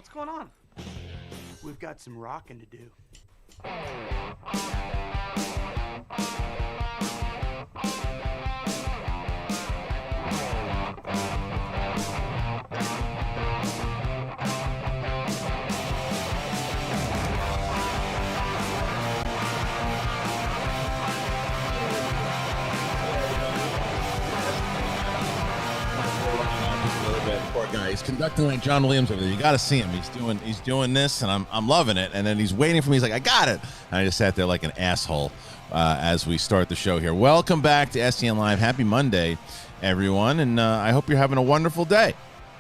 What's going on? We've got some rocking to do. Poor guy. He's conducting like John Williams over there. You got to see him. He's doing this, and I'm loving it. And then he's waiting for me. He's like, I got it. And I just sat there like an asshole as we start the show here. Welcome back to SEN Live. Happy Monday, everyone. And I hope you're having a wonderful day.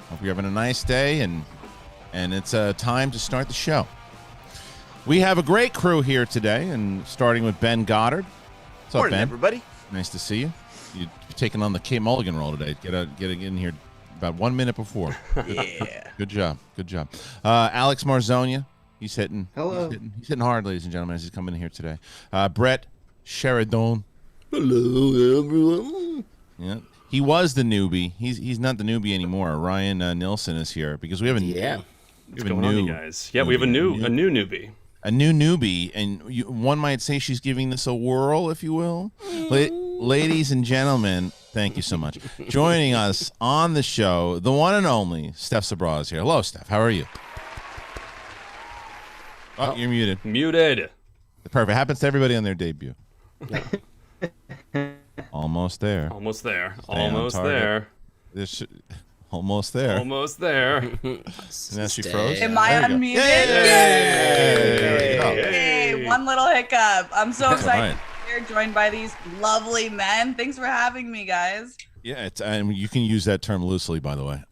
Hope you're having a nice day, and it's time to start the show. We have a great crew here today, and starting with Ben Goddard. What's up, Morning, Ben? everybody. Nice to see you. You're taking on the Kate Mulligan role today. Get in here about 1 minute before. Yeah. Good job. Alex Marzoña. He's hitting. Hello. He's hitting hard, ladies and gentlemen, as he's coming in here today. Brett Sheridan. Hello, everyone. Yeah. He was the newbie. He's not the newbie anymore. Ryan Nilsen is here because we have a What's going on, you guys? Yeah, we have a new newbie. A new newbie, and one might say she's giving this a whirl, if you will. Ladies and gentlemen, thank you so much. Joining us on the show, the one and only Steph Sabraw is here. Hello, Steph. How are you? Oh, you're muted. Muted. Perfect. Happens to everybody on their debut. Almost there. Almost there. Stay on Almost target. there. Almost there. Almost there. And now she froze. Am I There you go. unmuted? Yay! There we go. Hey, one little hiccup. I'm so excited Right. to be here, joined by these lovely men. Thanks for having me, guys. Yeah, and you can use that term loosely, by the way.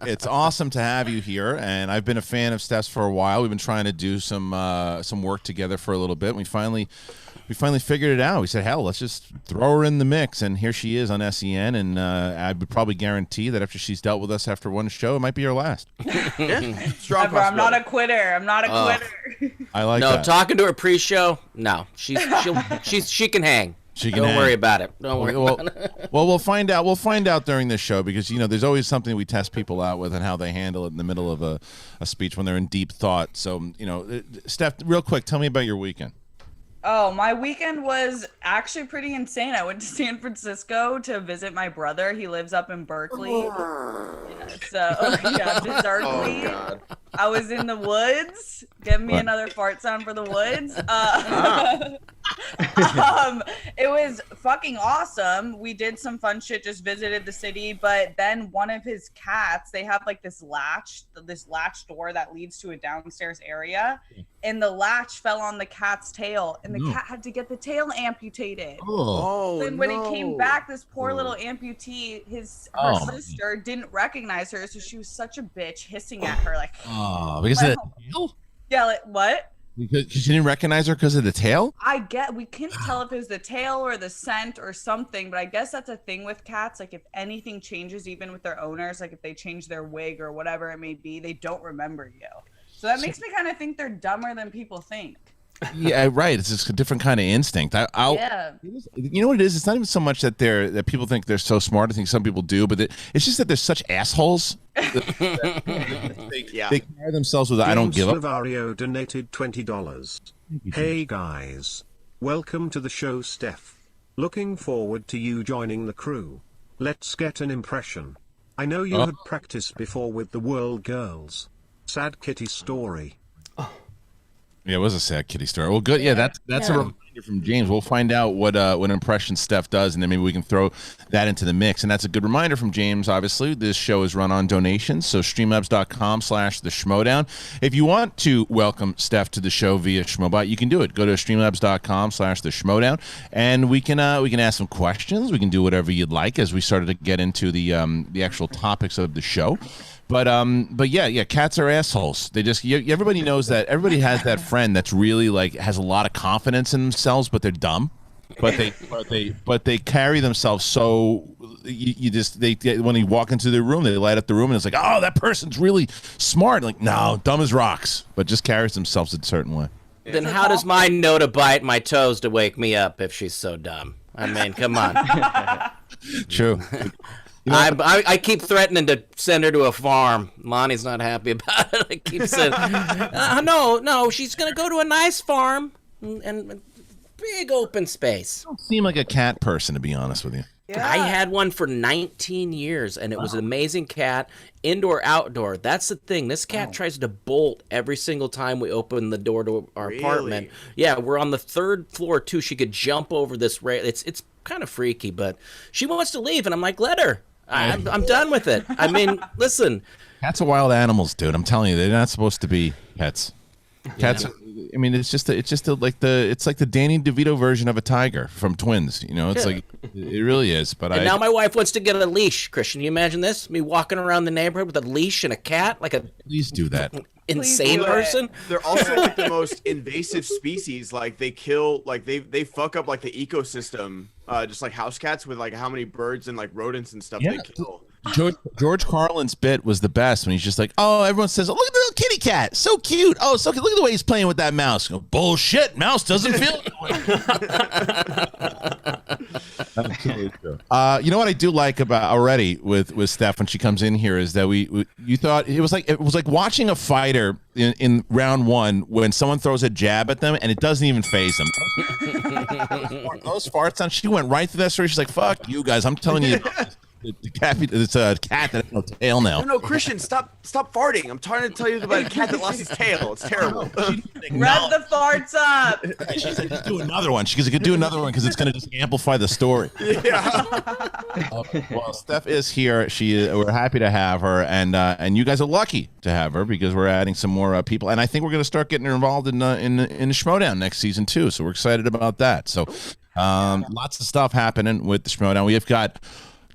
It's awesome to have you here, and I've been a fan of Steph's for a while. We've been trying to do some work together for a little bit. We finally figured it out. We said, hell, let's just throw her in the mix, and here she is on SEN, and I would probably guarantee that after she's dealt with us after one show, it might be her last. Yeah. Strong I'm not possibility. a quitter. I'm not a quitter. I like No, that. talking to her pre-show. No, she can hang. She can Don't hang. worry about it. Don't worry Well, about it. well, we'll find out. We'll find out during this show because there's always something we test people out with and how they handle it in the middle of a speech when they're in deep thought. So Steph, real quick, tell me about your weekend. Oh, my weekend was actually pretty insane. I went to San Francisco to visit my brother. He lives up in Berkeley. Bizarrely. I was in the woods. Give me another fart sound for the woods. It was fucking awesome. We did some fun shit, just visited the city, but then one of his cats, they have like this latch door that leads to a downstairs area, and the latch fell on the cat's tail, and the cat had to get the tail amputated. Oh, Then when he came back, this poor little amputee, her sister didn't recognize her, so she was such a bitch, hissing at her like, Because of the tail? yeah, like, what? Because she didn't recognize her because of the tail? We can't tell if it was the tail or the scent or something, but I guess that's a thing with cats. Like if anything changes, even with their owners, like if they change their wig or whatever it may be, they don't remember you. So that makes me kind of think they're dumber than people think. Yeah, right. It's just a different kind of instinct. Yeah. You know what it is? It's not even so much that people think they're so smart. I think some people do, but it's just that they're such assholes. They carry themselves with I don't give up. Slavario donated $20. Hey guys. Welcome to the show, Steph. Looking forward to you joining the crew. Let's get an impression. I know you had practiced before with the World Girls. Sad kitty story. Yeah, it was a sad kitty story. Well, good. Yeah, that's a reminder from James. We'll find out what impression Steph does, and then maybe we can throw that into the mix. And that's a good reminder from James, obviously. This show is run on donations, so streamlabs.com/theschmoedown. If you want to welcome Steph to the show via Schmobot, you can do it. Go to streamlabs.com/theschmoedown, and we can ask some questions. We can do whatever you'd like as we started to get into the actual topics of the show. But yeah, cats are assholes. They just everybody knows that. Everybody has that friend that's really like has a lot of confidence in themselves, but they're dumb. But they carry themselves so when you walk into the room, they light up the room and it's like, oh, that person's really smart. Like, no, dumb as rocks, but just carries themselves a certain way. Then how does mine know to bite my toes to wake me up if she's so dumb? I mean, come on. True. I keep threatening to send her to a farm. Lonnie's not happy about it. I keep saying, no, she's gonna go to a nice farm and big open space. You don't seem like a cat person, to be honest with you. Yeah. I had one for 19 years, and it was an amazing cat, indoor, outdoor. That's the thing. This cat tries to bolt every single time we open the door to our apartment. Yeah, we're on the 3rd floor, too. She could jump over this rail. It's kind of freaky, but she wants to leave, and I'm like, let her. I'm done with it. I mean, listen. Cats are wild animals, dude. I'm telling you, they're not supposed to be pets. Cats. I mean, it's like the Danny DeVito version of a tiger from Twins. You know, it's like it really is. But now my wife wants to get a leash. Christian, you imagine this? Me walking around the neighborhood with a leash and a cat, like a please do that. Insane person. They're also like the most invasive species. Like they kill, like they fuck up like the ecosystem. Just like house cats with like how many birds and like rodents and stuff they kill. George Carlin's bit was the best when he's just like, oh, everyone says, oh, look at the little kitty cat, so cute. Oh, so cute. Look at the way he's playing with that mouse. Go, bullshit, mouse doesn't feel Absolutely true. You know what I do like about already with Steph when she comes in here is that you thought it was like watching a fighter in round 1 when someone throws a jab at them and it doesn't even faze them. Those farts on, she went right through that story. She's like, fuck you guys, I'm telling you. It's a cat that has no tail now. No, Christian, stop farting. I'm trying to tell you about a cat that lost his tail. It's terrible. Rev the farts up. She's like, do another one. She goes, I could do another one because it's going to just amplify the story. Yeah. Well, Steph is here. We're happy to have her, and you guys are lucky to have her because we're adding some more people, and I think we're going to start getting her involved in the SCHMOEDOWN next season too. So we're excited about that. So lots of stuff happening with the SCHMOEDOWN. We have got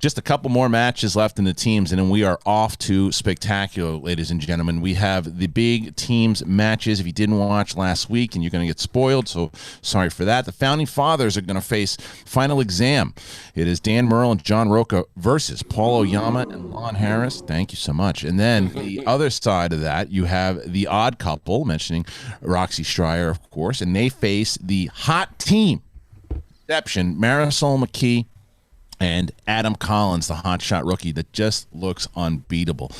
just a couple more matches left in the teams, and then we are off to spectacular, ladies and gentlemen. We have the big teams matches. If you didn't watch last week, and you're going to get spoiled, so sorry for that. The Founding Fathers are going to face Final Exam. It is Dan Murrell and John Roca versus Paul Oyama and Lon Harris. Thank you so much. And then the other side of that, you have the Odd Couple, mentioning Roxy Stryer, of course, and they face the hot team, exception, Marisol McKee and Adam Collins, the hotshot rookie that just looks unbeatable.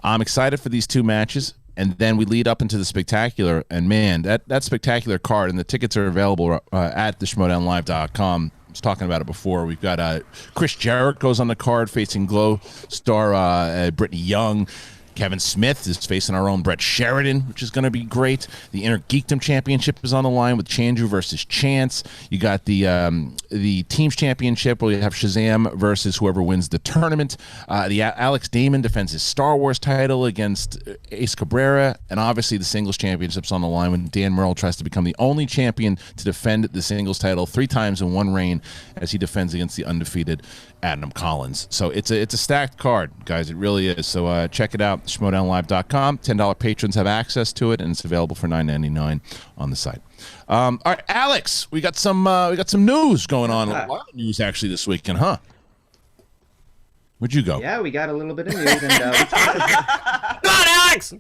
I'm excited for these two matches, and then we lead up into the spectacular, and man, that spectacular card, and the tickets are available at theshmoddownlive.com. I was talking about it before. We've got Chris Jarrett goes on the card facing Glow star Brittany Young. Kevin Smith is facing our own Brett Sheridan, which is going to be great. The Inner Geekdom Championship is on the line with Chandru versus Chance. You got the Teams Championship where you have Shazam versus whoever wins the tournament. The Alex Damon defends his Star Wars title against Ace Cabrera. And obviously the Singles Championship's on the line when Dan Murrell tries to become the only champion to defend the Singles title 3 times in one reign as he defends against the undefeated Adam Collins. So it's a stacked card, guys. It really is. So check it out. SCHMOEDOWNlive.com. $10 patrons have access to it, and it's available for $9.99 on the site. All right, Alex, we got some news going on. A lot of news actually this weekend, huh? Where'd you go? Yeah, we got a little bit of news. And God, Alex!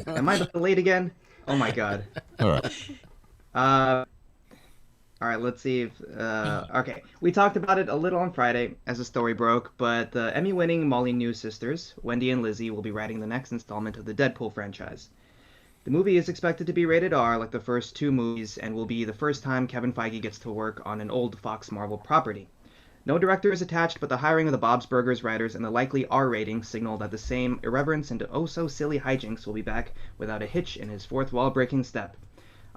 Am I late again? Oh my God. All right. All right, let's see if, okay. We talked about it a little on Friday as the story broke, but the Emmy-winning Molyneux sisters, Wendy and Lizzie, will be writing the next installment of the Deadpool franchise. The movie is expected to be rated R like the first 2 movies and will be the first time Kevin Feige gets to work on an old Fox Marvel property. No director is attached, but the hiring of the Bob's Burgers writers and the likely R rating signal that the same irreverence and oh-so-silly hijinks will be back without a hitch in his fourth wall-breaking step.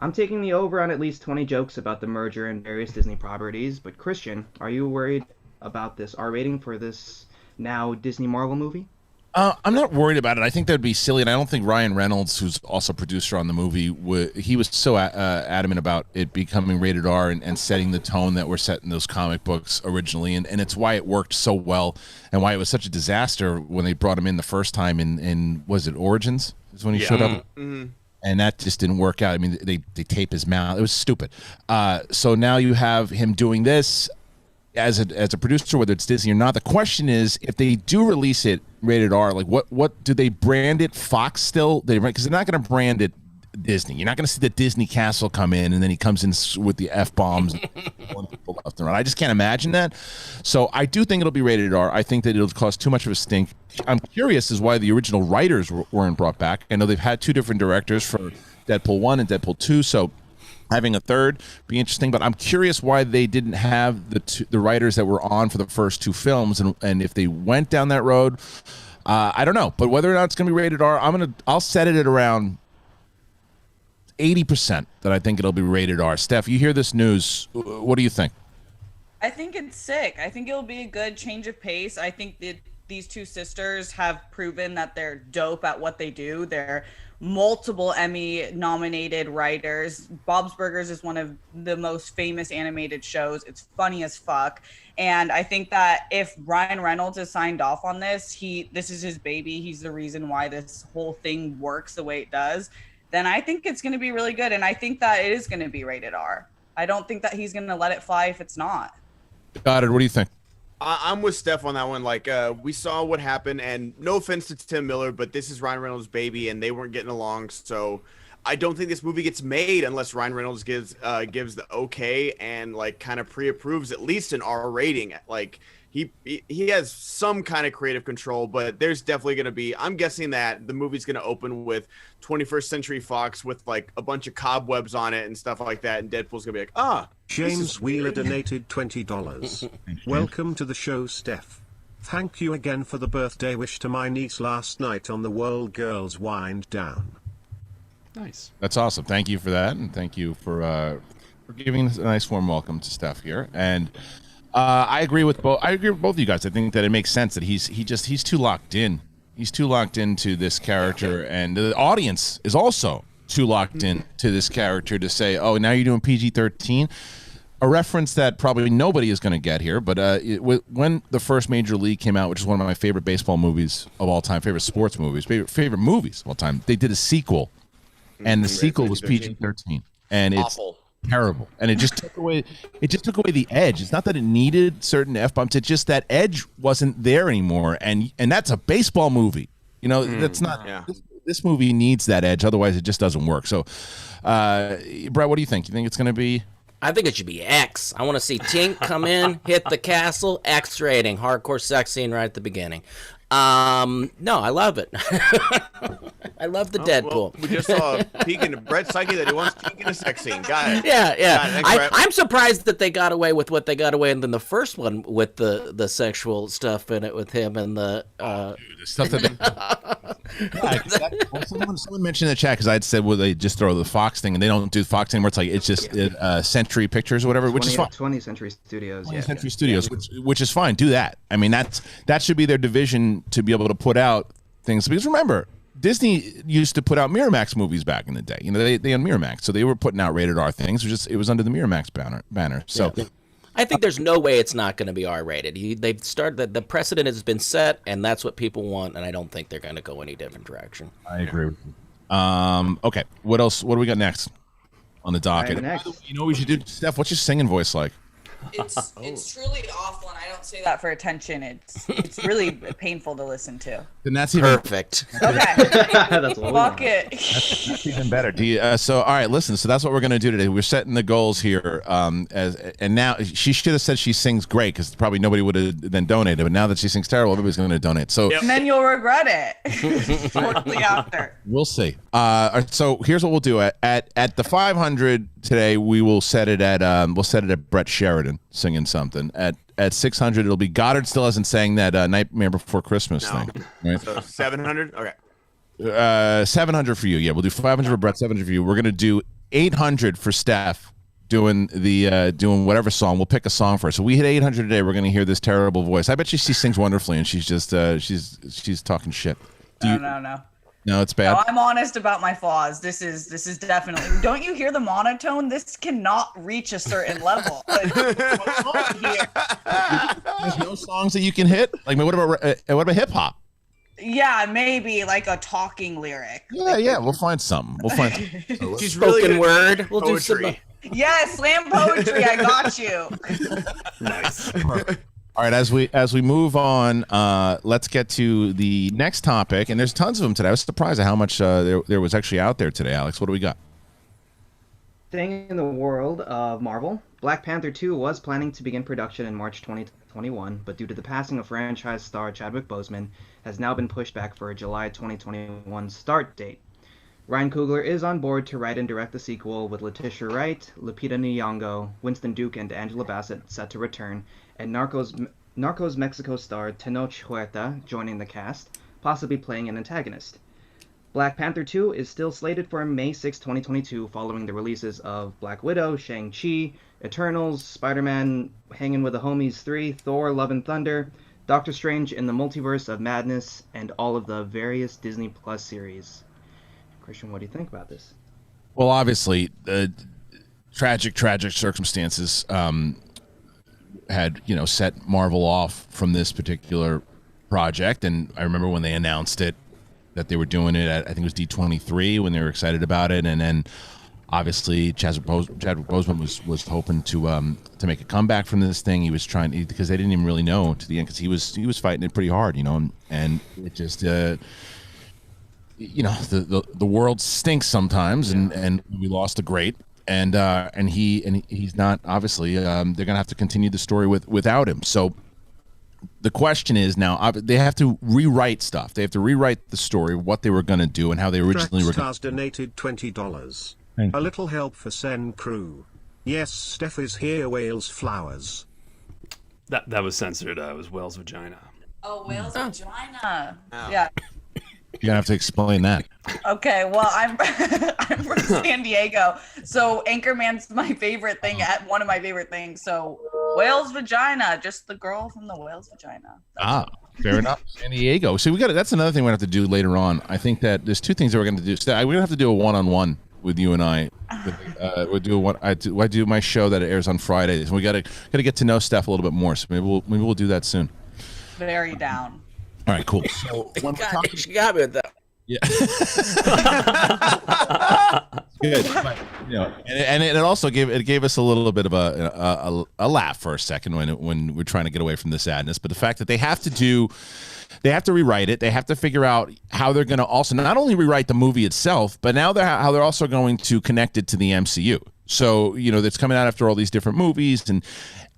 I'm taking the over on at least 20 jokes about the merger and various Disney properties, but Christian, are you worried about this R rating for this now Disney Marvel movie? I'm not worried about it. I think that would be silly, and I don't think Ryan Reynolds, who's also producer on the movie, he was so adamant about it becoming rated R and setting the tone that were set in those comic books originally, and it's why it worked so well and why it was such a disaster when they brought him in the first time in was it Origins? Is when he showed up? Mm-hmm. And that just didn't work out. I mean, they tape his mouth. It was stupid. So now you have him doing this as a producer, whether it's Disney or not. The question is, if they do release it rated R, like what do they brand it? Fox still? Because they're not going to brand it Disney. You're not going to see the Disney castle come in and then he comes in with the F-bombs and people left and right. I just can't imagine that. So I do think it'll be rated R. I think that it'll cause too much of a stink. I'm curious as why the original writers weren't brought back. I know they've had 2 different directors for Deadpool 1 and Deadpool 2, so having a third be interesting, but I'm curious why they didn't have the writers that were on for the first 2 films, and if they went down that road, I don't know. But whether or not it's going to be rated R, I'll set it at around 80% that I think it'll be rated R. Steph, you hear this news, what do you think? I think it's sick. I think it'll be a good change of pace. I think that these 2 sisters have proven that they're dope at what they do. They're multiple Emmy nominated writers. Bob's Burgers is one of the most famous animated shows. It's funny as fuck. And I think that if Ryan Reynolds is signed off on this, this is his baby. He's the reason why this whole thing works the way it does. Then I think it's going to be really good. And I think that it is going to be rated R. I don't think that he's going to let it fly if it's not. Goddard, what do you think? I'm with Steph on that one. Like, we saw what happened, and no offense to Tim Miller, but this is Ryan Reynolds' baby, and they weren't getting along. So I don't think this movie gets made unless Ryan Reynolds gives the okay and like kind of pre-approves at least an R rating. Like he has some kind of creative control, but there's definitely going to be. I'm guessing that the movie's going to open with 21st Century Fox with like a bunch of cobwebs on it and stuff like that, and Deadpool's going to be like, James Wheeler donated $20. Welcome to the show, Steph. Thank you again for the birthday wish to my niece last night on the World Girls Wind Down. Nice. That's awesome. Thank you for that, and thank you for giving us a nice warm welcome to Steph here. And I agree with both. I agree with both of you guys. I think that it makes sense that he's too locked in. He's too locked into this character, and the audience is also too locked in to this character to say, "Oh, now you're doing PG-13." A reference that probably nobody is going to get here, but when the first Major League came out, which is one of my favorite baseball movies of all time, favorite sports movies, favorite movies of all time, they did a sequel, and the sequel was PG-13, and it's awful. Terrible, and it just took away the edge. It's not that it needed certain F-bombs, it's just that edge wasn't there anymore, and that's a baseball movie. You know, that's not. Yeah. This movie needs that edge, otherwise it just doesn't work. So, Brett, what do you think? You think it's going to be? I think it should be X. I want to see Tink come in, hit the castle, X rating, hardcore sex scene right at the beginning. No, I love it. I love the Deadpool. Well, we just saw a peek into Brett's psyche that he wants Tink in a sex scene. Got it. Yeah. Got it. I'm surprised that they got away with what they got away in the first one with the sexual stuff in it with him and the stuff that someone mentioned in the chat because I'd said, well, they just throw the Fox thing and they don't do Fox anymore. It's like it's just Century Pictures or whatever, which is fine. 20th Century Studios. 20th Century Studios, which is fine. Do that. I mean, that should be their division to be able to put out things. Because remember, Disney used to put out Miramax movies back in the day. You know, they had Miramax, so they were putting out rated R things. It was under the Miramax banner. So. Yeah. I think there's no way it's not going to be R-rated. They've started the precedent has been set, and that's what people want. And I don't think they're going to go any different direction. I agree with you. Okay, what else? What do we got next on the docket? Right, next. You know what we should do, Steph? What's your singing voice like? It's truly awful, and I don't say that for attention. It's really painful to listen to. Then that's even perfect. Okay, that's what fuck it. That's even better. So all right, listen. So that's what we're gonna do today. We're setting the goals here. And now she should have said she sings great because probably nobody would have then donated. But now that she sings terrible, everybody's gonna donate. So and then you'll regret it shortly after. We'll see. So here's what we'll do at the 500 today. We will set it at Brett Sheridan singing something. At 600, it'll be Goddard still hasn't sang that Nightmare Before Christmas thing. Right? So 700. Okay. 700 for you. Yeah, we'll do 500 for Brett, 700 for you. We're gonna do 800 for Steph doing whatever song. We'll pick a song for her. So we hit 800 today. We're gonna hear this terrible voice. I bet she sings wonderfully, and she's just she's talking shit. No. No, it's bad. No, I'm honest about my flaws. This is definitely. Don't you hear the monotone? This cannot reach a certain level. There's no songs that you can hit. Like, what about hip hop? Yeah, maybe like a talking lyric. Yeah. We'll find something. She's Spoken really word. We'll poetry. do some. Yeah, slam poetry. I got you. Nice. All right, as we move on, let's get to the next topic, and there's tons of them today. I was surprised at how much there was actually out there today. Alex, what do we got? Staying in the world of Marvel, Black Panther 2 was planning to begin production in March 2021, but due to the passing of franchise star Chadwick Boseman, has now been pushed back for a July 2021 start date. Ryan Coogler is on board to write and direct the sequel, with Letitia Wright, Lupita Nyong'o, Winston Duke, and Angela Bassett set to return, and Narcos Mexico star Tenoch Huerta joining the cast, possibly playing an antagonist. Black Panther 2 is still slated for May 6, 2022, following the releases of Black Widow, Shang-Chi, Eternals, Spider-Man Hanging with the Homies 3, Thor, Love and Thunder, Doctor Strange in the Multiverse of Madness, and all of the various Disney Plus series. Kristian, what do you think about this? Well, obviously, tragic circumstances had set Marvel off from this particular project, and I remember when they announced it that they were doing it at, I think it was D23, when they were excited about it, and then obviously Chadwick Boseman was hoping to make a comeback from this thing. He was trying because they didn't even really know to the end, because he was fighting it pretty hard, and it just the world stinks sometimes, and we lost a great, and he's not, obviously they're gonna have to continue the story without him. So the question is now, they have to rewrite stuff. They have to rewrite the story, what they were going to do, and how they originally were. Stars donated $20. A little help for SEN crew. Yes, Steph is here. Whales flowers. That was censored. It was whale's vagina. Oh, whale's vagina. Yeah. You're gonna have to explain that. Okay, well, I'm from San Diego, so Anchorman's my favorite thing. One of my favorite things. So whale's vagina, just the girl from the whale's vagina. Fair enough. San Diego. So that's another thing we're gonna have to do later on. I think that there's two things that we're gonna do. We're gonna have to do a one-on-one with you and I. We'll do what I do my show that airs on Fridays, and we gotta get to know Steph a little bit more. So maybe we'll do that soon. Very down. All right, cool. So when we're talking, she got me with that. Yeah. Good. And it also gave us a little bit of a laugh for a second when we're trying to get away from the sadness. But the fact that they have to rewrite it, they have to figure out how they're going to also not only rewrite the movie itself, but now how they're also going to connect it to the MCU. So that's coming out after all these different movies,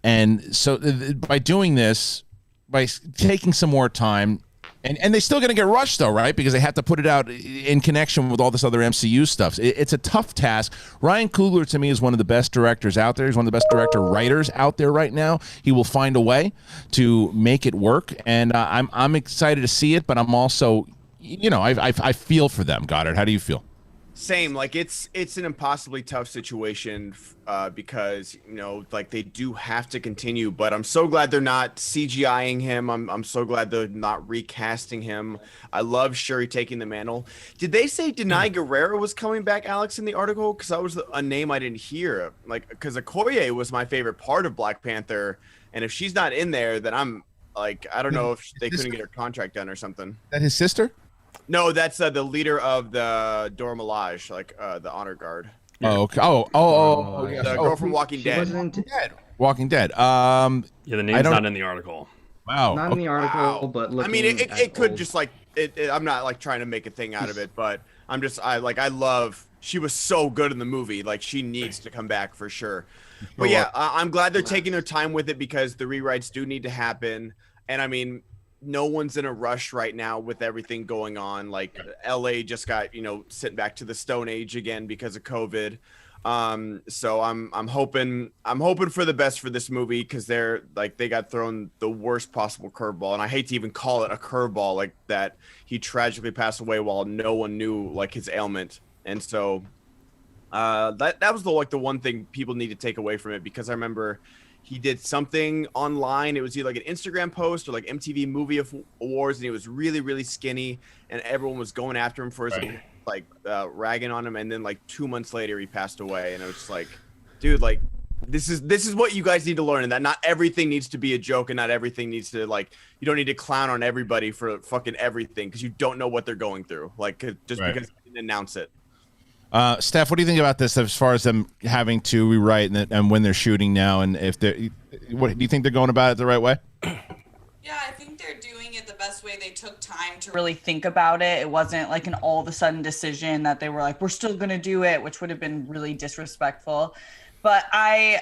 and so by doing this, by taking some more time. And they're still going to get rushed, though, right? Because they have to put it out in connection with all this other MCU stuff. It's a tough task. Ryan Coogler, to me, is one of the best directors out there. He's one of the best writers out there right now. He will find a way to make it work. And I'm excited to see it, but I'm also, I feel for them. Goddard, how do you feel? Same. Like it's an impossibly tough situation because they do have to continue. But I'm so glad they're not CGIing him. I'm so glad they're not recasting him. I love Shuri taking the mantle. Did they say Denai Guerrero was coming back, Alex, in the article? Because that was a name I didn't hear. Because Okoye was my favorite part of Black Panther, and if she's not in there, then I'm like, I don't know if they couldn't get her contract done or something. Is that his sister? No, that's the leader of the Dora Milaje, the honor guard. Oh, okay. The girl from Walking Dead. Walking Dead. Yeah, the name's not in the article. Wow. Not in the article, but looking. I mean, it could just I'm not trying to make a thing out of it, but I love. She was so good in the movie. She needs to come back for sure. But yeah, I'm glad they're taking their time with it because the rewrites do need to happen. And I mean, no one's in a rush right now with everything going on. LA just got, sent back to the Stone Age again because of COVID. So I'm hoping for the best for this movie because they got thrown the worst possible curveball. And I hate to even call it a curveball like that. He tragically passed away while no one knew his ailment. And so that was the one thing people need to take away from it, because I remember he did something online. It was either an Instagram post or MTV Movie Awards, and he was really, really skinny, and everyone was going after him for his ragging on him. And then 2 months later, he passed away, and it was just dude, this is what you guys need to learn, and that not everything needs to be a joke, and not everything needs to you don't need to clown on everybody for fucking everything because you don't know what they're going through. Because they didn't announce it. Steph, what do you think about this as far as them having to rewrite and when they're shooting now, and if what do you think they're going about it the right way? Yeah, I think they're doing it the best way. They took time to really think about it. It wasn't like an all of a sudden decision that they were like, we're still going to do it, which would have been really disrespectful. But I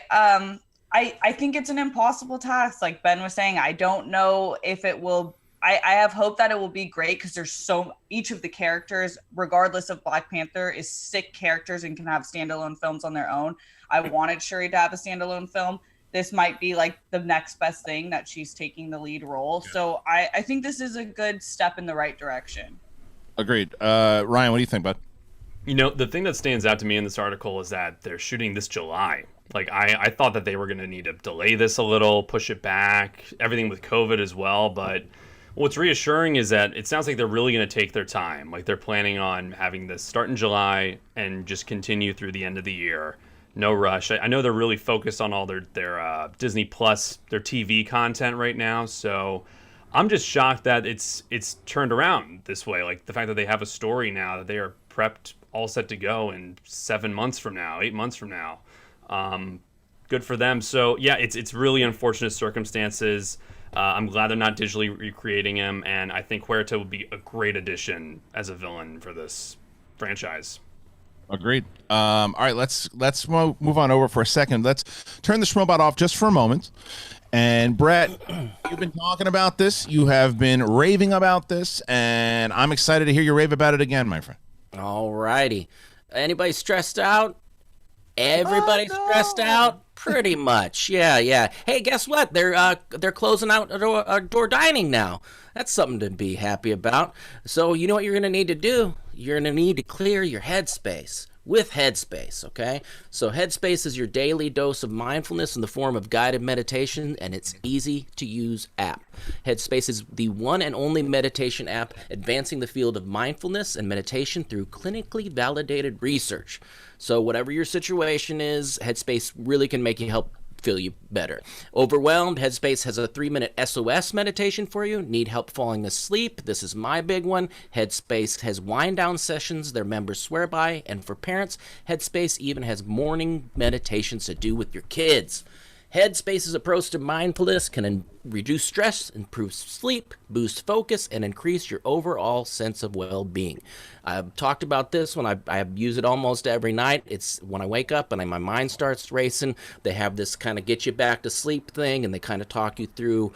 think it's an impossible task. Like Ben was saying, I don't know if it will. I have hope that it will be great because each of the characters, regardless of Black Panther, is sick characters and can have standalone films on their own. I wanted Shuri to have a standalone film. This might be like the next best thing that she's taking the lead role. So I think this is a good step in the right direction. Agreed. Ryan, what do you think, bud? You know, the thing that stands out to me in this article is that they're shooting this July. Like, I thought that they were going to need to delay this a little, push it back, everything with COVID as well. But what's reassuring is that it sounds like they're really going to take their time. Like, they're planning on having this start in July and just continue through the end of the year. No rush. I know they're really focused on all their Disney Plus, their TV content right now. So I'm just shocked that it's turned around this way. Like the fact that they have a story now that they are prepped, all set to go in 7 months from now, 8 months from now. Good for them. So yeah, it's really unfortunate circumstances. I'm glad they're not digitally recreating him, and I think Huerta would be a great addition as a villain for this franchise. Agreed. All right, let's move on over for a second. Let's turn the Schmobot off just for a moment. And Brett, you've been talking about this. You have been raving about this, and I'm excited to hear you rave about it again, my friend. All righty. Anybody stressed out? Everybody stressed out? Pretty much. Yeah. Hey, guess what? They're closing out outdoor dining now. That's something to be happy about. So you know what you're going to need to do? You're going to need to clear your headspace with Headspace, okay? So Headspace is your daily dose of mindfulness in the form of guided meditation, and it's easy-to-use app. Headspace is the one and only meditation app advancing the field of mindfulness and meditation through clinically validated research. So whatever your situation is, Headspace really can make you help feel you better. Overwhelmed? Headspace has a 3-minute SOS meditation for you. Need help falling asleep? This is my big one. Headspace has wind down sessions their members swear by, and for parents, Headspace even has morning meditations to do with your kids. Headspace's approach to mindfulness can reduce stress, improve sleep, boost focus, and increase your overall sense of well-being. I've talked about this when I use it almost every night. It's when I wake up and my mind starts racing. They have this kind of get you back to sleep thing, and they kind of talk you through,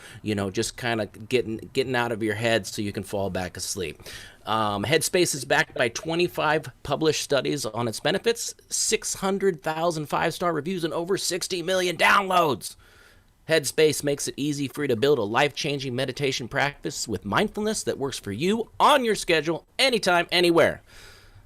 just kind of getting out of your head so you can fall back asleep. Headspace is backed by 25 published studies on its benefits, 600,000 5-star reviews, and over 60 million downloads. Headspace makes it easy for you to build a life-changing meditation practice with mindfulness that works for you on your schedule, anytime, anywhere.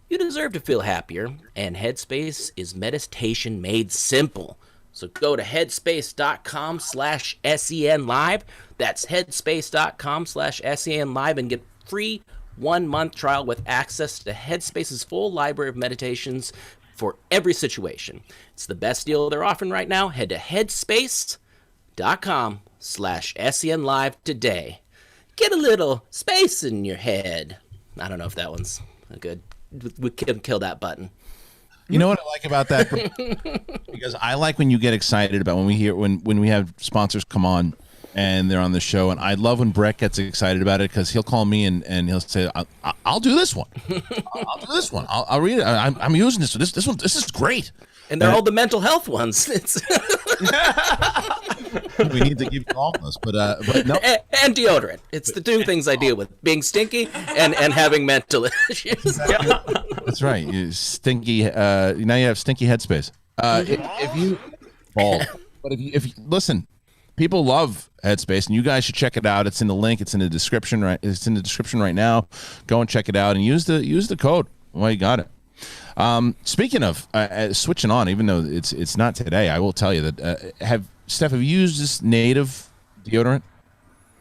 You deserve to feel happier, and Headspace is meditation made simple. So go to headspace.com/SEN Live. That's headspace.com/SEN Live and get free 1-month trial with access to Headspace's full library of meditations for every situation. It's the best deal they're offering right now. Head to headspace.com/SEN Live today. Get a little space in your head. I don't know if that one's good. We can kill that button. You know what I like about that? Because I like when you get excited about when we have sponsors come on and they're on the show, and I love when Brett gets excited about it because he'll call me and he'll say, "I'll do this one. I'll do this one. I'll read it. I'm using this. This one. This is great." And they're all the mental health ones. We need to keep calling us, but no. And deodorant. It's the two things I deal with: being stinky and having mental issues. That's right. You stinky. Now you have stinky headspace. If you bald, but if you listen. People love Headspace, and you guys should check it out. It's in the link. It's in the description. Right. It's in the description right now. Go and check it out, and use the code. Well, you got it. Speaking of switching on, even though it's not today, I will tell you that Steph, have you used this native deodorant?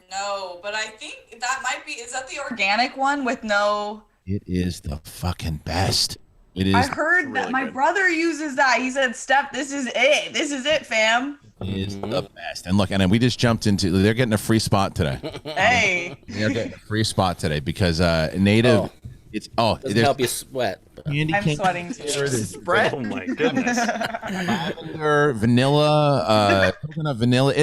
No, but I think that might be. Is that the organic one with no? It is the fucking best. It is. I heard that my brother uses that. He said, "Steph, this is it. This is it, fam." Is the best. And look, and we just jumped into. They're getting a free spot today. Hey. They're getting a free spot today because native. It's Doesn't help you sweat. candy I'm cane sweating too. flavored, Brett. Oh my goodness. lavender, vanilla, coconut vanilla.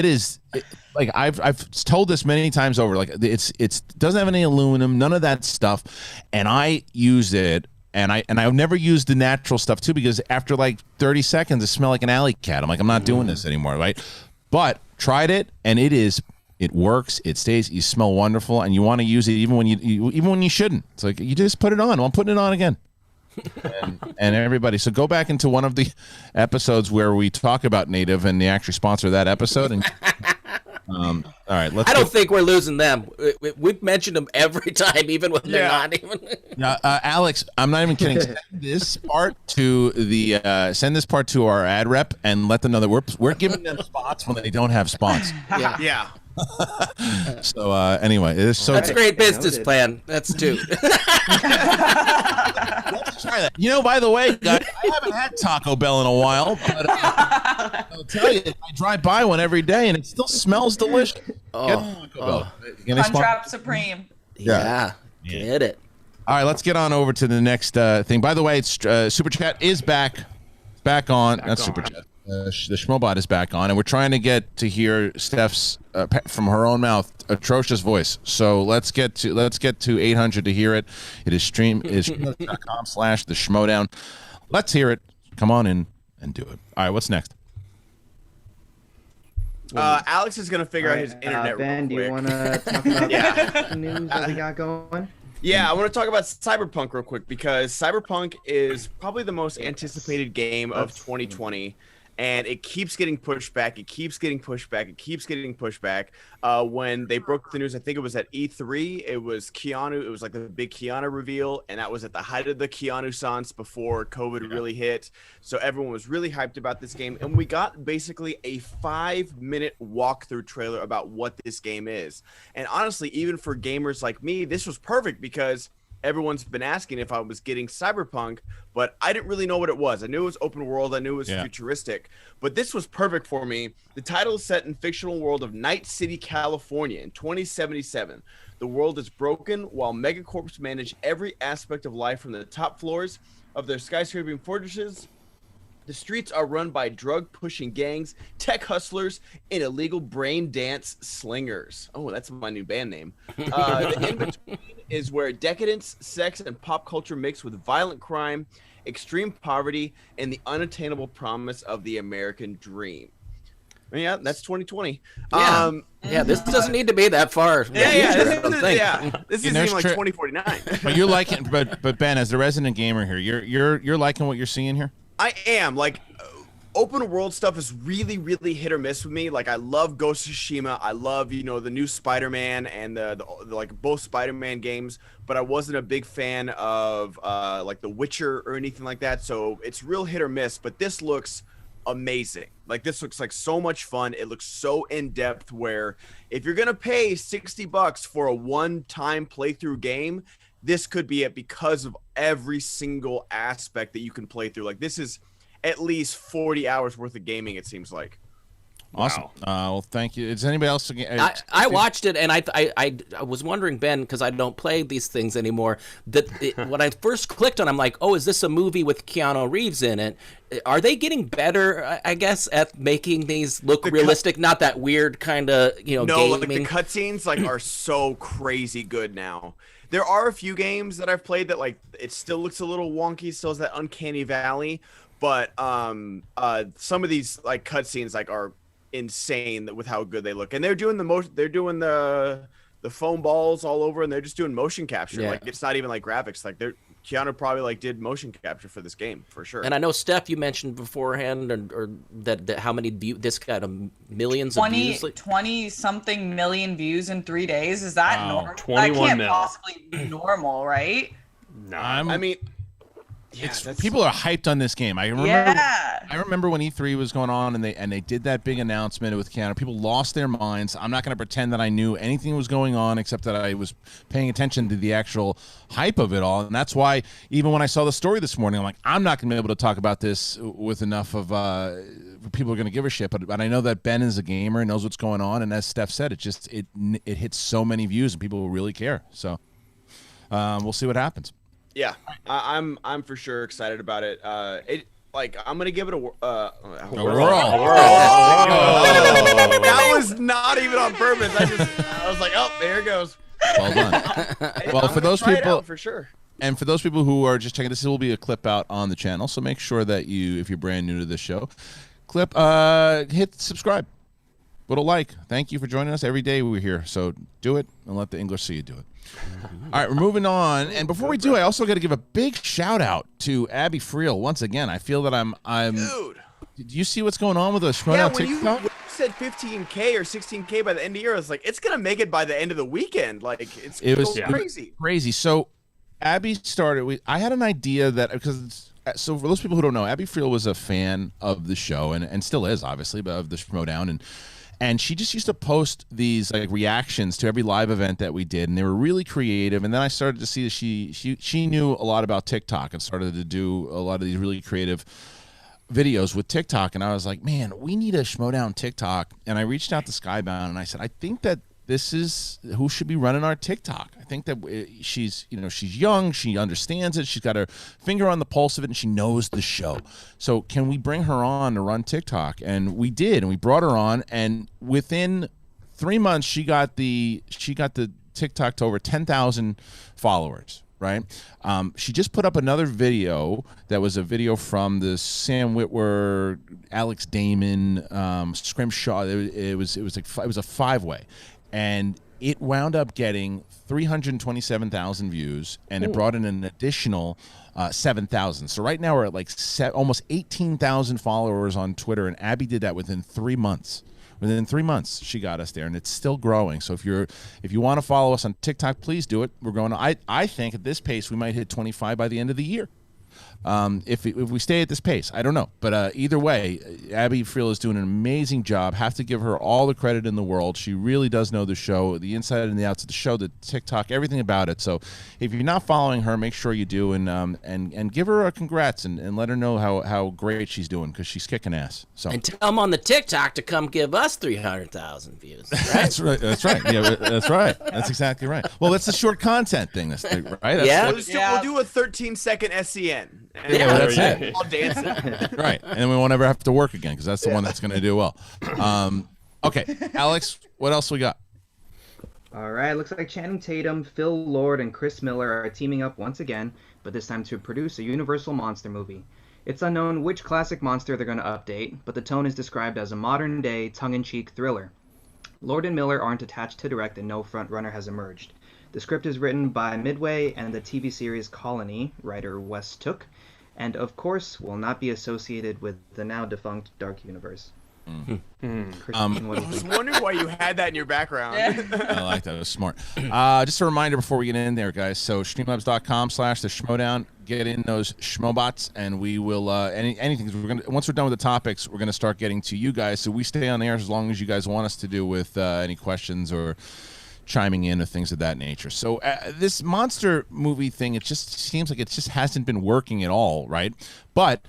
Like I've told this many times over. Like it's doesn't have any aluminum, none of that stuff, and I use it. And I've never used the natural stuff too, because after like 30 seconds, it smelled like an alley cat. I'm like, I'm not doing this anymore, right? But tried it, and it works. It stays. You smell wonderful, and you want to use it even when you shouldn't. It's like you just put it on. Well, I'm putting it on again. and everybody, so go back into one of the episodes where we talk about Native, and they actually sponsor that episode. And all right, I don't think we're losing them. We've mentioned them every time, even when they're not even. Alex, I'm not even kidding. Send this part to our ad rep and let them know that we're giving them spots when they don't have spots. Yeah. So anyway, it's so That's a great business plan. That's two. Let's try that. By the way, guys, I haven't had Taco Bell in a while, but I'll tell you, I drive by one every day, and it still smells delicious. Crunchwrap Supreme. Yeah. Get it. All right, let's get on over to the next thing. By the way, it's Super Chat is back on. That's Super Chat. The Schmobot is back on, and we're trying to get to hear Steph's from her own mouth atrocious voice. So let's get to 800 to hear it. It is stream.com/the Let's hear it. Come on in and do it. All right, what's next? Alex is gonna figure out his internet. Ben, do real you quick. want to talk about the news that we got going? Yeah, I want to talk about Cyberpunk real quick, because Cyberpunk is probably the most anticipated game of 2020. And it keeps getting pushed back. It keeps getting pushed back. It keeps getting pushed back. When they broke the news, I think it was at E3. It was Keanu. It was like the big Keanu reveal, and that was at the height of the Keanu-sance before COVID really hit. So everyone was really hyped about this game, and we got basically a 5-minute walkthrough trailer about what this game is. And honestly, even for gamers like me, this was perfect, because everyone's been asking if I was getting Cyberpunk, but I didn't really know what it was. I knew it was open world. I knew it was futuristic, but this was perfect for me. The title is set in fictional world of Night City, California in 2077. The world is broken while megacorps manage every aspect of life from the top floors of their skyscraping fortresses. The streets are run by drug-pushing gangs, tech hustlers, and illegal brain dance slingers. Oh, that's my new band name. The in-between is where decadence, sex, and pop culture mix with violent crime, extreme poverty, and the unattainable promise of the American dream. Yeah, that's 2020. Yeah, this doesn't need to be that far. This is even like 2049. But you're liking, but Ben, as the resident gamer here, you're liking what you're seeing here? I am. Like, open world stuff is really, really hit or miss with me. Like, I love Ghost of Tsushima. I love, the new Spider-Man and the like both Spider-Man games, but I wasn't a big fan of like The Witcher or anything like that. So it's real hit or miss, but this looks amazing. Like, this looks like so much fun. It looks so in depth, where if you're going to pay $60 for a one-time playthrough game, this could be it, because of every single aspect that you can play through. Like, this is at least 40 hours worth of gaming, it seems like. Awesome. Well, thank you. Is anybody else? I watched it, and I was wondering, Ben, because I don't play these things anymore, when I first clicked on, I'm like, oh, is this a movie with Keanu Reeves in it? Are they getting better, I guess, at making these look realistic? Not that weird kind of, No, gaming? like the cutscenes are so crazy good now. There are a few games that I've played that it still looks a little wonky, still has that uncanny valley, but some of these cutscenes are insane with how good they look, and they're doing the foam balls all over, and they're just doing motion capture. Yeah. It's not even graphics. Keanu probably did motion capture for this game for sure. And I know, Steph, you mentioned beforehand, or that how many this got millions of views. 20 something million views in 3 days. Is that normal? 21 that can't mil. possibly be normal, right? No, I mean, people are hyped on this game. I remember when E3 was going on, and they did that big announcement with Keanu. People lost their minds. I'm not going to pretend that I knew anything was going on, except that I was paying attention to the actual hype of it all. And that's why even when I saw the story this morning, I'm like, I'm not going to be able to talk about this with enough of people are going to give a shit. But I know that Ben is a gamer and knows what's going on. And as Steph said, it hits so many views, and people will really care. So we'll see what happens. Yeah, I'm for sure excited about it. I'm gonna give it a whirl. That was not even on purpose. I was like, oh, there it goes. Well done. Well, for those people, for sure. And for those people who are just checking, this will be a clip out on the channel. So make sure that if you're brand new to this show, hit subscribe. Put a like. Thank you for joining us. Every day we're here. So do it and let the English see you do it. All right, we're moving on. And before we do, I also got to give a big shout out to Abby Friel once again. I feel that I'm. Dude. Do you see what's going on with the SCHMOEDOWN TikTok? When you said 15K or 16K by the end of the year, I was like, it's gonna make it by the end of the weekend. Like it was crazy. Crazy. So Abby started. I had an idea that because. So for those people who don't know, Abby Friel was a fan of the show and still is, obviously, but of the SCHMOEDOWN. And she just used to post these like reactions to every live event that we did, and they were really creative. And then I started to see that she knew a lot about TikTok and started to do a lot of these really creative videos with TikTok. And I was like, man, we need a SCHMOEDOWN TikTok. And I reached out to Skybound and I said, I think that this is who should be running our TikTok. I think that she's young, she understands it, she's got her finger on the pulse of it, and she knows the show. So can we bring her on to run TikTok? And we did, and we brought her on, and within 3 months she got the TikTok to over 10,000 followers. Right? She just put up another video that was a video from the Sam Witwer, Alex Damon, Scrimshaw. It was a 5-way. And it wound up getting 327,000 views, and it brought in an additional 7,000. So right now we're at like almost 18,000 followers on Twitter, and Abby did that within 3 months. Within 3 months, she got us there, and it's still growing. So if you want to follow us on TikTok, please do it. We're going. I think at this pace we might hit 25 by the end of the year. If we stay at this pace, I don't know, but either way, Abby Friel is doing an amazing job. Have to give her all the credit in the world. She really does know the show, the inside and the outs of the show, the TikTok, everything about it. So if you're not following her, make sure you do, and give her a congrats and let her know how great she's doing, because she's kicking ass. So and tell them on the TikTok to come give us 300,000 views. Right? That's right. That's right. Yeah, that's right. That's exactly right. Well, that's the short content thing. Right? We'll do a 13-second SEN. And that's it. All dancing. Right, and then we won't ever have to work again, because that's the one that's going to do well. Okay, Alex, what else we got? All right, looks like Channing Tatum, Phil Lord, and Chris Miller are teaming up once again, but this time to produce a Universal monster movie. It's unknown which classic monster they're going to update, but the tone is described as a modern-day, tongue-in-cheek thriller. Lord and Miller aren't attached to direct, and no frontrunner has emerged. The script is written by Midway and the TV series Colony, writer Wes Took, and of course will not be associated with the now defunct Dark Universe. I was wondering why you had that in your background. I like that. It was smart. Just a reminder before we get in there, guys. So streamlabs.com/SCHMOEDOWN. Get in those schmobots, and we will anything. Once we're done with the topics, we're gonna start getting to you guys. So we stay on air as long as you guys want us to do with any questions or chiming in or things of that nature. So this monster movie thing, it just seems like it just hasn't been working at all, right? But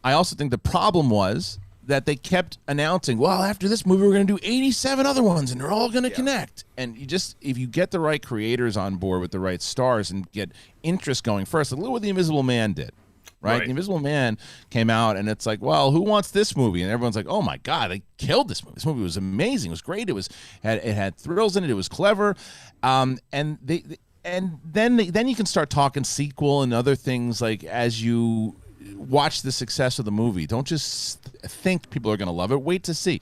I also think the problem was that they kept announcing, well, after this movie, we're going to do 87 other ones, and they're all going to connect. And if you get the right creators on board with the right stars and get interest going first, look what The Invisible Man did. Right? The Invisible Man came out, and it's like, well, who wants this movie? And everyone's like, oh my God, they killed this movie. This movie was amazing. It was great. It had thrills in it. It was clever. And then you can start talking sequel and other things, like as you watch the success of the movie. Don't just think people are going to love it. Wait to see.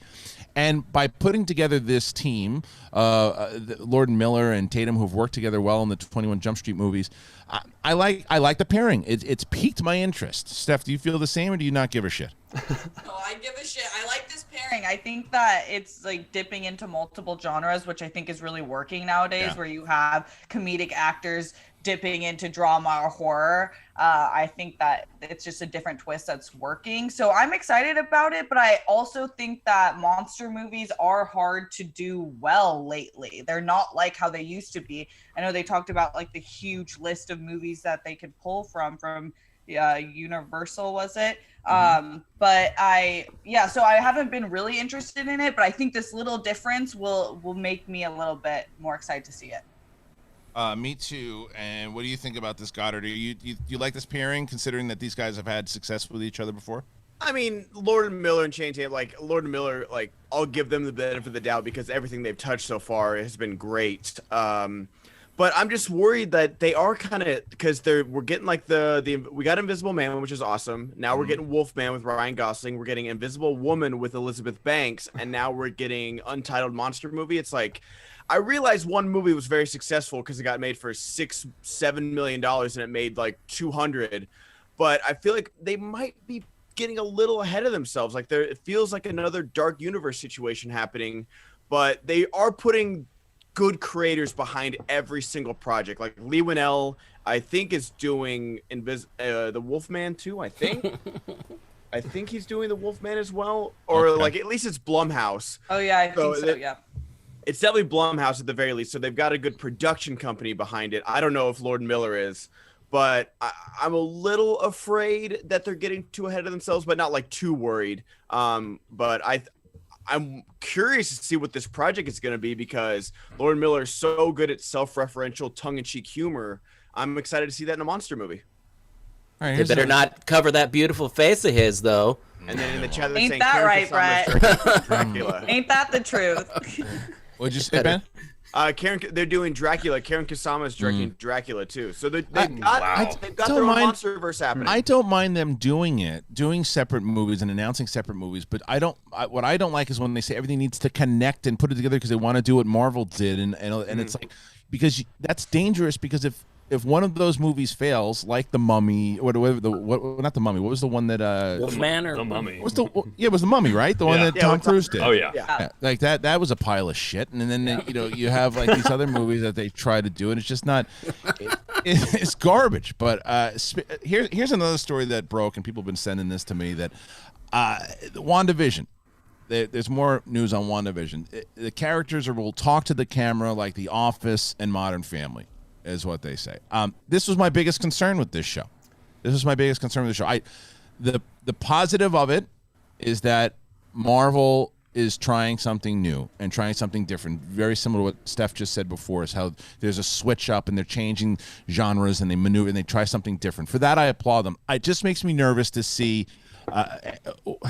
And by putting together this team, Lord and Miller and Tatum, who've worked together well in the 21 Jump Street movies, I like the pairing. It's piqued my interest. Steph, do you feel the same, or do you not give a shit? Oh, I give a shit. I like this pairing. I think that it's like dipping into multiple genres, which I think is really working nowadays, where you have comedic actors dipping into drama or horror. I think that it's just a different twist that's working. So I'm excited about it, but I also think that monster movies are hard to do well lately. They're not like how they used to be. I know they talked about like the huge list of movies that they could pull from Universal, was it? But so I haven't been really interested in it, but I think this little difference will make me a little bit more excited to see it. Me too. And what do you think about this, Goddard? You like this pairing, considering that these guys have had success with each other before? I mean, Lord and Miller and Channing Tatum, like Lord and Miller, like I'll give them the benefit of the doubt because everything they've touched so far has been great. But I'm just worried that they are kind of because we're getting like we got Invisible Man, which is awesome. Now we're getting Wolfman with Ryan Gosling. We're getting Invisible Woman with Elizabeth Banks, and now we're getting Untitled Monster Movie. It's like I realized one movie was very successful because it got made for $6-7 million and it made like 200. But I feel like they might be getting a little ahead of themselves. Like it feels like another Dark Universe situation happening, but they are putting good creators behind every single project. Like Lee Winnell, I think, is doing the Wolfman too. I think. I think he's doing the Wolfman as well, or like at least it's Blumhouse. Oh yeah, I think so. Yeah. It's definitely Blumhouse at the very least. So they've got a good production company behind it. I don't know if Lord Miller is, but I'm a little afraid that they're getting too ahead of themselves, but not like too worried. But I'm curious to see what this project is going to be because Lord Miller is so good at self-referential, tongue-in-cheek humor. I'm excited to see that in a monster movie. All right, They better not cover that beautiful face of his, though. And then in the chat, they're Ain't saying that Karen right, Kusama's Dracula. Ain't that the truth? What'd you say, Ben? They're doing Dracula. Karen Kusama's directing Dracula too. So they've got don't their own mind- MonsterVerse happening. I don't mind them doing separate movies and announcing separate movies, but what I don't like is when they say everything needs to connect and put it together because they want to do what Marvel did, and it's like because that's dangerous because if one of those movies fails, like The Mummy, or not The Mummy, what was the one that Wolfman or The Mummy. it was The Mummy, right? The one that Tom Cruise did. Oh yeah. Yeah, like that was a pile of shit, and then you have like these other movies that they try to do, and it's just not. It's garbage. But here's another story that broke, and people have been sending this to me that WandaVision. There's more news on WandaVision. The characters will talk to the camera like The Office and Modern Family, is what they say. This was my biggest concern with this show. The positive of it is that Marvel is trying something new and trying something different. Very similar to what Steph just said before, is how there's a switch up and they're changing genres and they maneuver and they try something different. For that, I applaud them. It just makes me nervous to see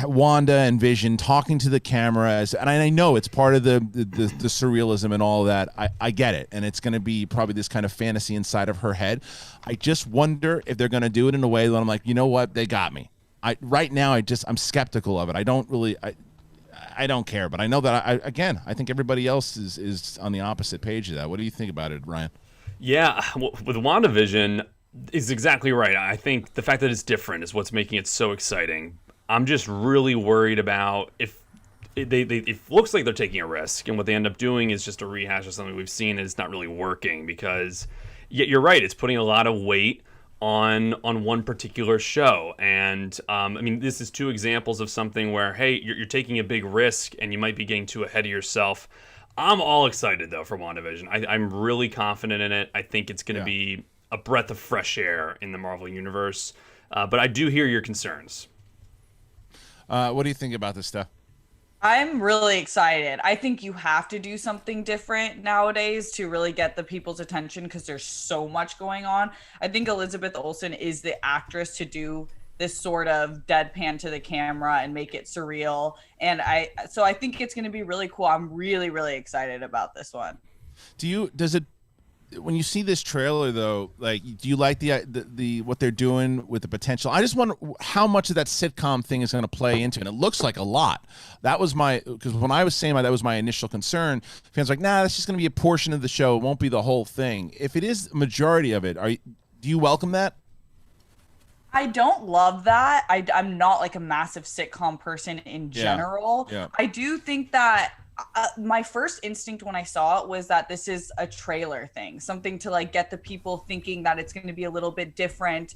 Wanda and Vision talking to the camera, and I know it's part of the surrealism and all of that. I get it, and it's going to be probably this kind of fantasy inside of her head. I just wonder if they're going to do it in a way that I'm like, you know what, they got me. Right now, I'm skeptical of it. I don't care, but I know that I think everybody else is on the opposite page of that. What do you think about it, Ryan? Yeah, with WandaVision, is exactly right. I think the fact that it's different is what's making it so exciting. I'm just really worried about if it looks like they're taking a risk, and what they end up doing is just a rehash of something we've seen, and it's not really working because you're right. It's putting a lot of weight on one particular show, and I mean, this is two examples of something where, hey, you're taking a big risk, and you might be getting too ahead of yourself. I'm all excited though for WandaVision. I'm really confident in it. I think it's going to be a breath of fresh air in the Marvel universe, but I do hear your concerns. What do you think about this stuff? I'm really excited. I think you have to do something different nowadays to really get the people's attention because there's so much going on. I think Elizabeth Olsen is the actress to do this sort of deadpan to the camera and make it surreal. And I think it's going to be really cool. I'm really, really excited about this one. When you see this trailer though, like, do you like the what they're doing with the potential? I just wonder how much of that sitcom thing is going to play into it. And it looks like a lot. That was because when I was saying that was my initial concern. Fans were like, nah, that's just going to be a portion of the show. It won't be the whole thing. If it is a majority of it, do you welcome that? I don't love that. I'm not like a massive sitcom person in general. Yeah. I do think that my first instinct when I saw it was that this is a trailer thing, something to like get the people thinking that it's going to be a little bit different,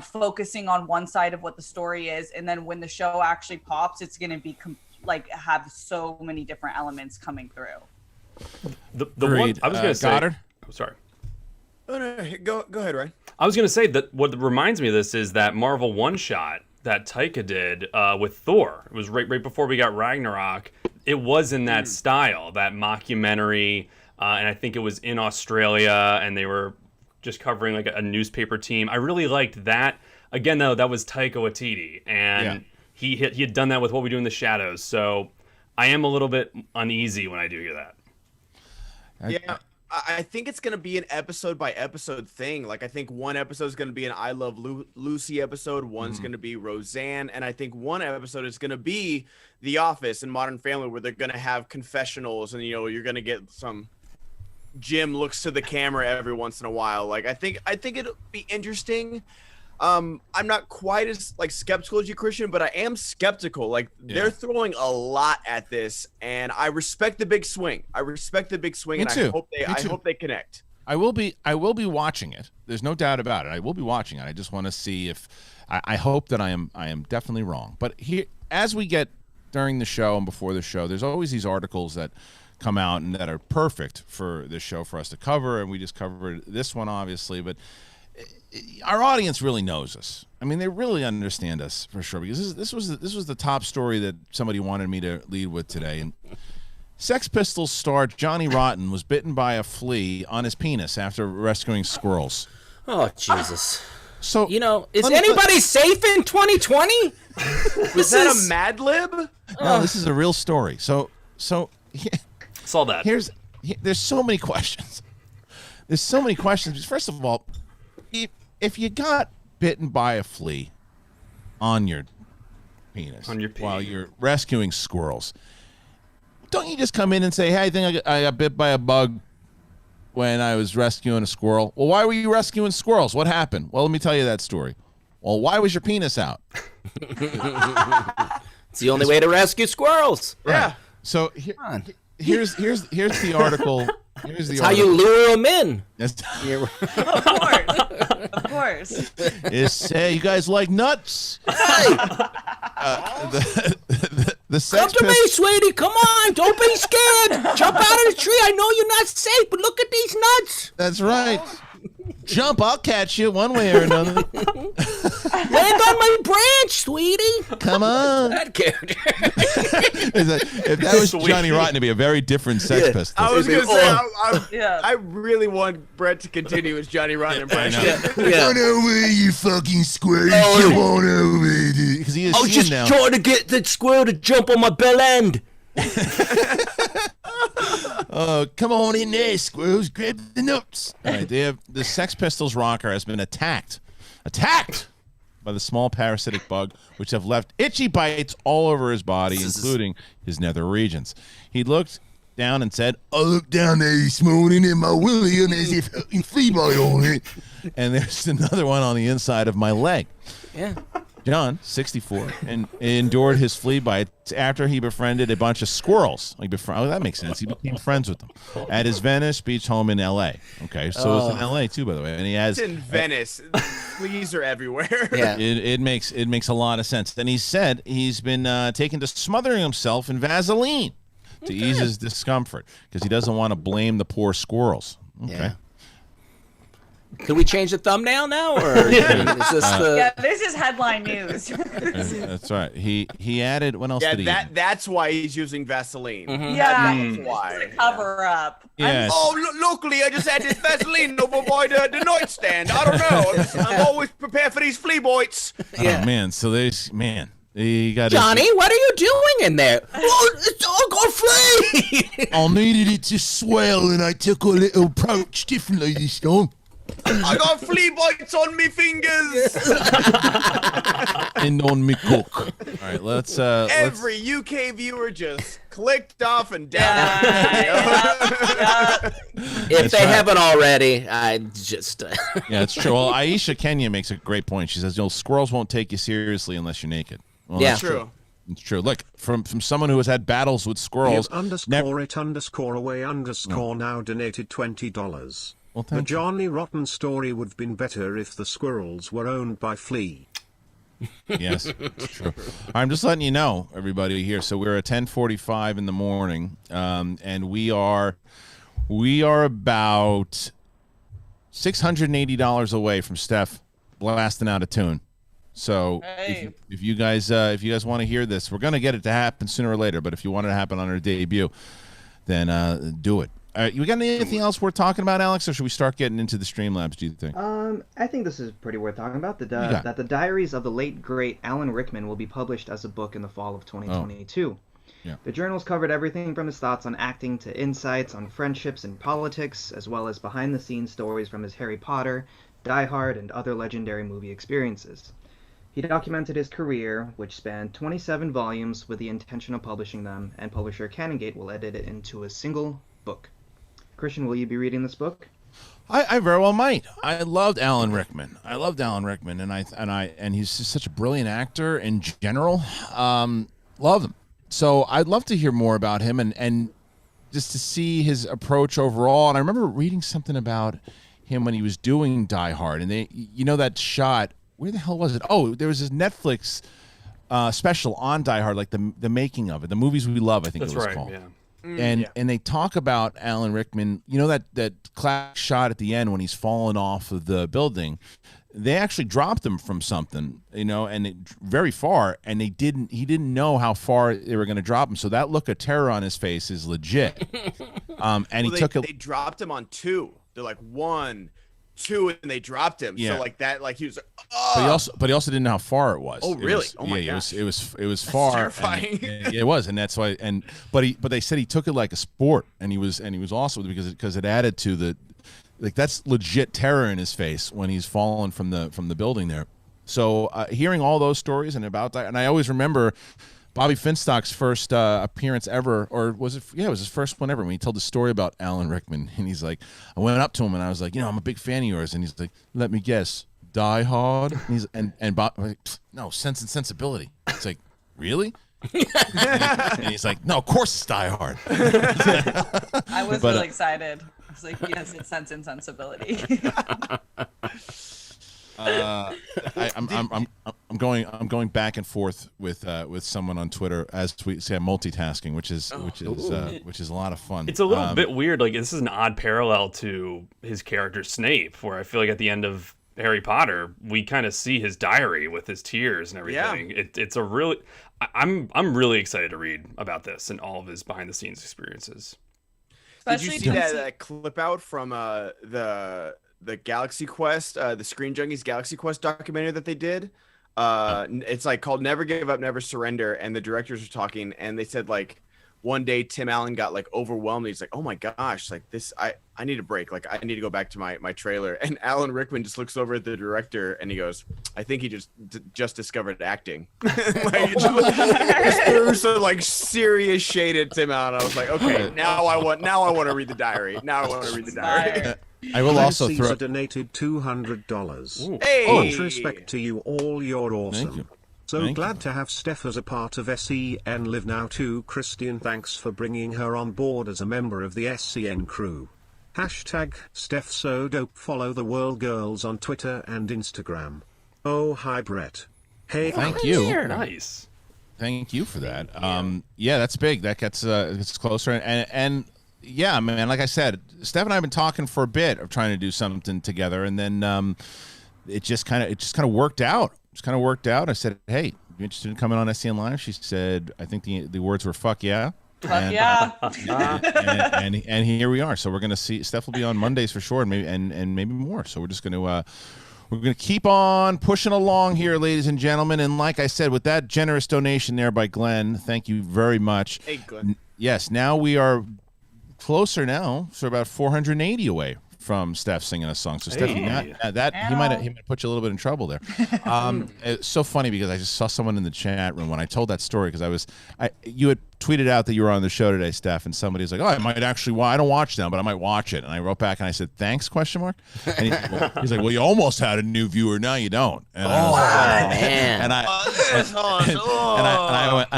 focusing on one side of what the story is, and then when the show actually pops, it's going to be have so many different elements coming through. The one I was going to say, Goddard? I'm sorry. Oh, no, go ahead, Ryan. I was going to say that what reminds me of this is that Marvel one-shot that Taika did with Thor. It was right before we got Ragnarok. It was in that style, that mockumentary, and I think it was in Australia, and they were just covering like a newspaper team. I really liked that. Again, though, that was Taika Waititi, and he had done that with What We Do in the Shadows. So I am a little bit uneasy when I do hear that. Yeah, I think it's going to be an episode by episode thing. Like, I think one episode is going to be an I Love Lucy episode. One's going to be Roseanne. And I think one episode is going to be The Office and Modern Family, where they're going to have confessionals. And, you know, you're going to get some Jim looks to the camera every once in a while. Like, I think it'll be interesting. I'm not quite as like skeptical as you, Kristian, but I am skeptical. Like they're throwing a lot at this, and I respect the big swing. I hope they connect. I will be watching it. There's no doubt about it. I will be watching it. I just want to see if I hope that I am definitely wrong. But here, as we get during the show and before the show, there's always these articles that come out and that are perfect for this show for us to cover, and we just covered this one obviously, but our audience really knows us. I mean, they really understand us for sure, because this was the top story that somebody wanted me to lead with today. And Sex Pistols star Johnny Rotten was bitten by a flea on his penis after rescuing squirrels. Oh, Jesus. So, you know, is anybody safe in 2020? Is that a Mad Lib? No, this is a real story. So Saw that. There's so many questions. There's so many questions. First of all, if you got bitten by a flea on your penis while you're rescuing squirrels, don't you just come in and say, hey, I think I got bit by a bug when I was rescuing a squirrel? Well, why were you rescuing squirrels? What happened? Well, let me tell you that story. Well, why was your penis out? It's the only way to rescue squirrels. Right. Yeah. So here's the article. That's how you lure them in. Of course. You guys like nuts? Hey! The Come to me, sweetie. Come on. Don't be scared. Jump out of the tree. I know you're not safe, but look at these nuts. That's right. Jump, I'll catch you one way or another. Land on my branch, sweetie. Come on. That character. If that was Johnny Rotten, it'd be a very different Sex Pistol. I was going to say, I really want Brett to continue his Johnny Rotten impression. Come on over, you fucking squirrel. Come on over. Because he is I was just trying to get that squirrel to jump on my bell end. Come on in there, squirrels. Grab the nuts. All right, the Sex Pistols rocker has been attacked by the small parasitic bug, which have left itchy bites all over his body, including his nether regions. He looked down and said, I looked down there this morning in my willy and there's a fucking flea bite on it. And there's another one on the inside of my leg. Yeah. John, 64, and endured his flea bites after he befriended a bunch of squirrels. That makes sense. He became friends with them at his Venice Beach home in L.A. Okay, so it's in L.A. too, by the way. And it's in Venice. Fleas are everywhere. Yeah, it makes a lot of sense. Then he said he's been taken to smothering himself in Vaseline to ease his discomfort because he doesn't want to blame the poor squirrels. Okay. Yeah. Can we change the thumbnail now, or is this the? Yeah, this is headline news. That's right. He added. What else did he? That's why he's using Vaseline. Mm-hmm. Yeah, that's why. To cover up. Yes. Luckily, I just had this Vaseline over by the nightstand. I don't know. I'm always prepared for these flea bites. Yeah. Oh man. So he got Johnny, what are you doing in there? Oh, it's all got flea. I needed it to swell, and I took a little approach differently this time. I got flea bites on me fingers and on me cook. All right, let's. Every UK viewer just clicked off and down. If they haven't already, I just. Yeah, it's true. Well, Aisha Kenya makes a great point. She says, squirrels won't take you seriously unless you're naked. Well, yeah, that's true. It's true. Look, from someone who has had battles with squirrels. _it_away_ now donated $20. Well, the Johnny Rotten story would have been better if the squirrels were owned by Flea. Yes, it's true. I'm just letting you know, everybody here. So we're at 10:45 in the morning, and we are about $680 away from Steph blasting out a tune. So if you guys want to hear this, we're gonna get it to happen sooner or later. But if you want it to happen on her debut, then do it. You got anything else worth talking about, Alex, or should we start getting into the Streamlabs, do you think? I think this is pretty worth talking about. That the diaries of the late, great Alan Rickman will be published as a book in the fall of 2022. Yeah. The journals covered everything from his thoughts on acting to insights on friendships and politics, as well as behind-the-scenes stories from his Harry Potter, Die Hard, and other legendary movie experiences. He documented his career, which spanned 27 volumes, with the intention of publishing them, and publisher Canongate will edit it into a single book. Kristian, will you be reading this book? I very well might. I loved Alan Rickman. And he's just such a brilliant actor in general. Love him. So I'd love to hear more about him and just to see his approach overall. And I remember reading something about him when he was doing Die Hard, and that shot. Where the hell was it? Oh, there was this Netflix special on Die Hard, like the making of it, the movies we love. I think it was called. Yeah. And they talk about Alan Rickman. You know that classic shot at the end when he's falling off of the building. They actually dropped him from something, and very far, and he didn't know how far they were going to drop him. So that look of terror on his face is legit. They dropped him on 2. They're like 1, 2, and they dropped him. Yeah. So like that, like he was like, oh. But he also didn't know how far it was. Oh, really? Oh my gosh. It was That's far. terrifying. It was, and that's why. But they said he took it like a sport, and he was awesome because it added to the. Like that's legit terror in his face when he's fallen from the building there. So hearing all those stories and about that, and I always remember Bobby Finstock's first appearance ever, or was it? Yeah, it was his first one ever when he told the story about Alan Rickman, and he's like, I went up to him and I was like, I'm a big fan of yours, and he's like, let me guess, Die Hard, and he's and Bob, like, no, Sense and Sensibility. It's like, really? And he's like, no, of course it's Die Hard. I was really excited. I was like, yes, it's Sense and Sensibility. I'm going back and forth with someone on Twitter as we say I'm multitasking, which is a lot of fun. It's a little bit weird. Like this is an odd parallel to his character Snape, where I feel like at the end of Harry Potter, we kind of see his diary with his tears and everything. Yeah. It's a really, I'm really excited to read about this and all of his behind the scenes experiences. Did you see that clip out from the Galaxy Quest, the Screen Junkies Galaxy Quest documentary that they did? It's like called Never Give Up, Never Surrender, and the directors were talking, and they said like one day Tim Allen got like overwhelmed. He's like, oh my gosh, like this, I need a break. Like I need to go back to my trailer. And Alan Rickman just looks over at the director and he goes, I think he just discovered acting. Like just threw some like serious shade at Tim Allen. I was like, okay, now I want to read the diary. Now I want to read the diary. I will also Caesar donated $200. Hey! Much respect to you all. You're awesome. Thank you. So glad to have Steph as a part of SEN Live Now too. Kristian, thanks for bringing her on board as a member of the SCN crew. Hashtag Steph so dope. Follow the World Girls on Twitter and Instagram. Oh, hi Brett. Hey, thank you. Nice. Thank you for that. Yeah, that's big. That gets closer. And yeah, man, like I said, Steph and I have been talking for a bit of trying to do something together, and then it just kind of worked out. I said, hey, you interested in coming on SCN Live? She said, I think the words were fuck yeah. Fuck yeah. And here we are. So we're gonna see. Steph will be on Mondays for sure, and maybe more. So we're just gonna keep on pushing along here, ladies and gentlemen. And like I said, with that generous donation there by Glenn, thank you very much. Hey, Glenn. Yes, now we are closer now, so about 480 away from Steph singing a song. So Steph, he might put you a little bit in trouble there. It's so funny because I just saw someone in the chat room when I told that story, because you had tweeted out that you were on the show today, Steph, and somebody was like, oh, I might actually I don't watch them, but I might watch it. And I wrote back and I said, thanks, question mark? And he's like, well, you almost had a new viewer, now you don't. And Man. And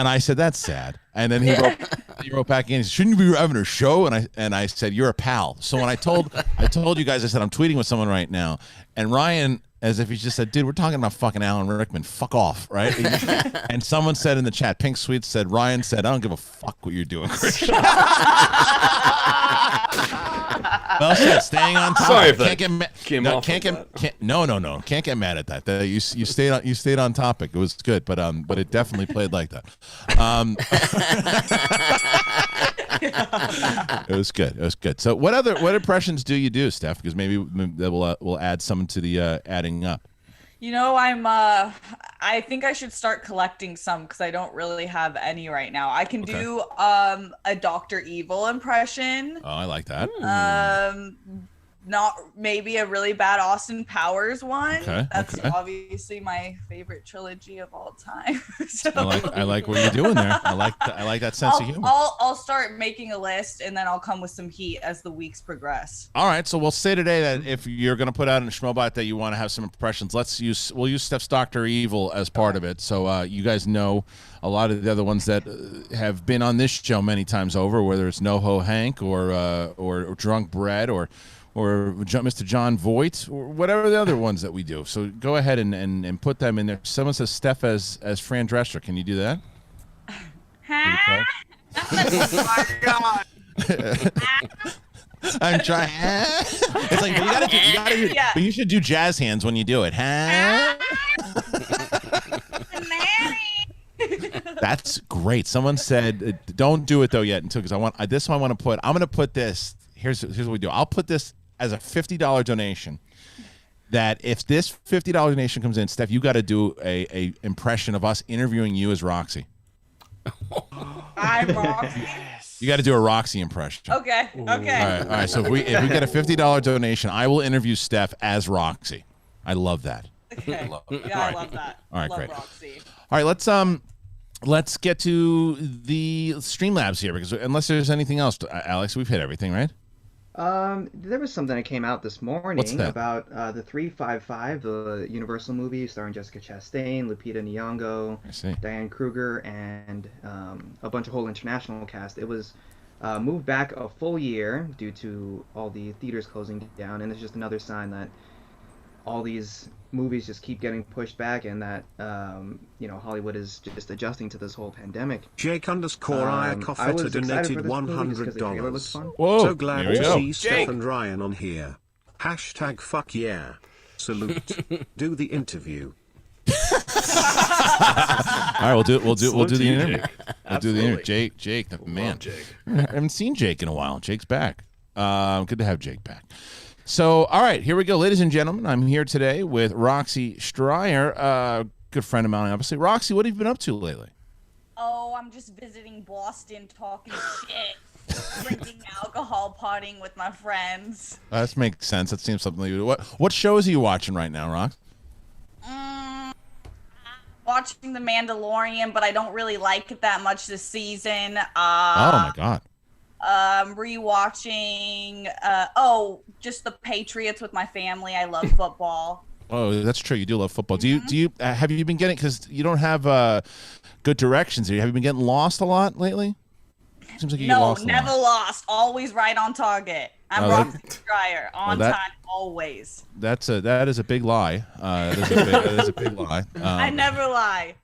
I said, that's sad. And then he wrote back in, shouldn't you be having a show? And I said, you're a pal. So when I told you guys, I said, I'm tweeting with someone right now. And Ryan, as if he just said, dude, we're talking about fucking Alan Rickman. Fuck off, right? And someone said in the chat, Pink Sweet said, Ryan said, I don't give a fuck what you're doing, Kristian. Well said, staying on top. Sorry if that can't get mad at that. You stayed on topic. It was good, but it definitely played like that. It was good. It was good. So what impressions do you do, Steph? Because maybe that will add some to the adding up. I think I should start collecting some because I don't really have any right now. I can do a Dr. Evil impression. Oh, I like that. Not maybe a really bad Austin Powers one. Okay, That's obviously my favorite trilogy of all time. So, I like what you're doing there. I like that sense of humor. I'll start making a list and then I'll come with some heat as the weeks progress. All right, so we'll say today that if you're going to put out in a Schmobot that you want to have some impressions, we'll use Steph's Dr. Evil as part of it. So you guys know a lot of the other ones that have been on this show many times over, whether it's NoHo Hank or Drunk Bread or Mr. John Voight, or whatever the other ones that we do. So go ahead and put them in there. Someone says Steph as Fran Drescher. Can you do that? Oh my God. I'm trying. It's like, but you should do jazz hands when you do it. That's great. Someone said, don't do it though yet until, because I'm going to put this. Here's what we do. I'll put this as a $50 donation, that if this $50 donation comes in, Steph, you got to do a impression of us interviewing you as Roxy. I'm Roxy. You got to do a Roxy impression. Okay. All right. So if we get a $50 donation, I will interview Steph as Roxy. I love that. Okay. I love that. All right, love great. Roxy. All right, let's get to the Streamlabs here, because unless there's anything else, Alex, we've hit everything, right? There was something that came out this morning about the 355, the Universal movie starring Jessica Chastain, Lupita Nyong'o, Diane Kruger, and a bunch of whole international cast. It was moved back a full year due to all the theaters closing down, and it's just another sign that all these movies just keep getting pushed back, and that Hollywood is just adjusting to this whole pandemic. Jake_Iacoffer donated $100. Whoa, so glad to see Steph and Ryan on here. #fuck yeah. Salute. Do the interview. All right, we'll do the interview. We'll do the interview. Jake, the man. Jake. I haven't seen Jake in a while. Jake's back. Good to have Jake back. So, all right, here we go, ladies and gentlemen. I'm here today with Roxy Stryer, good friend of mine, obviously. Roxy, what have you been up to lately? Oh, I'm just visiting Boston, talking shit, drinking alcohol, partying with my friends. That makes sense. That seems something you do. What shows are you watching right now, Rox? Watching The Mandalorian, but I don't really like it that much this season. Oh my God. Rewatching just the Patriots with my family. I love football. Oh, that's true. You do love football. Do you have you been getting, because you don't have good directions here, have you been getting lost a lot lately? Seems like you get lost. No, never lost. Always right on target. I'm Roxy Stryer, on time, always. That is a big lie. That is a big lie. I never lie.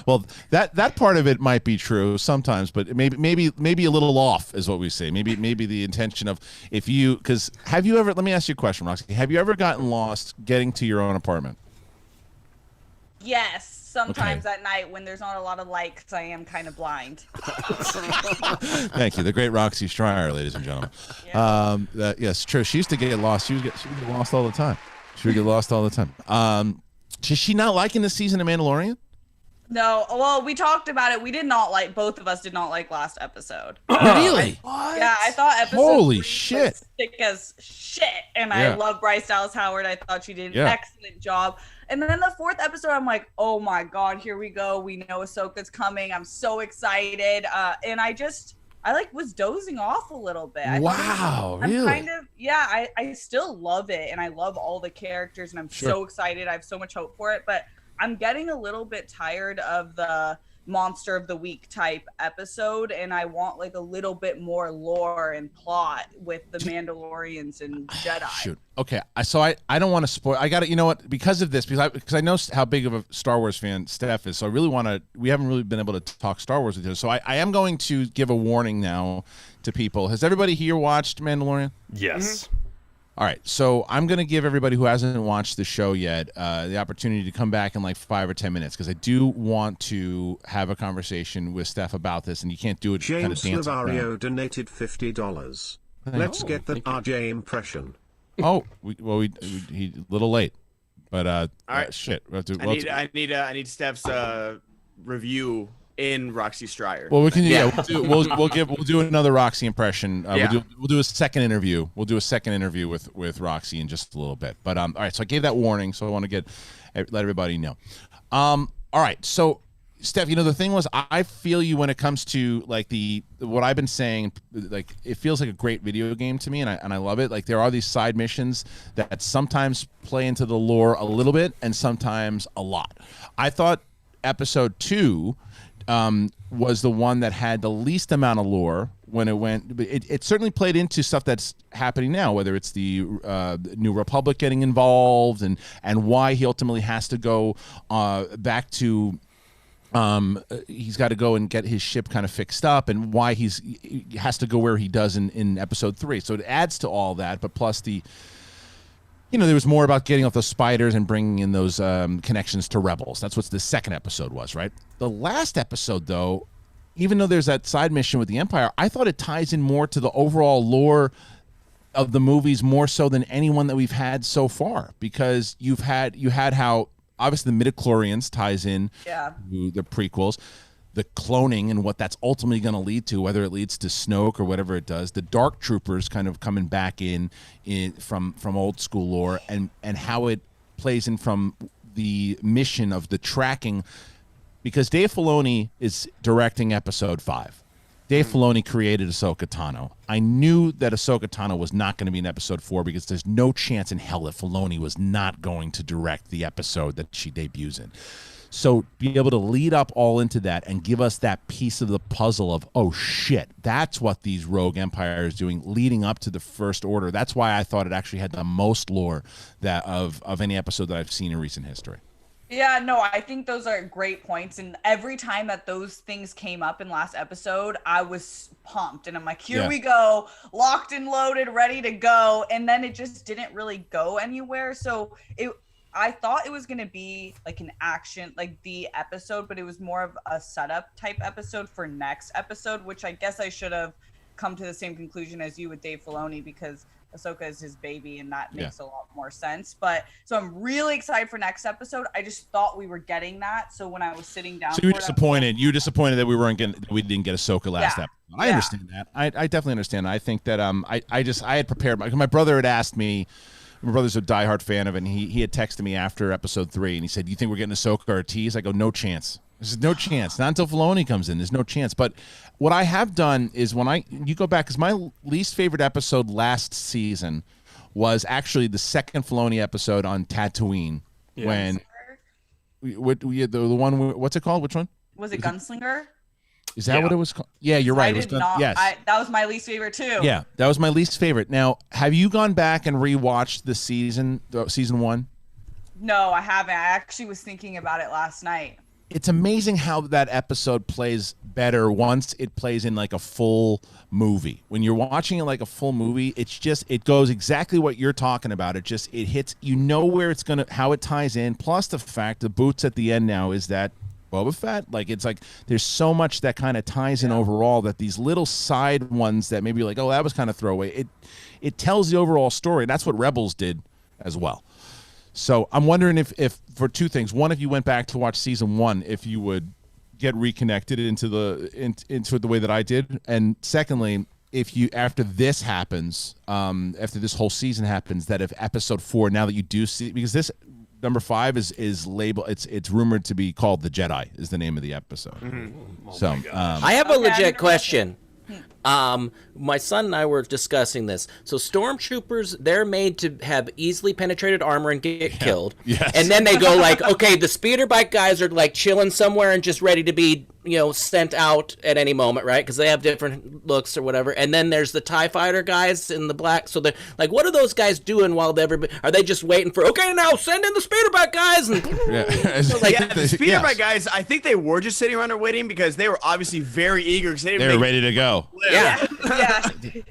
Well, that part of it might be true sometimes, but maybe a little off is what we say. Maybe the intention of, because have you ever? Let me ask you a question, Roxy. Have you ever gotten lost getting to your own apartment? Yes, sometimes at night when there's not a lot of light, because I am kind of blind. Thank you, the great Roxy Stryer, ladies and gentlemen. Yeah. Yes, true. She used to get lost. She would get lost all the time. Is she not liking this season of Mandalorian? No, well, we talked about it. Both of us did not like last episode. Really? Yeah, I thought episode Holy 3 shit. was sick as shit. And I love Bryce Dallas Howard. I thought she did an excellent job. And then the 4th episode, I'm like, oh my God, here we go. We know Ahsoka's coming. I'm so excited. And I was dozing off a little bit. Wow, really? I still love it. And I love all the characters. And I'm so excited. I have so much hope for it. But I'm getting a little bit tired of the Monster of the Week type episode, and I want like a little bit more lore and plot with the Mandalorians and Jedi. Shoot. Okay. So I don't want to spoil. I got it. You know what? Because of this, because I know how big of a Star Wars fan Steph is, so I really want to. We haven't really been able to talk Star Wars with you, so I am going to give a warning now to people. Has everybody here watched Mandalorian? Yes. All right, so I'm going to give everybody who hasn't watched the show yet the opportunity to come back in like 5 or 10 minutes because I do want to have a conversation with Steph about this, and you can't do it kind of James dancing Lavario around. donated $50. Let's get the RJ impression. Oh, he a little late, but all right, shit. I need Steph's review in Roxy Stryer. Well, we can we'll do another Roxy impression. We'll do a second interview. We'll do a second interview with Roxy in just a little bit. But all right, so I gave that warning, so I want to let everybody know. All right, so Steph, the thing was, I feel you when it comes to like what I've been saying. Like, it feels like a great video game to me, and I love it. Like, there are these side missions that sometimes play into the lore a little bit, and sometimes a lot. I thought episode 2 was the one that had the least amount of lore when it went. It certainly played into stuff that's happening now, whether it's the New Republic getting involved and why he ultimately has to go back to. He's got to go and get his ship kind of fixed up, and why he has to go where he does in episode 3. So it adds to all that, but plus there was more about getting off those spiders and bringing in those connections to Rebels. That's what the second episode was, right? The last episode, though, even though there's that side mission with the Empire, I thought it ties in more to the overall lore of the movies more so than anyone that we've had so far, because you had how obviously the midichlorians ties in to the prequels. The cloning and what that's ultimately going to lead to, whether it leads to Snoke or whatever it does, the Dark Troopers kind of coming back in from old school lore, and how it plays in from the mission of the tracking, because Dave Filoni is directing episode 5. Dave Filoni created Ahsoka Tano. I knew that Ahsoka Tano was not going to be in episode 4 because there's no chance in hell that Filoni was not going to direct the episode that she debuts in. So be able to lead up all into that and give us that piece of the puzzle of, oh shit, that's what these rogue empire is doing leading up to the First Order. That's why I thought it actually had the most lore of any episode that I've seen in recent history. Yeah, no, I think those are great points. And every time that those things came up in last episode, I was pumped. And I'm like, here we go, locked and loaded, ready to go. And then it just didn't really go anywhere. So I thought it was going to be like an action, like the episode, but it was more of a setup type episode for next episode, which I guess I should have come to the same conclusion as you with Dave Filoni, because Ahsoka is his baby and that makes a lot more sense. But so I'm really excited for next episode. I just thought we were getting that. So when I was sitting down, so you were disappointed. You were disappointed that we didn't get Ahsoka last episode. I understand that. I definitely understand. I think that I had prepared. My brother had asked me. My brother's a diehard fan of it, and he had texted me after episode 3, and he said, "Do you think we're getting Ahsoka or a tease?" I go, "No chance. There's no chance. Not until Filoni comes in. There's no chance." But what I have done is you go back, because my least favorite episode last season was actually the second Filoni episode on Tatooine. Yeah. When the one, what's it called? Which one? Was it Gunslinger? Is that what it was called? Yeah, you're right. Yes. That was my least favorite too. Yeah, that was my least favorite. Now, have you gone back and rewatched the season 1? No, I haven't. I actually was thinking about it last night. It's amazing how that episode plays better once it plays in like a full movie. When you're watching it like a full movie, it goes exactly what you're talking about. It hits, where how it ties in. Plus the fact the boots at the end now is that Boba Fett. Like, it's like there's so much that kind of ties in overall, that these little side ones that maybe like, oh, that was kind of throwaway. It tells the overall story. That's what Rebels did as well. So I'm wondering if for two things. One, if you went back to watch season 1, if you would get reconnected into the way that I did. And secondly, if you, after this happens, after this whole season happens, that if episode 4, now that you do see, because this number 5 is labeled, it's rumored to be called The Jedi is the name of the episode. Mm-hmm. So I have a legit question. My son and I were discussing this. So stormtroopers, they're made to have easily penetrated armor and get killed. Yes. And then they go like, okay, the speeder bike guys are like chilling somewhere and just ready to be, sent out at any moment, right? Because they have different looks or whatever. And then there's the TIE fighter guys in the black. So they're like, what are those guys doing while are they just waiting for, okay, now send in the speeder bike guys? And the speeder bike guys, I think they were just sitting around there waiting because they were obviously very eager. They were ready to go. Yeah. Yeah.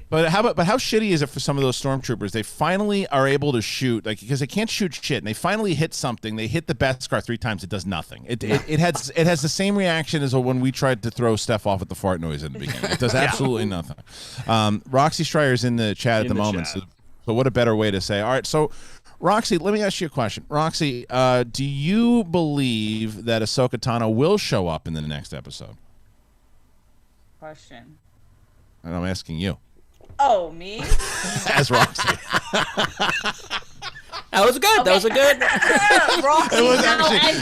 But how shitty is it for some of those stormtroopers? They finally are able to shoot, like, because they can't shoot shit, and they finally hit something. They hit the Beskar 3 times. It does nothing. It has the same reaction as when we tried to throw Steph off at the fart noise at the beginning. It does absolutely nothing. Roxy Strier's in the chat at the moment. So what a better way to say? All right, so Roxy, let me ask you a question. Roxy, do you believe that Ahsoka Tano will show up in the next episode? Question. And I'm asking you. Oh, me? As Roxy. That was good. Okay. That was a good. Roxy,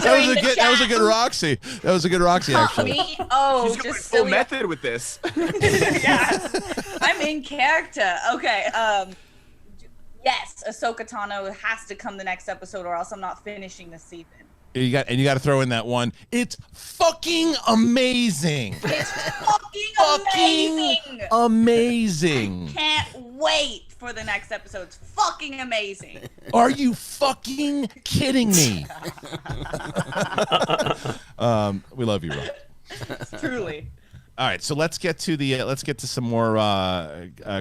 that was a good Roxy. That was a good Roxy, actually. Me? Oh, she's just full silly. method with this. Yeah, I'm in character. Okay. Yes, Ahsoka Tano has to come the next episode, or else I'm not finishing the season. You got to throw in that one. It's fucking amazing. It's fucking amazing. Can't wait for the next episode. It's fucking amazing. Are you fucking kidding me? We love you, Rob. Truly. All right, so let's get to some more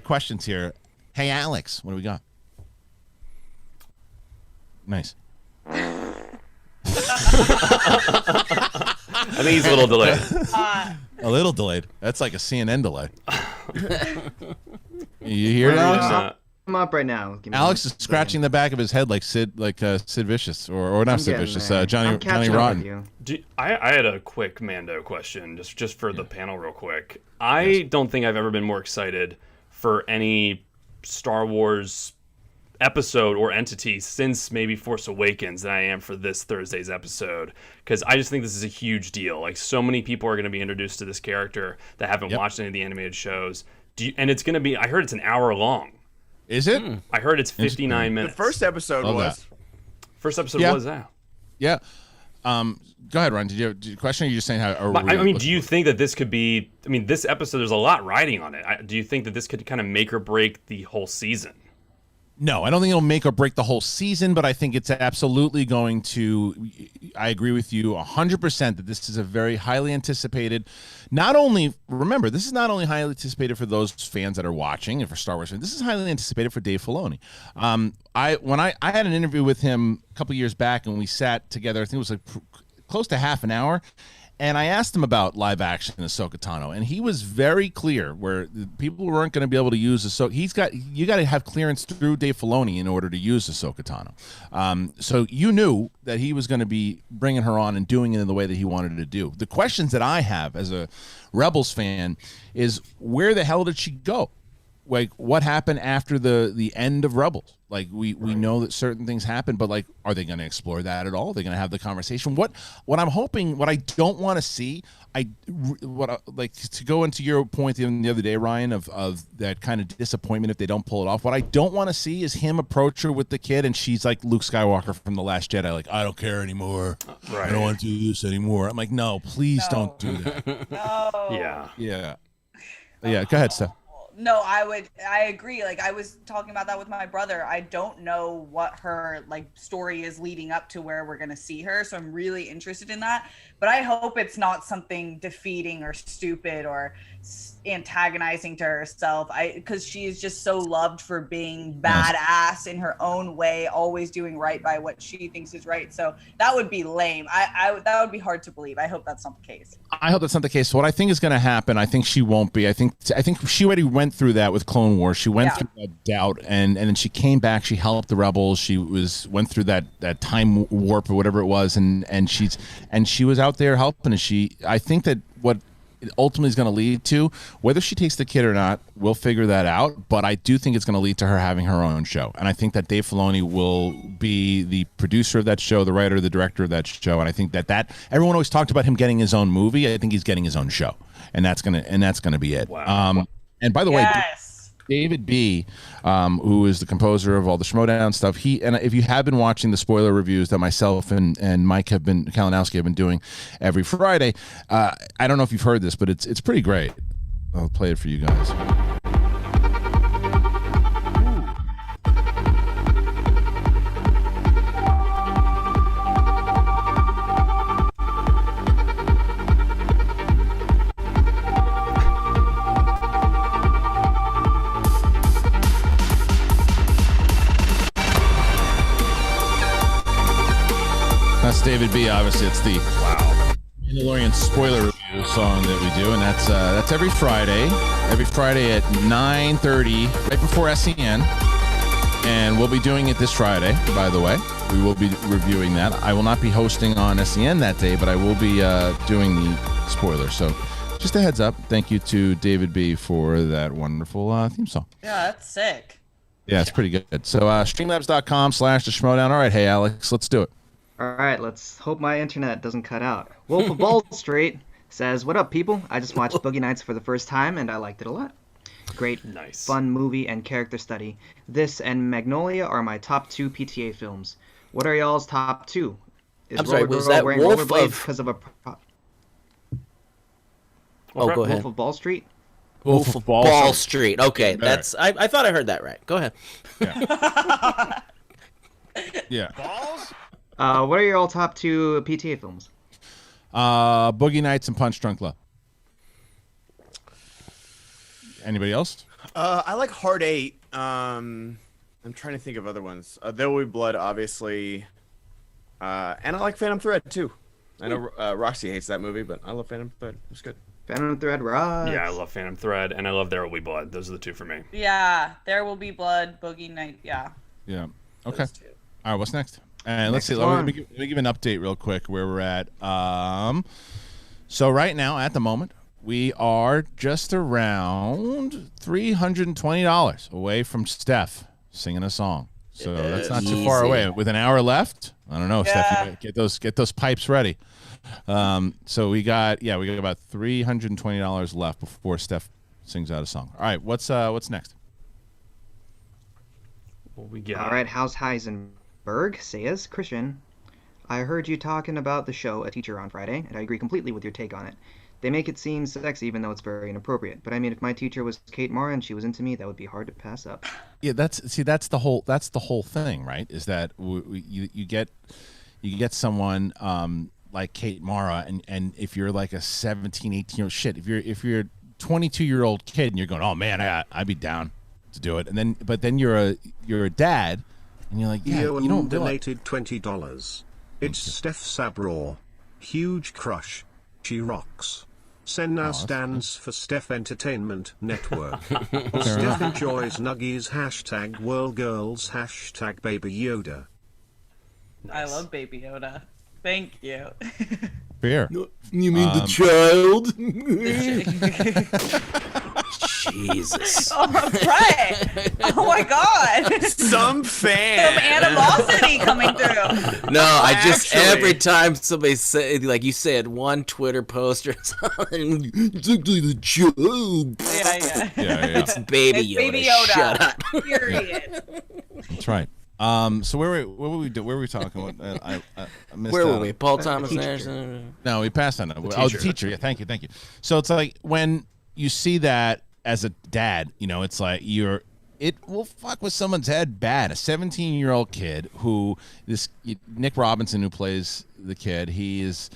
questions here. Hey, Alex, what do we got? Nice. I think he's a little delayed. A little delayed. That's like a CNN delay. You hear it, Alex? I'm up right now. Alex is scratching the back of his head like Sid Vicious, or not Sid Vicious, Johnny Rotten. I had a quick Mando question, just for the panel, real quick. I don't think I've ever been more excited for any Star Wars episode or entity since maybe Force Awakens than I am for this Thursday's episode, because I just think this is a huge deal. Like, so many people are going to be introduced to this character that haven't watched any of the animated shows. And it's going to be, I heard it's an hour long. Is it? I heard it's 59 minutes. The first episode was. First episode was that. Yeah. Go ahead, Ron. Did you have a question, or are you just saying how? Do you think that this could be? I mean, this episode, there's a lot riding on it. Do you think that this could kind of make or break the whole season? No, I don't think it'll make or break the whole season, but I think it's absolutely going to. I agree with you 100% that this is a very highly anticipated. Not only, remember, this is not only highly anticipated for those fans that are watching and for Star Wars fans. This is highly anticipated for Dave Filoni. I had an interview with him a couple years back, and we sat together. I think it was like close to half an hour. And I asked him about live action Ahsoka Tano, and he was very clear where people weren't going to be able to use Ahsoka. You got to have clearance through Dave Filoni in order to use Ahsoka Tano. So you knew that he was going to be bringing her on and doing it in the way that he wanted to do. The questions that I have as a Rebels fan is, where the hell did she go? Like, what happened after the end of Rebels? Like, we know that certain things happen, but like, are they going to explore that at all? Are they going to have the conversation? What I'm hoping, what I don't want to see, like, to go into your point the other day, Ryan, of that kind of disappointment if they don't pull it off. What I don't want to see is him approach her with the kid, and she's like Luke Skywalker from The Last Jedi, like, I don't care anymore. Right. I don't want to do this anymore. I'm like, no, please don't do that. No. Yeah. Go ahead, Steph. No, I agree. Like, I was talking about that with my brother. I don't know what her like story is leading up to where we're going to see her. So I'm really interested in that. But I hope it's not something defeating or stupid or antagonizing to herself. Because she is just so loved for being badass in her own way, always doing right by what she thinks is right. So that would be lame. That would be hard to believe. I hope that's not the case. I hope that's not the case. So what I think is going to happen, I think she won't be. I think she already went through that with Clone Wars. She went through that doubt, and then she came back. She helped the Rebels. She went through that time warp or whatever it was, and she was out there helping. And I think that what it ultimately is going to lead to, whether she takes the kid or not, we'll figure that out. But I do think it's going to lead to her having her own show. And I think that Dave Filoni will be the producer of that show, the writer, the director of that show. And I think that everyone always talked about him getting his own movie. I think he's getting his own show. And that's gonna be it. Wow. And by the way, David B., who is the composer of all the SCHMOEDOWN stuff, and if you have been watching the spoiler reviews that myself and Mike Kalinowski have been doing every Friday, I don't know if you've heard this, but it's pretty great. I'll play it for you guys. obviously it's the Mandalorian spoiler review song that we do, and that's every Friday at 9:30, right before SEN, and we'll be doing it this Friday. By the way, we will be reviewing that. I will not be hosting on SEN that day, but I will be doing the spoiler. So, just a heads up. Thank you to David B for that wonderful theme song. Yeah, that's sick. Yeah, it's pretty good. So, streamlabs.com/SCHMOEDOWN. All right, hey Alex, let's do it. All right, let's hope my internet doesn't cut out. Wolf of Wall Street says, "What up, people? I just watched Boogie Nights for the first time, and I liked it a lot. Great, fun movie and character study. This and Magnolia are my top 2 PTA films. What are y'all's top 2? I'm sorry, was that Wolf of... because of a... Oh, go ahead. Wolf of Wall Street? Wolf of Wall Street. Okay, that's... I thought I heard that right. Go ahead. Yeah. Yeah. Balls? What are your all top 2 PTA films? Boogie Nights and Punch Drunk Love. Anybody else? I like Hard 8. I'm trying to think of other ones. There Will Be Blood, obviously. And I like Phantom Thread, too. I know Roxy hates that movie, but I love Phantom Thread. It's good. Phantom Thread rocks. Yeah, I love Phantom Thread, and I love There Will Be Blood. Those are the 2 for me. Yeah, There Will Be Blood, Boogie Night. Yeah. Yeah. Okay. All right, what's next? And let's see. Let me give an update real quick where we're at. So right now, at the moment, we are just around $320 away from Steph singing a song. So that's not too far away. With an hour left, I don't know, Steph, you get those pipes ready. So we got about $320 left before Steph sings out a song. All right, what's next? What we got? All right, how's Heisenberg says, Christian, I heard you talking about the show A Teacher on Friday, and I agree completely with your take on it. They make it seem sexy even though it's very inappropriate. But I mean, if my teacher was Kate Mara and she was into me, that would be hard to pass up. Yeah, that's the whole thing, right? Is that you get someone like Kate Mara, and if you're like a 17, 18-year-old if you're a 22-year-old kid and you're going, oh man, I'd be down to do it, but then you're a dad, and you're like, yeah, you don't donated $20. It's Steph Sabraw, huge crush, she rocks. SEN now stands for Steph Entertainment Network. Steph enjoys nuggies, #WorldGirls, #Baby Yoda. Nice. I love Baby Yoda. Thank you. Fair. You mean the child? Jesus. Oh, Brett. Oh my God. Some fan. Some animosity coming through. No, I just every time somebody say, like you said, one Twitter post or something, it's actually the child. Yeah. It's Baby Yoda. Baby Yoda. Shut up. Period. That's right. So where were we talking about? I missed Where out. were we? Paul Thomas Anderson? No, we passed on that. Oh, the teacher. Yeah, thank you. So it's like when you see that as a dad, it's like it will fuck with someone's head bad. A 17-year-old kid who Nick Robinson, who plays the kid, he's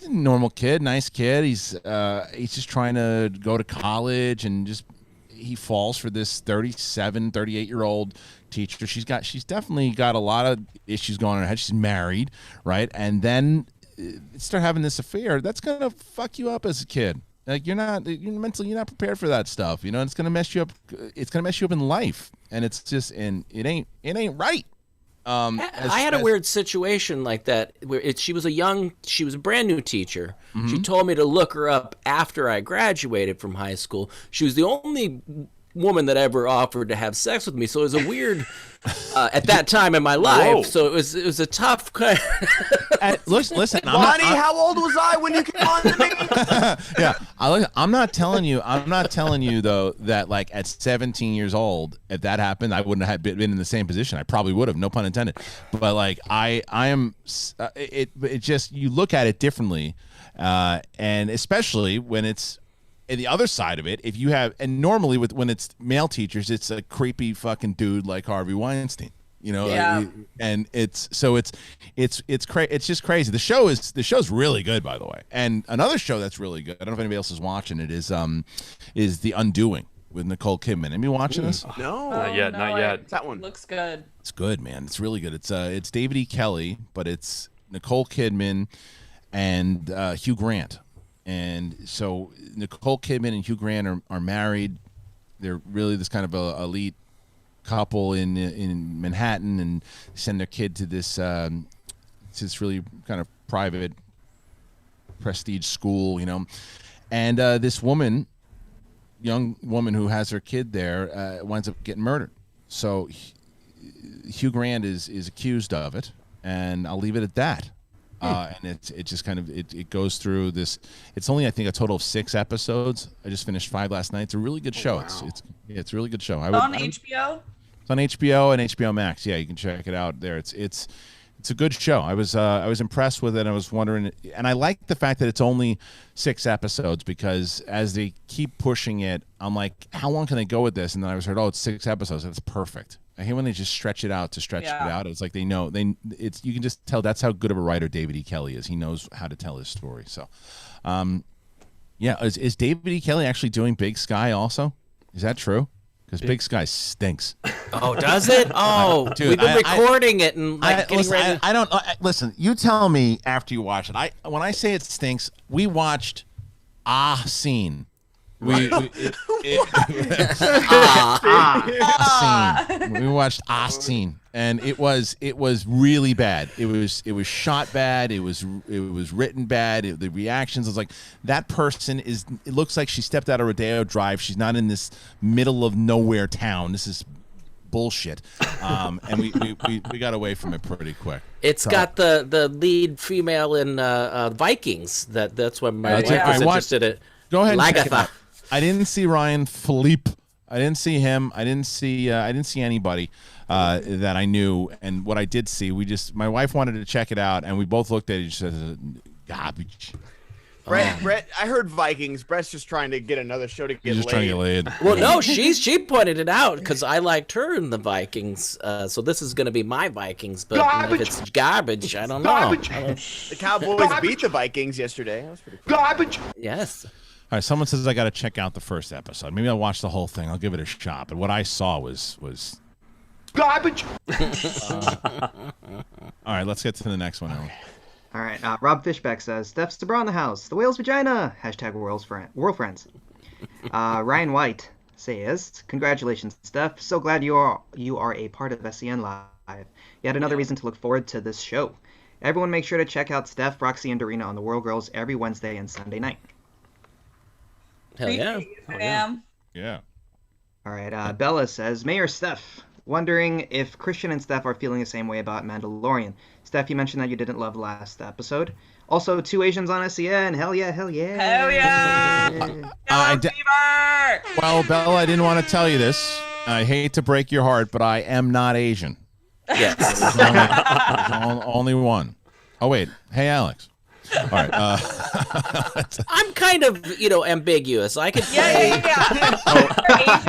a normal kid, nice kid. He's just trying to go to college, and he falls for this 37, 38-year-old teacher. She's definitely got a lot of issues going on in her head. She's married, right? And then start having this affair. That's gonna fuck you up as a kid. Like you're mentally not prepared for that stuff. It's gonna mess you up. It's gonna mess you up in life, and it's just it ain't right. I had a weird situation like that where she was a brand new teacher. Mm-hmm. She told me to look her up after I graduated from high school. She was the only woman that ever offered to have sex with me, so it was a weird at that time in my life. Whoa. So it was a tough kind. Listen, Lonnie, how old was I when you came on to me? Yeah, I'm not telling you though that like at 17 years old, if that happened, I wouldn't have been in the same position. I probably would have, no pun intended. But like I am, it just, you look at it differently, and especially when it's. And the other side of it, if you have, and normally when it's male teachers, it's a creepy fucking dude like Harvey Weinstein, Yeah. And it's just crazy. The show's really good, by the way. And another show that's really good, I don't know if anybody else is watching it, is The Undoing with Nicole Kidman. Anybody watching this? No, not yet. That one looks good. It's good, man. It's really good. It's David E. Kelly, but it's Nicole Kidman and Hugh Grant. And so Nicole Kidman and Hugh Grant are married. They're really this kind of a elite couple in Manhattan, and send their kid to this really kind of private prestige school, and this young woman who has her kid there winds up getting murdered. So Hugh Grant is accused of it, and I'll leave it at that. And it just kind of it goes through this. It's only, I think, a total of 6 episodes. I just finished 5 last night. It's a really good show. Wow. It's a really good show. On HBO? It's on HBO and HBO Max. Yeah, you can check it out there. It's a good show. I was impressed with it. I was wondering, and I like the fact that it's only 6 episodes, because as they keep pushing it, I'm like, how long can they go with this? And then I was heard, it's 6 episodes. That's perfect. I hate when they just stretch it out to stretch it out. It's like you can just tell that's how good of a writer David E. Kelley is. He knows how to tell his story. So, is David E. Kelley actually doing Big Sky also? Is that true? Because Big Sky stinks. Oh, does it? Oh, dude, we've been recording it and getting ready. I don't listen. You tell me after you watch it. When I say it stinks, we watched Scene. We watched Scene, and it was really bad. It was shot bad. It was written bad. The reactions, I was like, that person it looks like she stepped out of Rodeo Drive. She's not in this middle of nowhere town. This is bullshit. And we got away from it pretty quick. It's got the lead female in Vikings. That's what my wife was interested in. Go ahead and check it Lagatha. out. I didn't see Ryan Philippe. I didn't see him. I didn't see anybody that I knew. And what I did see, my wife wanted to check it out, and we both looked at each other and said, garbage. Brett, I heard Vikings. Brett's just trying to get another show to get laid. He's just trying to get laid. Well, no, she pointed it out because I liked her in the Vikings. So this is going to be my Vikings, but if it's garbage, I don't know. The Cowboys beat the Vikings yesterday. That was pretty cool. Garbage. Yes. All right, someone says I got to check out the first episode. Maybe I'll watch the whole thing. I'll give it a shot. But what I saw was garbage. All right, let's get to the next one, Ellen. All right, Rob Fishbeck says, Steph Sabraw in the house. The whale's vagina. # world friends. Ryan White says, congratulations, Steph. So glad you are a part of SEN Live. Yet another reason to look forward to this show. Everyone make sure to check out Steph, Roxy, and Dorina on the World Girls every Wednesday and Sunday night. Hell yeah. Yeah. All right, Bella says, Mayor Steph, wondering if Kristian and Steph are feeling the same way about Mandalorian. Steph, you mentioned that you didn't love last episode. Also, 2 Asians on SEN. Hell yeah, hell yeah. Hell yeah. Well, Bella, I didn't want to tell you this. I hate to break your heart, but I am not Asian. Yes. There's only one. Oh, wait. Hey, Alex. All right. I'm kind of, ambiguous. I could play.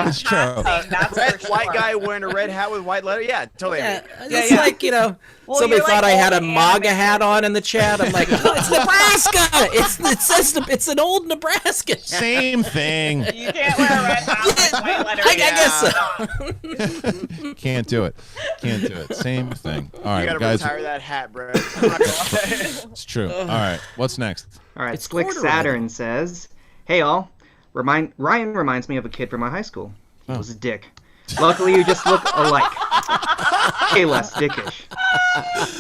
It's true. Red, white guy wearing a red hat with white letter. Yeah, totally. It's like, somebody thought I had a MAGA hat on in the chat. I'm like, no, it's Nebraska. It's an old Nebraska. Same thing. You can't wear a red hat with white letters. I guess so. Can't do it. Same thing. All right, you gotta guys. retire that hat, bro. I'm not gonna lie. It's true. All right. What's next? All right, It's Slick quarter Saturn says, hey all, Ryan reminds me of a kid from my high school. He was a dick. Luckily, you just look alike. Way less dickish.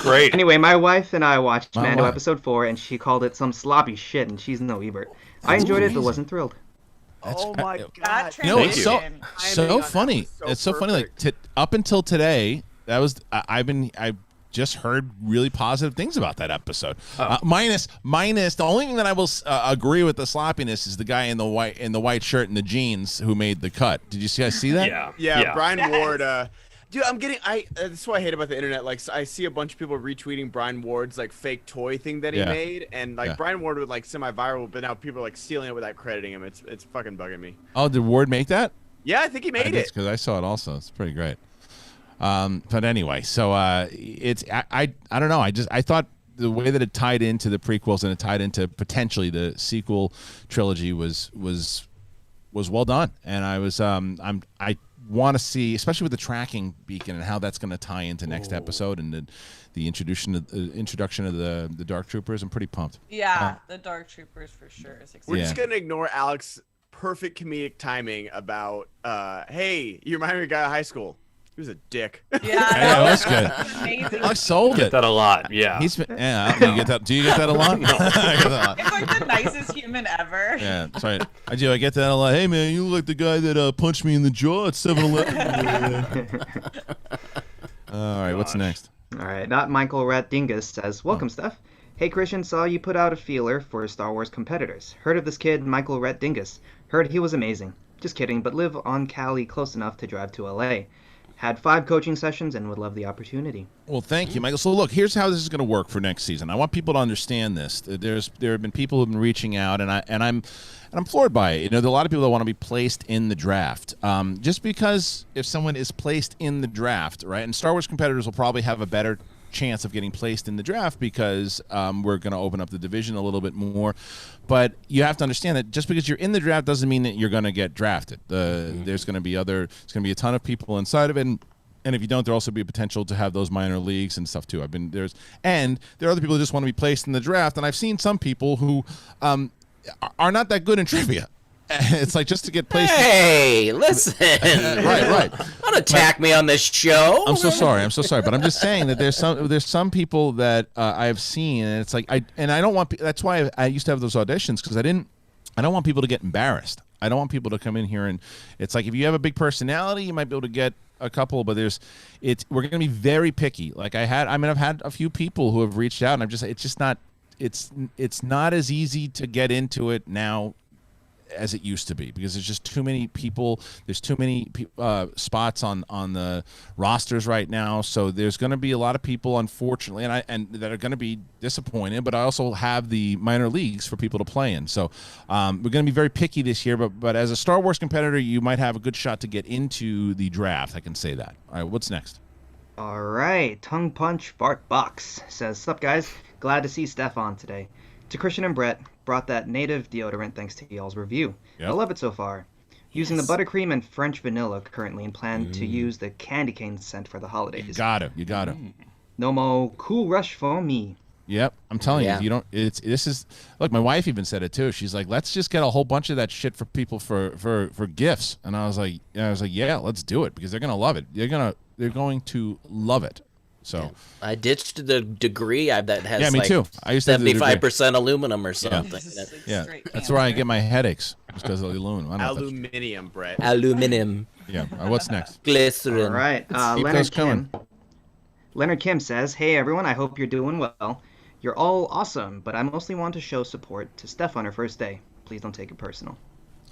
Great. Anyway, my wife and I watched My Mando wife. episode 4, and she called it some sloppy shit, and she's no Ebert. I enjoyed it, but wasn't thrilled. Oh my That god. You know, Thank it's you. so Timing on funny. that was It's so funny. Like perfect. up until today, I just heard really positive things about that episode. Minus the only thing that I will agree with the sloppiness is the guy in the white shirt and the jeans who made the cut. Did you guys see that? Yeah, Brian Ward. Dude, that's what I hate about the internet. Like, I see a bunch of people retweeting Brian Ward's like fake toy thing that he Yeah. made, and like Yeah. Brian Ward was like semi-viral, but now people are like stealing it without crediting him. It's fucking bugging me. Oh, did Ward make that? Yeah, I think he made it. Because I saw it also. It's pretty great. But anyway, so it's I don't know. I thought the way that it tied into the prequels and it tied into potentially the sequel trilogy was well done, and I was want to see, especially with the tracking beacon and how that's going to tie into next episode and the introduction of the Dark Troopers. I'm pretty pumped. Yeah, the Dark Troopers for sure is exciting. We're just gonna ignore Alex's perfect comedic timing about, hey, you remind me of a guy at high school. He was a dick. Yeah, Yeah, that's good. amazing. I sold Get it. that a lot. Yeah. Do you get that? Do you get that a lot? I get that a lot. It's like the nicest human ever. Yeah, that's right. I do. I get that a lot. Hey, man, you look like the guy that punched me in the jaw at 7-Eleven. All right, what's next? All right, not Michael Rat Dingus says, welcome, Steph. Hey, Christian, saw you put out a feeler for Star Wars competitors. Heard of this kid, Michael Rat Dingus. Heard he was amazing. Just kidding, but live on Cali close enough to drive to LA. Had 5 coaching sessions and would love the opportunity. Well, thank you, Michael. So, look, here's how this is going to work for next season. I want people to understand this. There have been people who've been reaching out, and I'm floored by it. You know, there are a lot of people that want to be placed in the draft. Just because if someone is placed in the draft, right, and Star Wars competitors will probably have a better chance of getting placed in the draft because we're going to open up the division a little bit more. But you have to understand that just because you're in the draft doesn't mean that you're going to get drafted. There's going to be a ton of people inside of it. And if you don't, there'll also be a potential to have those minor leagues and stuff too. There are other people who just want to be placed in the draft. And I've seen some people who are not that good in trivia. It's like just to get placed. Hey, listen. Right. Don't attack me on this show. I'm so sorry, but I'm just saying that there's some people that I've seen, and it's like I don't want. That's why I used to have those auditions because I don't want people to get embarrassed. I don't want people to come in here and it's like if you have a big personality, you might be able to get a couple, but we're going to be very picky. Like I've had a few people who have reached out, and it's not as easy to get into it now as it used to be because there's just too many people. There's too many spots on the rosters right now. So there's going to be a lot of people, unfortunately, and that are going to be disappointed. But I also have the minor leagues for people to play in. So we're going to be very picky this year. But as a Star Wars competitor, you might have a good shot to get into the draft. I can say that. All right, what's next? All right, Tongue Punch Fart Box says, sup guys, glad to see Steph on today. To Christian and Brett, brought that native deodorant thanks to y'all's review. Yep. I love it so far. Using the buttercream and French vanilla currently and plan to use the candy cane scent for the holidays. You got it. No more Cool Rush for me. Yep, I'm telling you, look, my wife even said it too. She's like, let's just get a whole bunch of that shit for people for gifts. And I was like, yeah, let's do it because they're gonna love it. They're going to love it. So I ditched the degree that has me too. I used to 75% aluminum or something. Yeah, that's where I get my headaches because of the aluminum. Aluminium, Brett. Aluminum. Yeah. What's next? Glycerin. All right. Leonard Kim says, hey everyone, I hope you're doing well. You're all awesome, but I mostly want to show support to Steph on her first day. Please don't take it personal.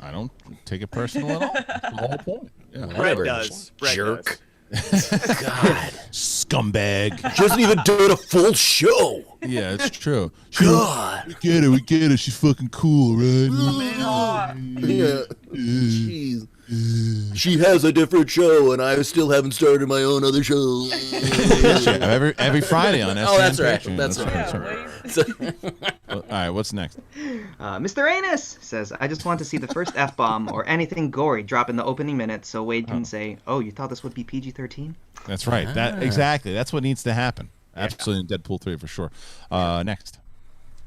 I don't take it personal at all. That's the whole point. Yeah. Brett does. Jerk. God. Scumbag. She hasn't even done a full show. Yeah, it's true. God. We get it. She's fucking cool, right? Yeah. Jeez. She has a different show, and I still haven't started my own other show. every Friday on SEN. Oh, that's right. Patreon. That's right. All right, what's next? Mr. Anus says, I just want to see the first F-bomb or anything gory drop in the opening minutes so Wade can say, oh, you thought this would be PG-13? That's right. Exactly. That's what needs to happen. Absolutely in Deadpool 3 for sure. Next.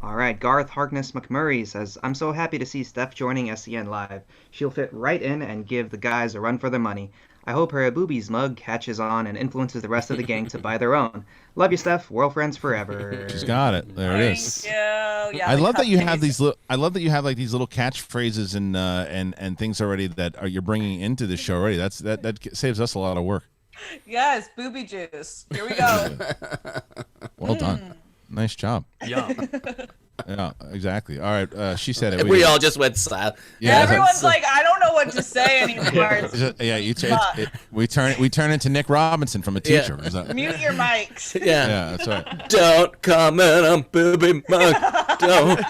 All right, Garth Harkness McMurray says, I'm so happy to see Steph joining SEN Live. She'll fit right in and give the guys a run for their money. I hope her boobies mug catches on and influences the rest of the gang to buy their own. Love you, Steph. World friends forever. She's got it. There it is. Thank you. Yeah, I love that you have these little. I love that you have like these little catchphrases and things already that you're bringing into the show already. That saves us a lot of work. Yes, booby juice. Here we go. Well done. Nice job. Yeah, exactly. All right, she said it. We all just went silent. Yeah, everyone's like, I don't know what to say anymore. We turn into Nick Robinson from A Teacher. Yeah. Mute your mics. Yeah, that's right. Don't comment on booby mug. Don't.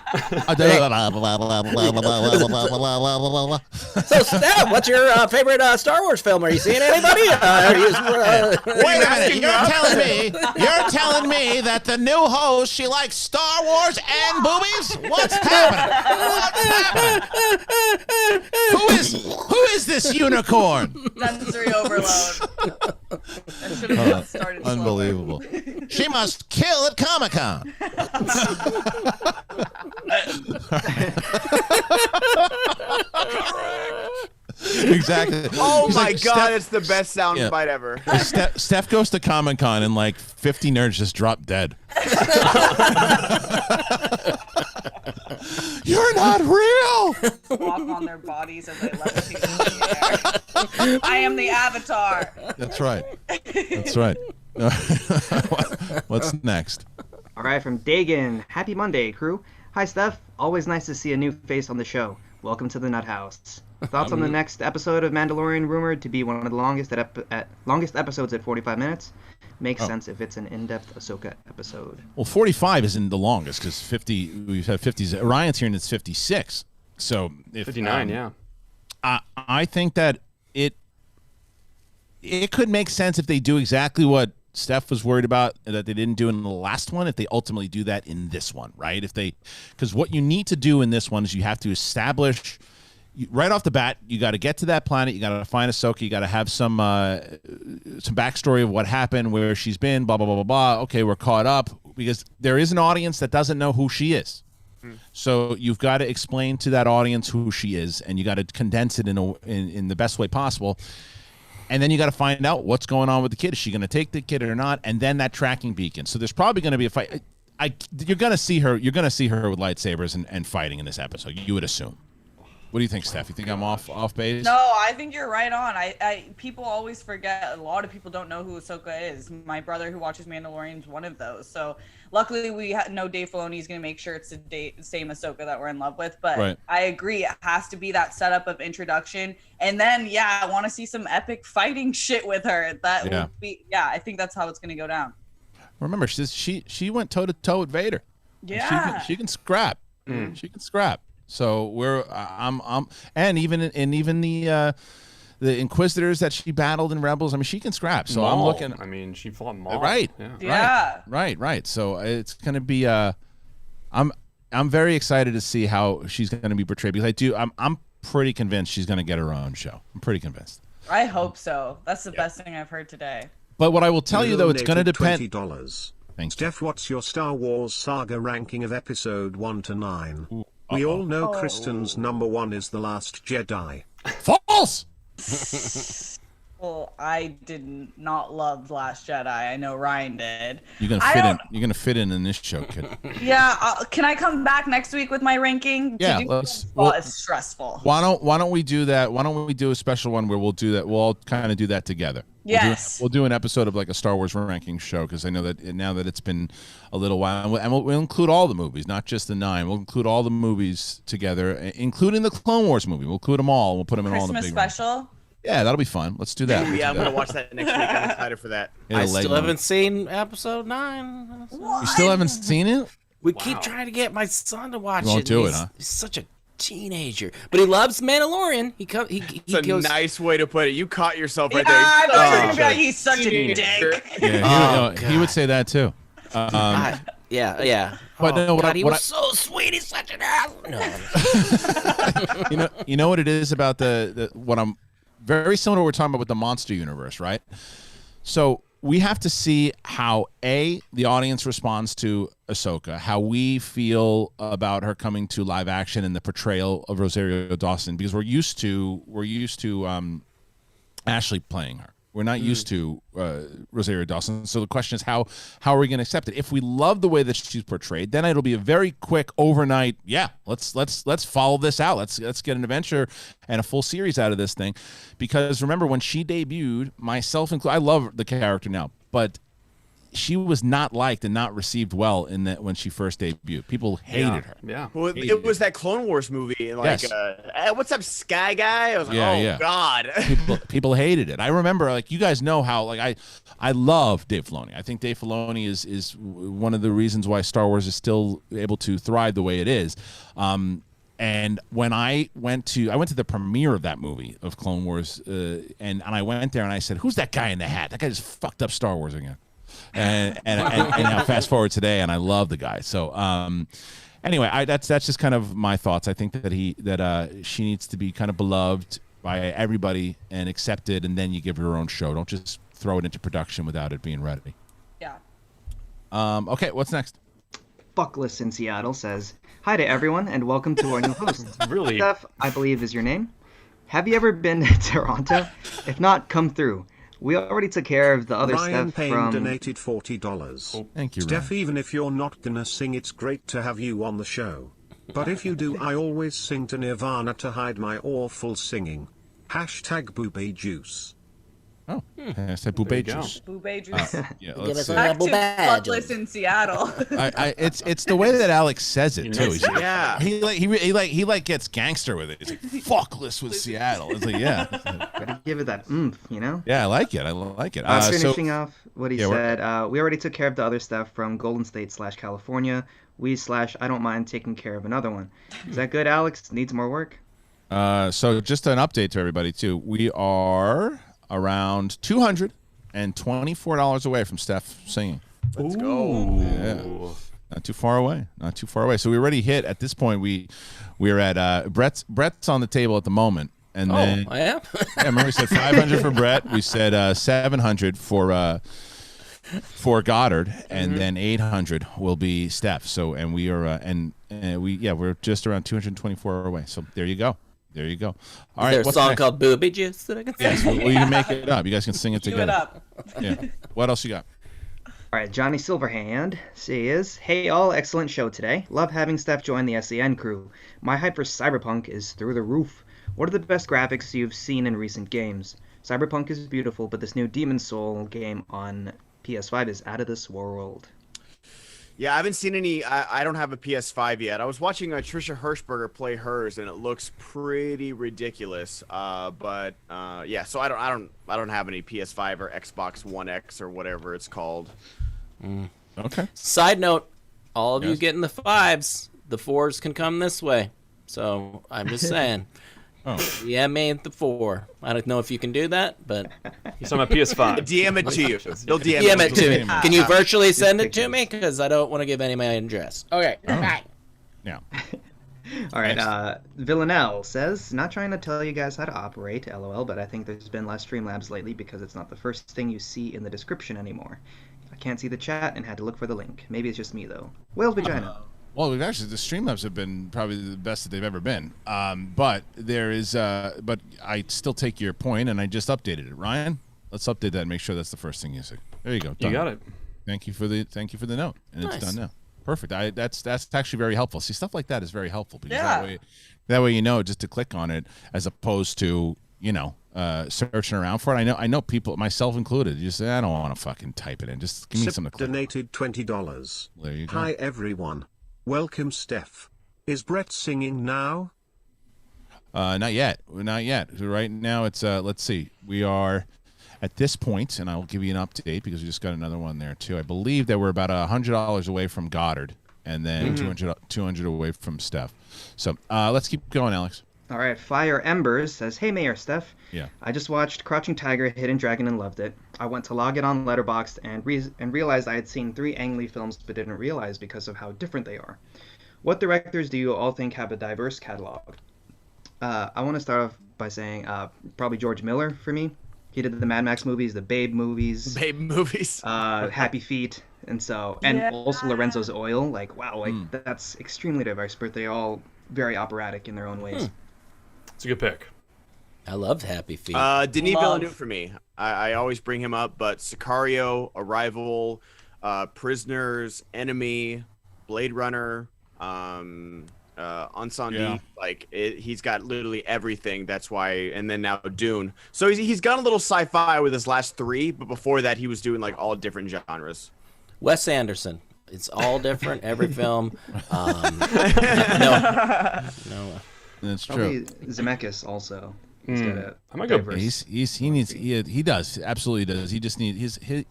So, Steph, what's your favorite Star Wars film? Are you seeing anybody? Wait a minute. You're telling me that the new host, she likes Star Wars and boobies? What's happening? Who is this unicorn? Sensory overload. I should have started slower. Unbelievable. She must kill at Comic-Con. Exactly. Oh He's my like, god, Steph, it's the best sound bite ever. Steph goes to Comic-Con and like 50 nerds just drop dead. You're not real. Walk on their bodies as they levitate in the air. I am the Avatar. That's right. That's right. What's next? All right, from Dagan. Happy Monday, crew. Hi, Steph. Always nice to see a new face on the show. Welcome to the Nut House. Thoughts on the next episode of Mandalorian, rumored to be one of the longest episodes at 45 minutes? Makes sense if it's an in-depth Ahsoka episode. Well, 45 isn't the longest because 50. We've had 50s. Ryan's here and it's 56. So if 59, yeah. I think that it could make sense if they do exactly what Steph was worried about that they didn't do in the last one. If they ultimately do that in this one, right? Because what you need to do in this one is you have to establish. Right off the bat, you got to get to that planet. You got to find Ahsoka. You got to have some backstory of what happened, where she's been, blah blah blah blah blah. Okay, we're caught up because there is an audience that doesn't know who she is. So you've got to explain to that audience who she is, and you got to condense it in the best way possible. And then you got to find out what's going on with the kid. Is she going to take the kid or not? And then that tracking beacon. So there's probably going to be a fight. You're going to see her. You're going to see her with lightsabers and fighting in this episode. You would assume. What do you think, Steph? You think I'm off base? No, I think you're right on. People always forget. A lot of people don't know who Ahsoka is. My brother who watches Mandalorian is one of those. So luckily we know Dave Filoni is going to make sure it's the same Ahsoka that we're in love with. But right. I agree. It has to be that setup of introduction. And then, yeah, I want to see some epic fighting shit with her. That would be, I think that's how it's going to go down. Remember, she went toe-to-toe with Vader. Yeah. She can scrap. She can scrap. So and even the Inquisitors that she battled in Rebels. I mean, she can scrap. So Maul. I'm looking. I mean, she fought Maul. Right. Yeah. Right. So it's gonna be. I'm very excited to see how she's gonna be portrayed because I'm pretty convinced she's gonna get her own show. I'm pretty convinced. I hope so. That's the best thing I've heard today. But what I will tell you though, it's gonna depend. $20. Thanks, Steph. What's your Star Wars saga ranking of episode 1 to 9? We all know Kristen's number 1 is The Last Jedi. False! Well, I did not love Last Jedi. I know Ryan did. You're gonna fit in this show, kid. Yeah. Can I come back next week with my ranking? Yeah. It's stressful. Why don't we do that? Why don't we do a special one where we'll do that? We'll all kind of do that together. Yes. We'll do an episode of like a Star Wars ranking show because I know that now that it's been a little while, and we'll include all the movies, not just the 9. We'll include all the movies together, including the Clone Wars movie. We'll include them all. We'll put them in all the big Christmas special. Yeah, that'll be fun. Let's do that. Yeah, I'm gonna watch that next week. I'm excited for that. I still haven't seen episode 9. You still haven't seen it? We keep trying to get my son to watch it. You won't do it, huh? He's such a teenager, but he loves Mandalorian. He goes. A nice way to put it. You caught yourself right there. I thought you were gonna be like, he's such a dick. Yeah, he would say that too. Yeah. But no, God, he was so sweet. He's such an ass. No. You know what it is about what I'm very similar to what we're talking about with the monster universe, right? So we have to see how the audience responds to Ahsoka, how we feel about her coming to live action and the portrayal of Rosario Dawson, because we're used to Ashley playing her. We're not used to Rosario Dawson. So the question is, how are we going to accept it? If we love the way that she's portrayed, then it'll be a very quick overnight. Yeah, let's follow this out. Let's get an adventure and a full series out of this thing. Because remember when she debuted, myself included, I love the character now, but she was not liked and not received well in that when she first debuted. People hated her. Yeah. Well, it was that Clone Wars movie, like, yes. What's up, Sky Guy? I was like, God. people hated it. I remember, like, you guys know how, like, I love Dave Filoni. I think Dave Filoni is one of the reasons why Star Wars is still able to thrive the way it is. And when I went to the premiere of that movie of Clone Wars, and I went there and I said, "Who's that guy in the hat? That guy just fucked up Star Wars again." And now fast forward today, and I love the guy. So Anyway, that's just kind of my thoughts. I think that she needs to be kind of beloved by everybody and accepted, and then you give her her own show. Don't just throw it into production without it being ready. Yeah. Okay, what's next? Fuckless in Seattle says, "Hi to everyone, and welcome to our new host. Really? Steph, I believe is your name. Have you ever been to Toronto? If not, come through. We already took care of the other Ryan stuff Payne from..." donated $40. Oh, thank you, Steph, Ryan. even if you're not gonna sing, it's great to have you on the show. But if you do, I always sing to Nirvana to hide my awful singing. Hashtag boobay juice. Oh, I said Boubet There you go. juice. Boobay juice. Yeah, Give let's us see. a Back to double badge. Fuckless in Seattle. It's the way that Alex says it too. He's like, Yeah. he gets gangster with it. He's like, "Fuckless with Seattle." It's like, yeah, Gotta give it that oomph, you know? yeah, I like it. I like it. Finishing off what he yeah, said, we already took care of the other stuff from Golden State / California. I don't mind taking care of another one. Is that good, Alex? Needs more work? So just an update to everybody too. We are around $224 away from Steph singing. Let's go. Yeah. Not too far away. Not too far away. So we already hit at this point. We're at Brett's on the table at the moment, and then I am. yeah, remember we said 500 for Brett. We said 700 for Goddard, and then 800 will be Steph. So and we are we're just around 224 away. So there you go. There you go. All Is there a what's song next? called Booby Juice that I can sing? Yes, well, you can make it up. You guys can sing it Do together. it up. Yeah. What else you got? All right, Johnny Silverhand says, "Hey all, excellent show today. Love having Steph join the SEN crew. My hype for Cyberpunk is through the roof. What are the best graphics you've seen in recent games? Cyberpunk is beautiful, but this new Demon Soul game on PS5 is out of this world." Yeah, I haven't seen any. I don't have a PS5 yet. I was watching Trisha Hirschberger play hers, and it looks pretty ridiculous. Yeah, so I don't have any PS5 or Xbox One X or whatever it's called. Okay. Side note, all of you Yes. getting the 5s, the 4s can come this way. So I'm just saying. Oh. Yeah, made the 4. I don't know if you can do that, but He's on my PS5. DM it to you. They'll DM it to me. DM it. Can you virtually send it to pictures. me? Because I don't want to give any of my address. Okay. Yeah. All right, Nice. Villanelle says, "Not trying to tell you guys how to operate, lol, but I think there's been less Streamlabs lately because it's not the first thing you see in the description anymore. I can't see the chat and had to look for the link. Maybe it's just me, though. Whale's vagina." Well, we've actually the Streamlabs have been probably the best that they've ever been. But there is, but I still take your point, and I just updated it. Ryan, let's update that and make sure that's the first thing you see. There you go. You Done. got it. Thank you for the note, and Nice. it's done now. Perfect. That's actually very helpful. See, stuff like that is very helpful because Yeah. that way you know just to click on it as opposed to searching around for it. I know people, myself included. You say I don't want to fucking type it in. Just give me Sip something to click. donated $20. There you go. Hi everyone. Welcome Steph. Is Brett singing now? Not yet. Not yet. Right now, it's let's see. We are at this point, and I will give you an update because we just got another one there too. I believe that we're about $100 away from Goddard, and then 200 away from Steph. So let's keep going, Alex. All right, Fire Embers says, "Hey Mayor Steph. Yeah. I just watched Crouching Tiger, Hidden Dragon and loved it. I went to log it on Letterboxd and realized I had seen 3 Ang Lee films but didn't realize because of how different they are. What directors do you all think have a diverse catalog?" I want to start off by saying probably George Miller for me. He did the Mad Max movies, the Babe movies, Happy Feet, and also Lorenzo's Oil. Like, wow, that's extremely diverse, but they're all very operatic in their own ways. It's a good pick. I loved Happy Feet. Denis Love. Villeneuve for me. I always bring him up, but Sicario, Arrival, Prisoners, Enemy, Blade Runner, Ensemble, Yeah. he's got literally everything. That's why, and then now Dune. So he's gone a little sci-fi with his last 3, but before that he was doing like all different genres. Wes Anderson. It's all different, every film. No. That's true. Probably Zemeckis also. He's got a I might go- diverse- He does absolutely does. He just needs he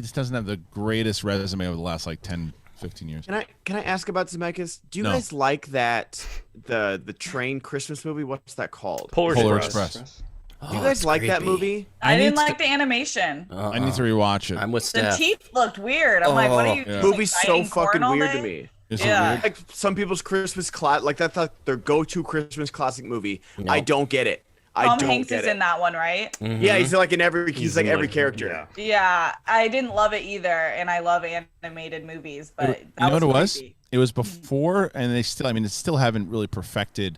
just doesn't have the greatest resume over the last like 10, 15 years. Can I ask about Zemeckis? Do you No. guys like that the train Christmas movie? What's that called? Polar Express. Do you guys like that movie? I didn't need to- like the animation. I need to rewatch it. I'm with The Steph. teeth looked weird. I'm like, what are you? yeah. Movie's so biting corn fucking all weird to day? me. Is it Yeah. weird? Like some people's Christmas class, like that's like their go-to Christmas classic movie. No. I don't get it. I Tom don't Hanks get is it. in that one, right? Mm-hmm. Yeah, he's like in every. He's like in, every character. Yeah. Yeah, I didn't love it either, and I love animated movies, but You that know what it was? creepy. It was before, and they still. I mean, it still haven't really perfected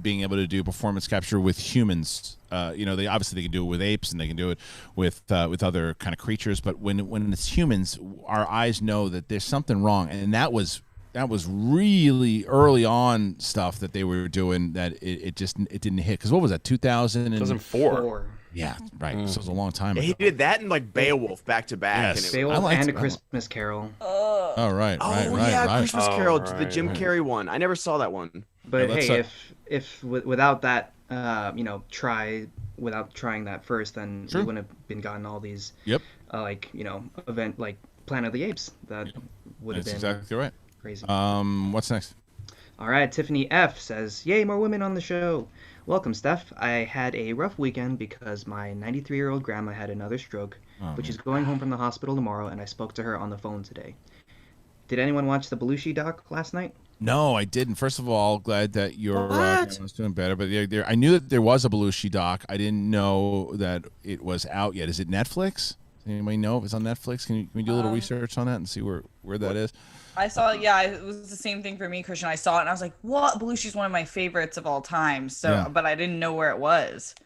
being able to do performance capture with humans. They obviously can do it with apes and they can do it with other kind of creatures. But when it's humans, our eyes know that there's something wrong, and that was really early on stuff that they were doing that it didn't hit. Because what was that? 2004. 4. Yeah, right. So it was a long time ago. He did that in like Beowulf back to back. Yes. And it was, I Beowulf liked and A it. Christmas Carol. Oh right, right, oh right, yeah, right. Christmas Oh, Carol, the right, Jim right. Carrey one. I never saw that one. But Yeah, hey, if without that, without trying that first, then Sure. we wouldn't have been gotten all these, Yep, event like Planet of the Apes. That would have that's been exactly right. crazy. What's next? All right, Tiffany F says, "Yay, more women on the show." Welcome, Steph. I had a rough weekend because my 93-year-old grandma had another stroke, but she's going home from the hospital tomorrow, and I spoke to her on the phone today. Did anyone watch the Belushi doc last night? No, I didn't. First of all, glad that your What? grandma's doing better. But I knew that there was a Belushi doc. I didn't know that it was out yet. Is it Netflix? Does anybody know if it's on Netflix? Can we do a little research on that and see where that is? I saw, it was the same thing for me, Christian. I saw it and I was like, "What? Belushi's one of my favorites of all time." So, Yeah. but I didn't know where it was.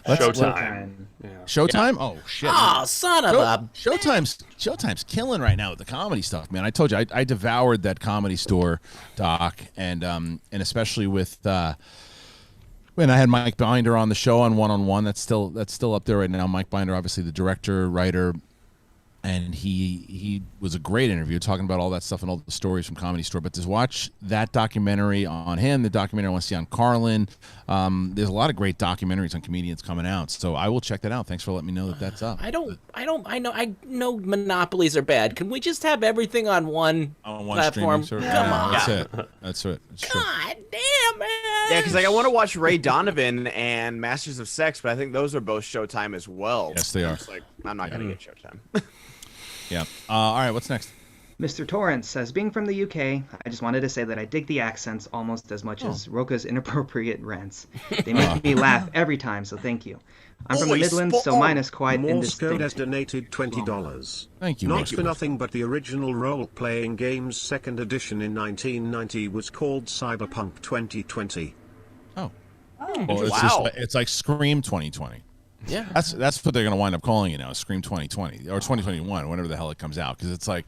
Showtime. Yeah. Showtime? Oh shit! Oh, son of a... Showtime's killing right now with the comedy stuff, man. I told you I devoured that Comedy Store doc, and especially with when I had Mike Binder on the show on One. That's still up there right now. Mike Binder, obviously the director, writer, and he was a great interview talking about all that stuff and all the stories from Comedy Store. But to watch that documentary on him, the documentary I want to see on Carlin, there's a lot of great documentaries on comedians coming out. So I will check that out. Thanks for letting me know that that's up. I know monopolies are bad. Can we just have everything on one platform? streaming service. Come on. That's it. That's it. It's true. God damn it. Yeah, because like I want to watch Ray Donovan and Masters of Sex, but I think those are both Showtime as well. Yes, they are. It's like I'm not gonna get Showtime. Yeah. All right. What's next? Mr. Torrance says, being from the UK, I just wanted to say that I dig the accents almost as much as Roka's inappropriate rants. They make me laugh every time, so thank you. I'm from the Midlands, so mine is quite Morsko indistinct. has donated $20. Thank you. Not Morsko. for nothing, but the original role-playing game's second edition in 1990 was called Cyberpunk 2020. Oh. Well, Wow. It's like Scream 2020. Yeah. That's what they're going to wind up calling it now, Scream 2020 or 2021, whenever the hell it comes out, because it's like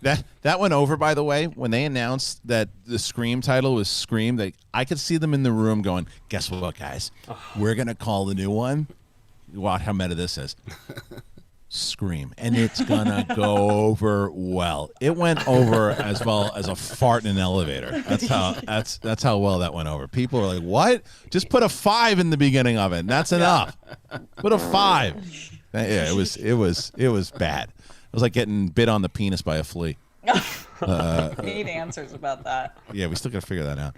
that went over. By the way, when they announced that the Scream title was Scream, I could see them in the room going, "Guess what, guys? We're gonna call the new one. Watch how meta this is." Scream, and it's gonna go over well. It went over as well as a fart in an elevator. That's how well that went over. People are like, "What? Just put a 5 in the beginning of it. And that's enough. Put a 5." Yeah, it was bad. It was like getting bit on the penis by a flea. Need answers about that. Yeah, we still gotta figure that out.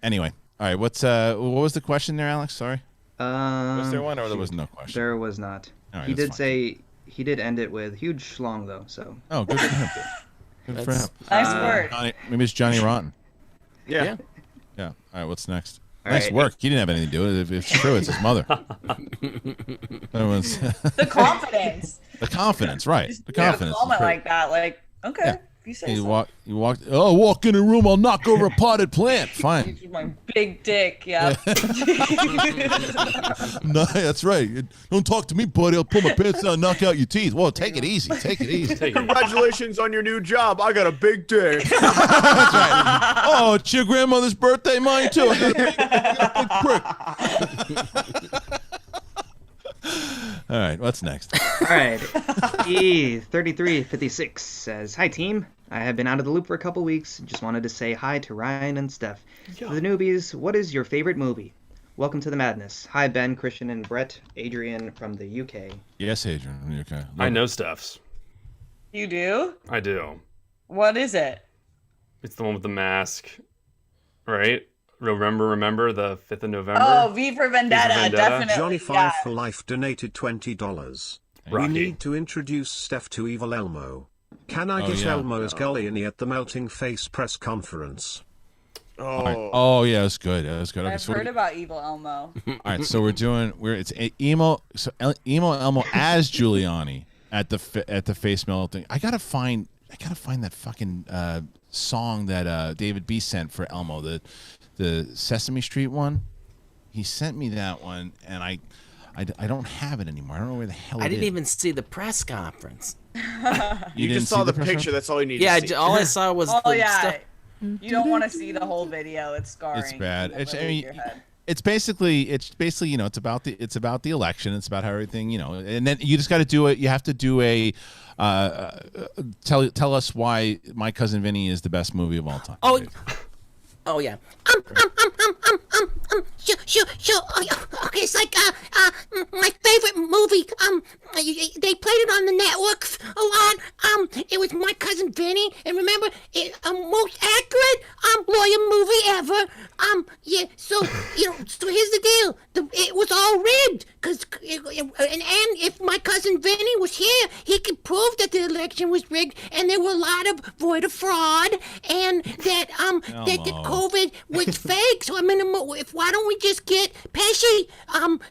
Anyway, all right. What was the question there, Alex? Sorry. Was there one, or there was no question? There was not. All right, He that's did fine. say he did end it with huge schlong though, so Oh, good for him. Good for him. Nice word. Maybe it's Johnny Rotten. Yeah. Yeah. All right. What's next? All Nice right. work. He didn't have anything to do with it. If it's true, it's his mother. Everyone's The confidence. the confidence, right? The Yeah, confidence. is comment great. like that, like, okay, Yeah. if you say so. You walked. Oh, walk in a room. I'll knock over a potted plant. Fine. With my big dick, yeah. No, that's right. Don't talk to me, buddy. I'll pull my pants down and knock out your teeth. Whoa, take it easy. Take it easy. Take it. Congratulations on your new job. I got a big dick. That's right. Oh, it's your grandmother's birthday. Mine too. I got a big prick. All right, what's next? all right. E3356 says, "Hi team. I have been out of the loop for a couple weeks. Just wanted to say hi to Ryan and Steph. For the newbies, what is your favorite movie? Welcome to the madness. Hi Ben, Christian, and Brett. Adrian from the UK." Yes, Adrian. Are you okay? I know Steph's. You do? I do. What is it? It's the one with the mask, right? Remember the 5th of November? Oh, V for Vendetta, Vendetta? definitely. Johnny Five yeah. for Life donated $20. We Rocky. need to introduce Steph to Evil Elmo. Can I get yeah. Elmo's Galliani at the Melting Face press conference? Oh yeah, it was good. It was good. Okay, I've so heard about Evil Elmo. all right, so it's emo Elmo as Giuliani at the face melting. I gotta find that fucking song that David B sent for Elmo, the Sesame Street one. He sent me that one, and I don't have it anymore. I don't know where the hell I it didn't is. even see the press conference. You just saw the picture. That's all you need Yeah, to see. all I saw was Oh the yeah. stuff. You don't want to see the whole video. It's scarring. It's bad. It'll It's live in your head. it's basically it's about the election. It's about how everything, and then you just got to do it. You have to do a tell us why My Cousin Vinny is the best movie of all time. Oh yeah. Sure. Okay, it's like my favorite movie. They played it on the networks a lot. It was My Cousin Vinny, and remember, most accurate lawyer movie ever. Yeah. So so here's the deal. It was all rigged, and if My Cousin Vinny was here, he could prove that the election was rigged, and there were a lot of voter fraud, and that that the COVID was fake. So I mean, why don't we just get Pesci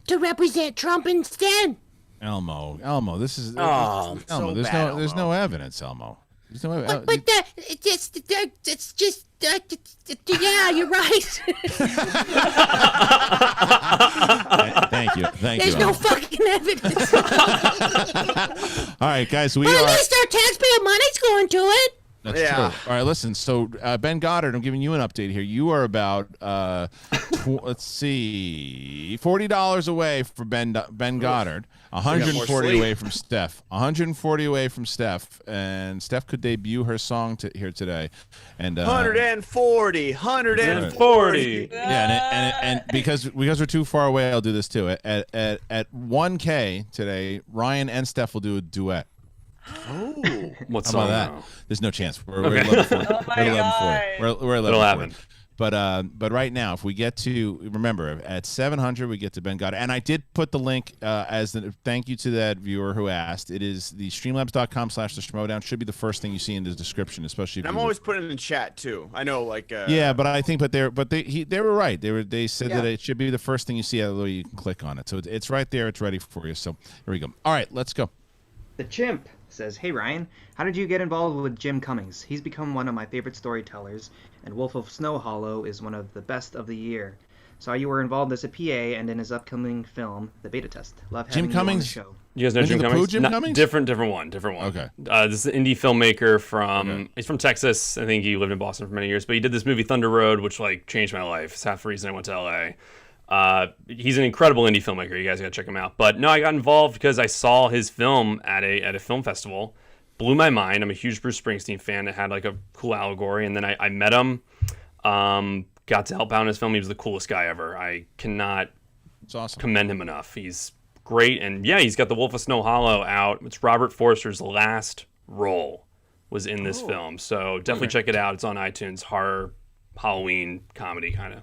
to represent Trump instead? Elmo, this is Oh, Elmo. so There's no evidence, Elmo. There's no evidence. But it's just yeah, you're right. Thank you. There's no fucking evidence. All right, guys, But at least our taxpayer money's going to it. That's Yeah. true. All right, listen. So Ben Goddard, I'm giving you an update here. You are about let's see, $40 away for Ben Goddard, 140 away from Steph, 140 away from Steph, and Steph could debut her song here today, and 140. Yeah, and because we're too far away, I'll do this too. At 1K today, Ryan and Steph will do a duet. Oh, What's How about song that? now? There's no chance. We're Okay. 11-40. Oh my We're 11-40. God. We're 11-40. It'll happen. But right now, if we get to, remember, at 700, we get to Ben Goddard. And I did put the link as a thank you to that viewer who asked. It is the streamlabs.com/SCHMOEDOWN. Should be the first thing you see in the description, especially if I'm you always putting it in chat too. I know, like. yeah, but I think, they were right. They said Yeah. that it should be the first thing you see, although you can click on it. So it's right there. It's ready for you. So here we go. All right, let's go. The Chimp says, "Hey Ryan, how did you get involved with Jim Cummings? He's become one of my favorite storytellers, and Wolf of Snow Hollow is one of the best of the year. Saw you were involved as a PA and in his upcoming film, The Beta Test. Love having Jim you on the Cummings? show." You guys know Winnie Jim the Pooh, Cummings? Jim Cummings? Different one. Okay. This is an indie filmmaker from. He's from Texas. I think he lived in Boston for many years, but he did this movie Thunder Road, which changed my life. It's half the reason I went to LA. He's an incredible indie filmmaker. You guys gotta check him out. But no, I got involved because I saw his film at a film festival. Blew my mind. I'm a huge Bruce Springsteen fan. It had a cool allegory, and then I met him. Got to help out in his film. He was the coolest guy ever. I cannot It's awesome. commend him enough. He's great, and yeah, he's got The Wolf of Snow Hollow out. It's Robert Forster's last role was in this film, so definitely check it out. It's on iTunes. Horror, Halloween, comedy kind of.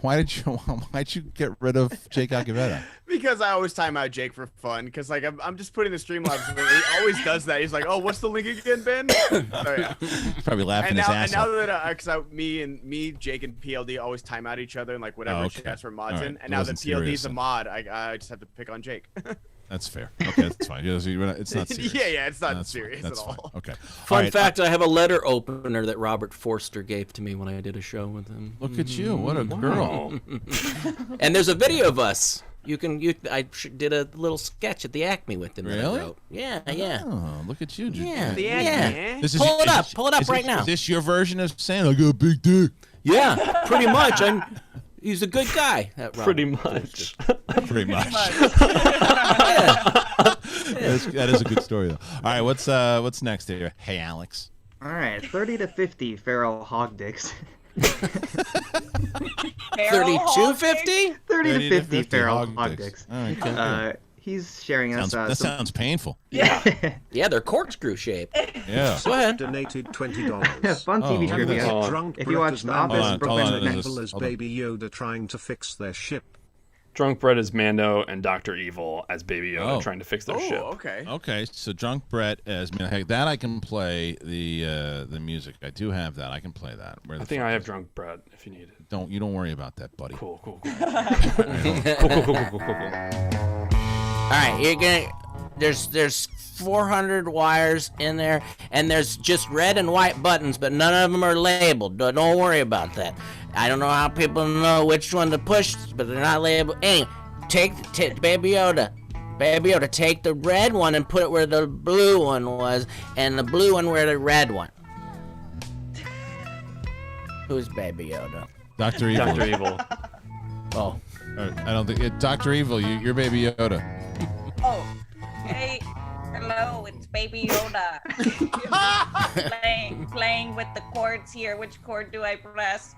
Why'd you get rid of Jake Acavetta? Because I always time out Jake for fun. Because I'm just putting the Streamlabs link. He always does that. He's like, "Oh, what's the link again, Ben?" So yeah. He's probably laughing And his now, ass and now off. that because me, Jake, and PLD always time out each other and whatever okay. chats for mods All right. in. It And now that wasn't serious PLD's a then. mod, I just have to pick on Jake. That's fair. Okay, that's fine. It's not serious. Yeah, it's not That's fine. serious That's at fine. all. Okay. Fun All right, fact: I have a letter opener that Robert Forster gave to me when I did a show with him. Look at you. What a girl. And there's a video of us. I did a little sketch at the Acme with him. that I Really? wrote. Yeah, yeah. Oh, look at you. Yeah. The Yeah. Acme. This is- Pull it is- up. Pull it up is right now. Is this your version of saying I got a big dick? Yeah, pretty much. He's a good guy. That Robert Pretty Forster. much. Pretty much. Yeah. That is a good story, though. All right, what's next here? Hey, Alex. All right, 30 to 50 feral hog dicks. 3250? 30 to 50 feral hog hog dicks. dicks. All right, cool. He's sharing us That some... sounds painful. Yeah, they're corkscrew shaped. Yeah. Go ahead. Donated $20. fun Oh, TV look at trivia. this. Drunk If you Brett watch is The man Office, as Brooklyn hold on, evil Nine- as hold on. Baby Yoda trying to fix their ship. Drunk Brett as Mando and Dr. Evil as Baby Yoda trying to fix their ship. Okay. Okay, so Drunk Brett as heck, that I can play the music. I do have that. I can play that. I think I have Drunk Brett if you need it. Don't worry about that, buddy. Cool. All right, you're gonna. There's 400 wires in there, and there's just red and white buttons, but none of them are labeled. Don't worry about that. I don't know how people know which one to push, but they're not labeled. Anyway, take Baby Yoda. Baby Yoda, take the red one and put it where the blue one was, and the blue one where the red one. Who's Baby Yoda? Dr. Evil. Dr. Evil. Oh. I don't think Dr. Evil, you're Baby Yoda. Oh, hey, hello, it's Baby Yoda. playing with the chords here. Which chord do I press?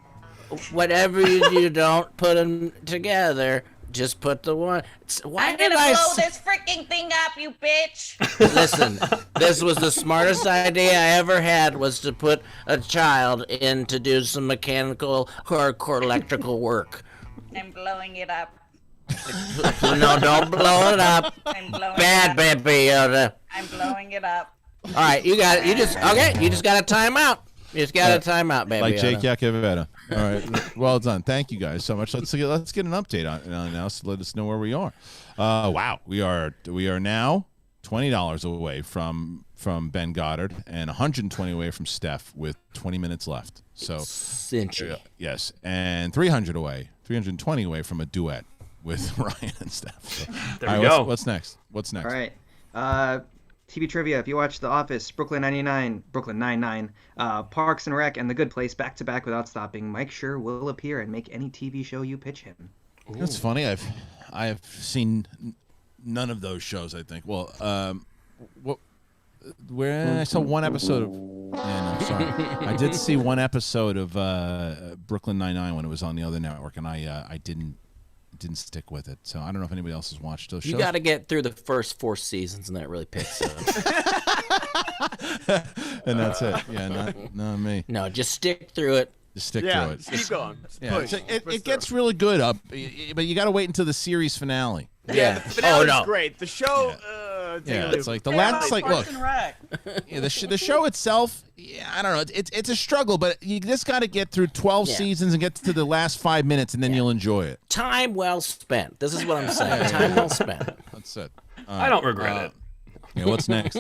Whatever you do, don't put them together. Just put the one. Why I'm did gonna I blow this freaking thing up, you bitch! Listen, this was the smartest idea I ever had, was to put a child in to do some mechanical or electrical work. I'm blowing it up. No, don't blow it up. I'm blowing Bad, it up. Baby Yoda. I'm blowing it up. All right, you got it. You just got a timeout. You just got a timeout, Baby Like Jake Yoda. Yakoveta. All right, well done. Thank you guys so much. Let's get an update on now. So let us know where we are. Wow, we are now $20 away from Ben Goddard and 120 away from Steph with 20 minutes left. So Cinchy. yes, and 320 away from a duet with Ryan and Steph. So, There we go. What's next? What's next? All right. TV trivia. If you watch The Office, Brooklyn Nine-Nine, Parks and Rec, and The Good Place back to back without stopping, Mike Schur will appear and make any TV show you pitch him. That's funny. I've seen none of those shows. I think. Well, where I saw one episode of. And I'm sorry, I did see one episode of Brooklyn Nine-Nine when it was on the other network, and I didn't stick with it. So I don't know if anybody else has watched those shows. You got to get through the first 4 seasons, and then it really picks up. And that's it. Yeah, not me. No, just stick through it. Just stick through it. Just keep going. Just Yeah, push. it gets really good up, but you got to wait until the series finale. Yeah, the finale's no. great. The show, Yeah, it's like the Hey, last, how like, about look, Parks and Rec? yeah, the show itself, yeah, I don't know, it's a struggle, but you just got to get through 12 Yeah. seasons and get to the last 5 minutes, and then you'll enjoy it. Time well spent. This is what I'm saying. Time well spent. That's it. I don't regret it. Yeah, what's next?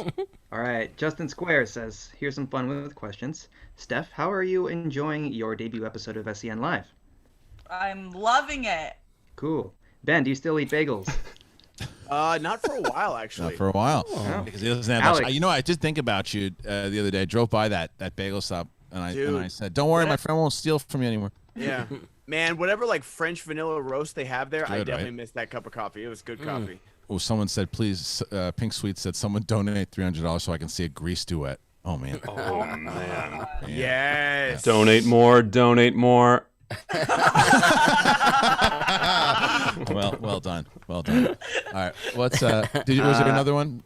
All right. Justin Square says, here's some fun with questions. Steph, how are you enjoying your debut episode of SEN Live? I'm loving it. Cool. Ben, do you still eat bagels? not for a while actually. Not for a while. Oh. Because he doesn't have Alex. much. You know, I did think about you the other day. I drove by that bagel shop, and I Dude. said, "Don't worry, my friend won't steal from you anymore." Yeah, man. Whatever like French vanilla roast they have there, I Good, definitely right? missed that cup of coffee. It was good coffee. Oh, someone said, "Please, Pink Sweet said someone donate $300 so I can see a Grease duet." Oh man. Oh man. Yes. Donate more. Donate more. Well done. All right. What's was there another one?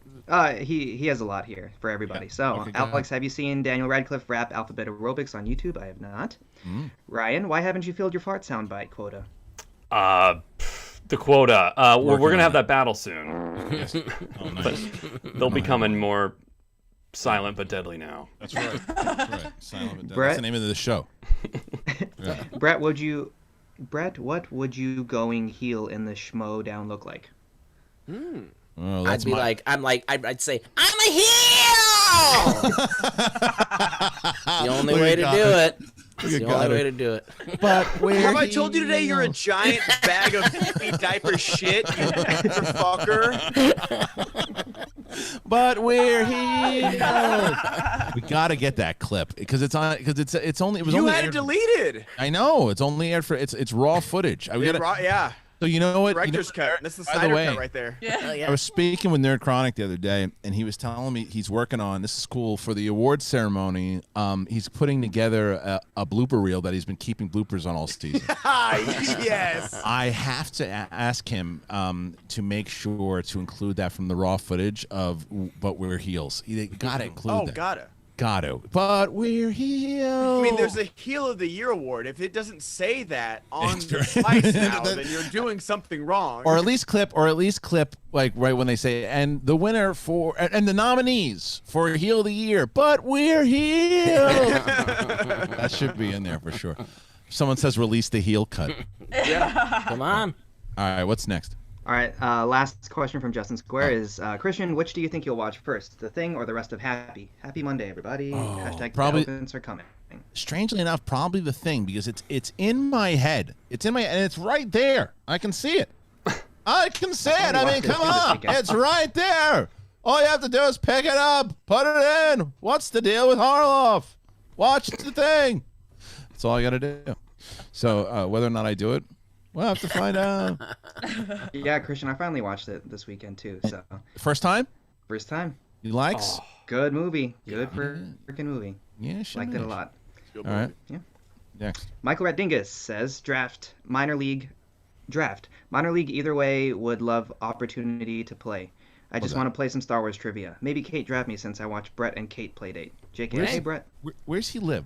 He has a lot here for everybody. So, Okay, go Alex, have you seen Daniel Radcliffe rap alphabet aerobics on YouTube? I have not. Ryan, why haven't you filled your fart soundbite quota? The quota. We're Working gonna on have it. that battle soon. Yes. Oh, nice. They'll be coming more silent but deadly now. That's right. That's right. Silent but deadly. Brett? That's the name of the show. Yeah. Brett, what would you going heel in the SCHMOEDOWN look like? Well, I'd that's I'd say, I'm a heel! The only Look way at to do Goddard. it. Look It's at the only Goddard. way to do it. But where Have I told you today you're a giant bag of baby diaper shit, you motherfucker? But we're here. We gotta get that clip because it's on. Because it's only. It was You only. had it aired- deleted. I know it's only aired for. It's raw footage. We gotta, Yeah, so you know what? director's cut. That's the by the Snyder way, cut right there. I was speaking with Nerd Chronic the other day, and he was telling me he's working on. This is cool for the awards ceremony. He's putting together a blooper reel that he's been keeping bloopers on all season. Yes. I have to ask him to make sure to include that from the raw footage of But We're Heels. You gotta include Oh, that. gotta. got to. But we're healed. I mean, there's a Heel of the Year award. If it doesn't say that on the slice now, then you're doing something wrong. Or at least clip like right when they say, and the winner and the nominees for Heel of the Year. But we're healed. That should be in there for sure. Someone says release the heel cut. Yeah. Come on. All right, what's next? All right, last question from Justin Square is, Kristian, which do you think you'll watch first, The Thing or the rest of Happy? Happy Monday, everybody. Hashtag probably, the elephants are coming. Strangely enough, probably The Thing, because it's in my head. It's in my and it's right there. I can see it. I can see it. I mean, come on. It's right there. All you have to do is pick it up, put it in. What's the deal with Harloff? Watch The Thing. That's all I got to do. So whether or not I do it, we'll have to find out. Yeah, Kristian, I finally watched it this weekend too. So first time? First time. You likes? Oh, good movie. Good freaking movie. Yeah, liked it a lot. All right. Yeah. Next. Michael Ratdingus says minor league. Either way, would love opportunity to play. I just want to play some Star Wars trivia. Maybe Kate draft me since I watched Brett and Kate Playdate. JK, hey Brett. Where's he live?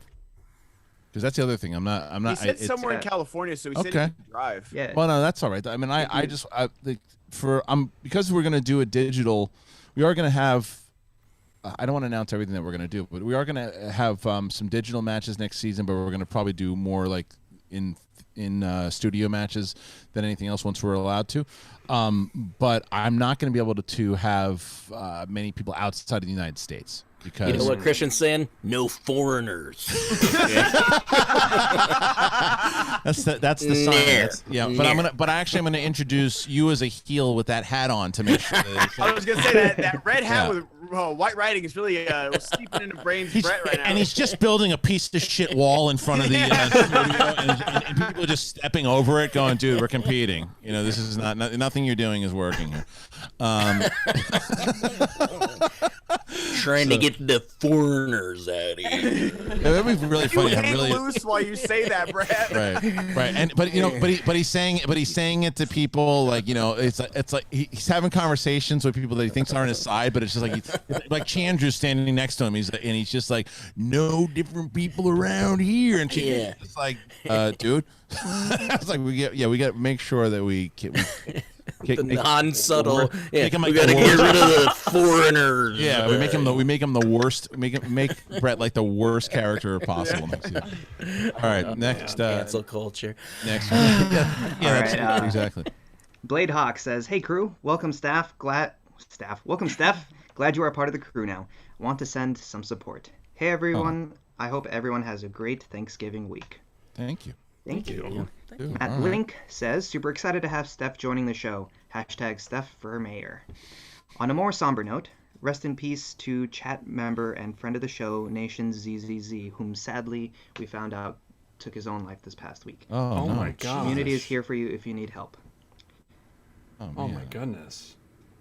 Because that's the other thing. I'm not. He said somewhere in California, so he said he could drive. Yeah. Well, no, that's all right. I mean, because we're gonna do a digital. We are gonna have. I don't want to announce everything that we're gonna do, but we are gonna have some digital matches next season. But we're gonna probably do more like in studio matches than anything else once we're allowed to. But I'm not gonna be able to have many people outside of the United States. Because you know what Kristian's saying? No foreigners. that's the sign. But I'm gonna introduce you as a heel with that hat on to make sure. I was gonna say that red hat with white writing is really steeping into brains Brett right now. And he's just building a piece of shit wall in front of the studio, and people are just stepping over it, going, "Dude, we're competing. You know, this is nothing you're doing is working here." Trying to get the foreigners out of here. That would be really funny. You hang loose while you say that, Brett. Right. And but he's saying it to people like, you know, it's like he's having conversations with people that he thinks are on his side, but it's just like Chandru's standing next to him. He's just like, no different people around here, and Chandru's just like, dude. I was like, we got to make sure that we the non-subtle. We got to get rid of the foreigners. Yeah, we make him the worst. Make Brett like the worst character possible. All right, next. Cancel culture. Next. Right, exactly. Blade Hawk says, "Hey crew, welcome welcome Steph. Glad you are part of the crew now. Want to send some support. Hey everyone, I hope everyone has a great Thanksgiving week." Thank you. Thank you. Matt Link says, super excited to have Steph joining the show. Hashtag Steph for mayor. On a more somber note, rest in peace to chat member and friend of the show, Nation ZZZ, whom sadly we found out took his own life this past week. Oh no. My god. Community is here for you if you need help. Oh my goodness.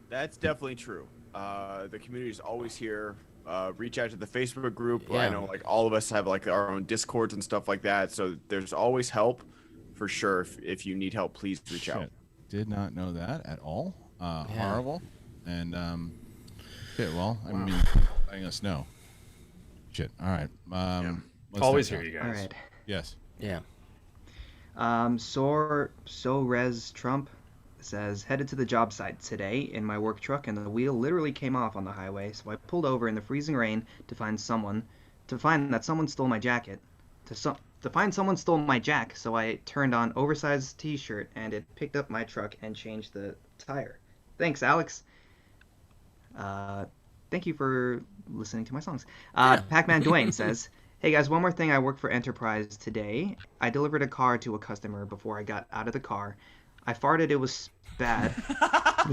That's definitely true. The community is always here. Reach out to the Facebook group. Yeah. I know like all of us have like our own Discords and stuff like that. So there's always help for sure. If you need help, please reach out. Did not know that at all. Horrible. And well, I mean, letting us know. Shit. All right. Always hear you guys. All right. Yes. Yeah. Res Trump says, headed to the job site today in my work truck, and the wheel literally came off on the highway, so I pulled over in the freezing rain to find that someone stole my jacket. To find someone stole my jack, so I turned on oversized t-shirt, and it picked up my truck and changed the tire. Thanks, Alex. Thank you for listening to my songs. Pac-Man Dwayne says, hey guys, one more thing. I work for Enterprise today. I delivered a car to a customer before I got out of the car. I farted. It was bad.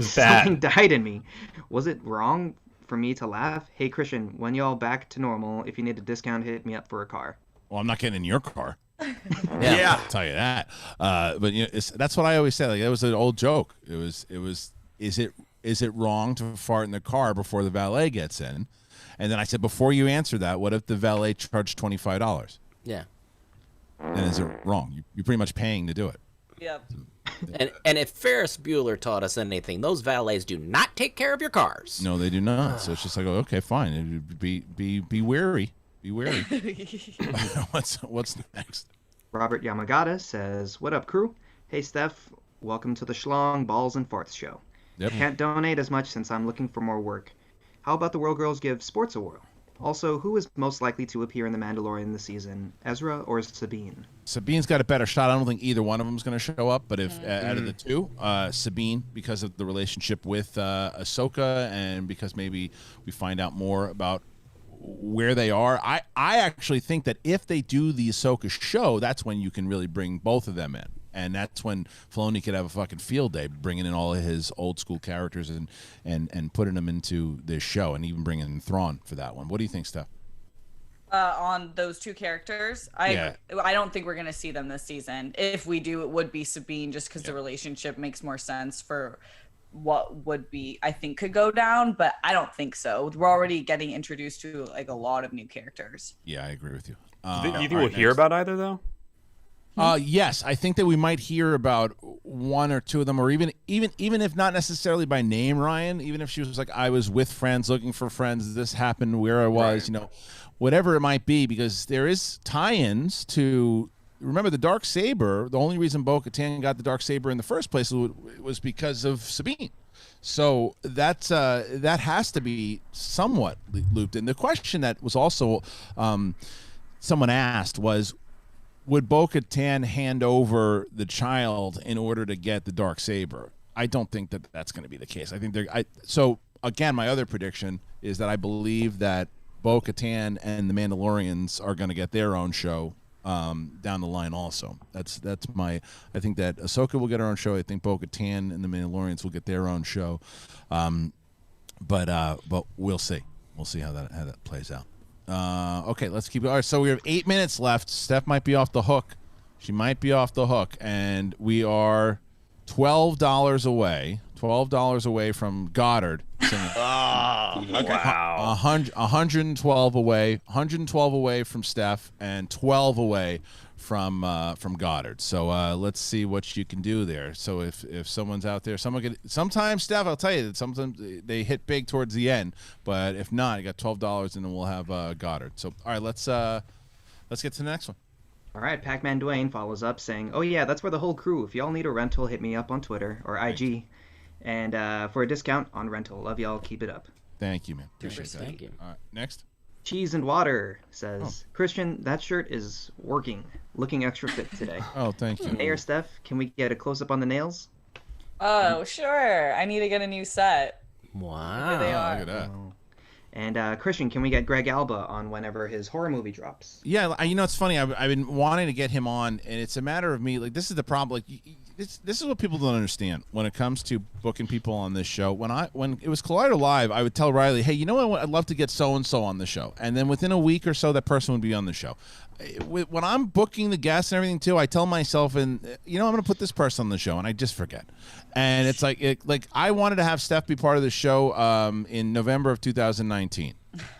Something died in me. Was it wrong for me to laugh? Hey, Kristian, when y'all back to normal, if you need a discount, hit me up for a car. Well, I'm not getting in your car. Yeah. I'll tell you that. But you know, that's what I always say. Like, that was an old joke. It was. Is it wrong to fart in the car before the valet gets in? And then I said, before you answer that, what if the valet charged $25? Yeah. Then is it wrong? You're pretty much paying to do it. Yep. And if Ferris Bueller taught us anything, those valets do not take care of your cars. No, they do not. So it's just like, okay, fine. Be wary. Be wary. What's next? Robert Yamagata says, "What up, crew? Hey, Steph. Welcome to the Schlong Balls and Farts show. Yep. Can't donate as much since I'm looking for more work. How about the World Girls give sports a whirl? Also, who is most likely to appear in The Mandalorian this season, Ezra or Sabine?" Sabine's got a better shot. I don't think either one of them is going to show up. But if out of the two, Sabine, because of the relationship with Ahsoka, and because maybe we find out more about where they are. I actually think that if they do the Ahsoka show, that's when you can really bring both of them in. And that's when Filoni could have a fucking field day, bringing in all of his old school characters and putting them into this show, and even bringing in Thrawn for that one. What do you think, Steph? On those two characters, I don't think we're gonna see them this season. If we do, it would be Sabine, just because the relationship makes more sense for what would be, I think, could go down. But I don't think so. We're already getting introduced to like a lot of new characters. Yeah, I agree with you. Do you think we'll hear about either though? Yes, I think that we might hear about one or two of them, or even if not necessarily by name, Ryan. Even if she was like, I was with friends, looking for friends, this happened where I was, whatever it might be, because there is tie-ins to. Remember, the Darksaber. The only reason Bo-Katan got the Darksaber in the first place was because of Sabine. So that has to be somewhat looped in. The question that was also someone asked was, would Bo-Katan hand over the child in order to get the Darksaber? I don't think that that's going to be the case. I think so again, my other prediction is that I believe that Bo-Katan and the Mandalorians are going to get their own show down the line also. That's my. I think that Ahsoka will get her own show. I think Bo-Katan and the Mandalorians will get their own show. But we'll see. We'll see how that plays out. Okay, let's keep it. All right, so we have 8 minutes left. Steph might be off the hook. She might be off the hook, and we are $12 away. $12 away from Goddard singing. Okay. Wow. 112 away. 112 away from Steph, and 12 away from Goddard. So let's see what you can do there. So if someone's out there, sometimes Steph, I'll tell you that sometimes they hit big towards the end, but if not, you got $12, and then we'll have Goddard. So all right, let's get to the next one. All right, Pac-Man Dwayne follows up saying, "Oh yeah, that's where the whole crew. If y'all need a rental, hit me up on Twitter or IG, and for a discount on rental. Love y'all. Keep it up." Thank you, man. Appreciate that. Thank you. All right, next. Cheese and Water says, "Christian, that shirt is working. Looking extra fit today." Oh, thank you. Hey, or Steph, can we get a close-up on the nails? Oh, sure. I need to get a new set. Wow. Here they are. Look at that. And Christian, can we get Greg Alba on whenever his horror movie drops? Yeah, it's funny. I've been wanting to get him on, and it's a matter of me. Like, this is the problem. Like, this is what people don't understand when it comes to booking people on this show. When it was Collider Live, I would tell Riley, "Hey, you know what? I'd love to get so and so on the show," and then within a week or so, that person would be on the show. When I'm booking the guests and everything too, I tell myself, I'm going to put this person on the show, and I just forget. And it's like I wanted to have Steph be part of the show in November of 2019.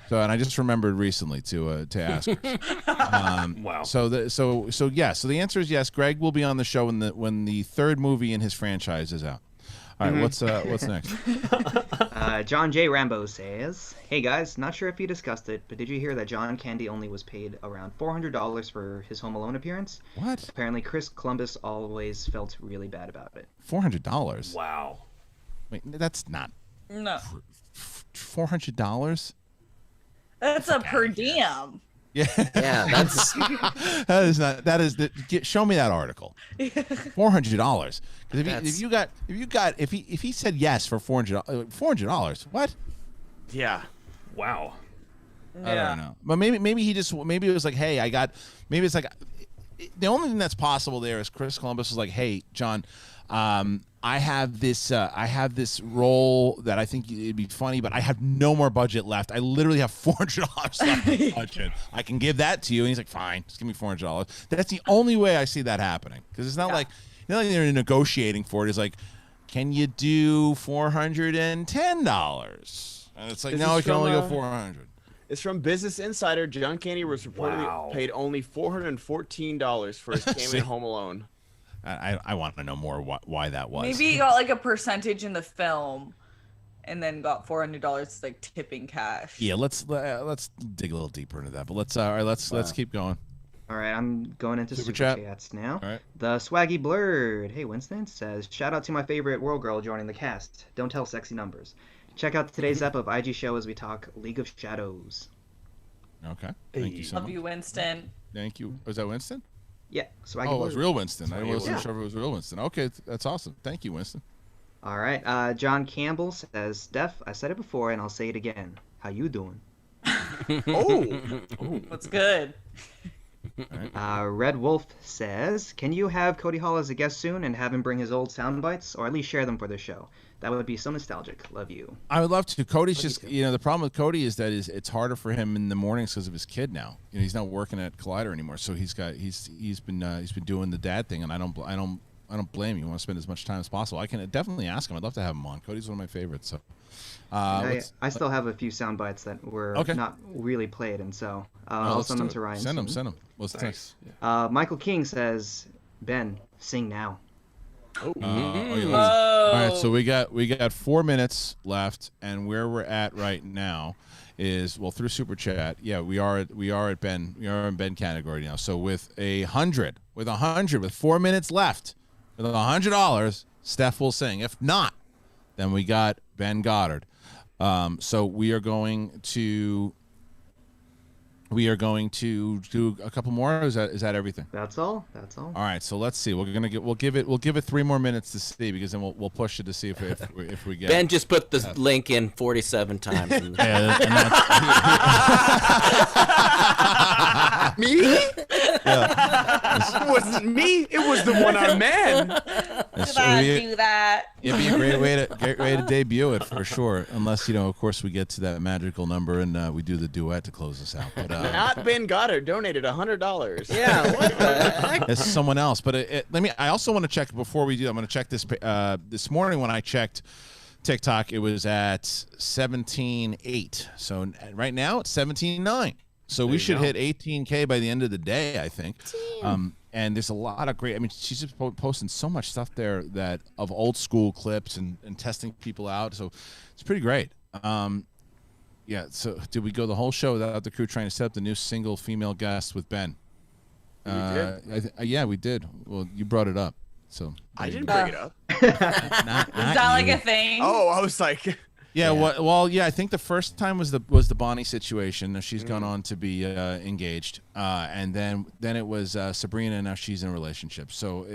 So, and I just remembered recently to ask her. Wow. So the answer is yes. Greg will be on the show when the third movie in his franchise is out. All right, what's next? John J. Rambo says, "Hey guys, not sure if you discussed it, but did you hear that John Candy only was paid around $400 for his Home Alone appearance? What? Apparently, Chris Columbus always felt really bad about it." $400? Wow. Wait, that's not No. $400. That's a per diem. Yeah, Yeah, that's show me that article. $400. Because if he said yes for $400, what? Yeah. Wow. I don't know. But maybe it was like, hey, maybe it's like the only thing that's possible there is Chris Columbus was like, hey, John, I have this role that I think it'd be funny, but I have no more budget left. I literally have $400 left in the budget. I can give that to you. And he's like, fine, just give me $400. That's the only way I see that happening. Because it's not like they're negotiating for it. It's like, can you do $410? And it's like, no, I can only go $400. It's from Business Insider. John Candy was reportedly paid only $414 for his cameo in Home Alone. I want to know more why that was. Maybe he got like a percentage in the film, and then got $400 like tipping cash. Yeah, let's dig a little deeper into that. But let's keep going. All right, I'm going into super chat. chats now. All right. The Swaggy Blurred, hey Winston, says, shout out to my favorite world girl joining the cast. Don't tell sexy numbers. Check out today's ep of IG Show as we talk League of Shadows. Okay. Thank you so Love much. you, Winston. Thank you. Was that Winston? Yeah, Swaggy Oh, it Blurred. was real Winston. I wasn't Yeah. sure if it was real Winston. Okay, that's awesome. Thank you, Winston. All right, John Campbell says, Steph, I said it before and I'll say it again. How you doing? What's good? Red Wolf says, can you have Cody Hall as a guest soon and have him bring his old sound bites, or at least share them for the show? That would be so nostalgic. Love you. I would love to. Cody's just, the problem with Cody is that it's harder for him in the mornings because of his kid now. He's not working at Collider anymore, so he's been doing the dad thing, and I don't blame you. You want to spend as much time as possible. I can definitely ask him. I'd love to have him on. Cody's one of my favorites. So, I still have a few sound bites that were not really played, and so I'll send them to Ryan. Send them. Well, Nice. Michael King says, Ben, sing now. All right, so we got 4 minutes left, and where we're at right now is through super chat. Yeah, we are at Ben. We are in Ben category now. So with 100, with 4 minutes left, with $100, Steph will sing. If not, then we got Ben Goddard. So we are going to do a couple more. Or is that everything? That's all. All right, so let's see. We'll give it 3 more minutes to see, because then we'll push it to see if we get. Ben just put the link in 47 times. Me? It wasn't me. It was the one-armed man. Did I do that? It'd be a great way to debut it for sure. Unless of course, we get to that magical number and we do the duet to close us out. But not Ben Goddard donated $100. Yeah, what the heck? It's someone else. But I also want to check before we do. I'm going to check this morning when I checked TikTok. It was at 17.8. So right now it's 17.9. So we should hit 18K by the end of the day, I think. And there's a lot of great. I mean, she's just posting so much stuff there that of old school clips and testing people out. So it's pretty great. Yeah. So did we go the whole show without the crew trying to set up the new single female guest with Ben? We did. Yeah, we did. Well, you brought it up. So I didn't bring it up. Is that like a thing? Oh, I was like. Yeah, well, I think the first time was the Bonnie situation. She's gone on to be engaged, and then it was Sabrina. And now she's in a relationship. So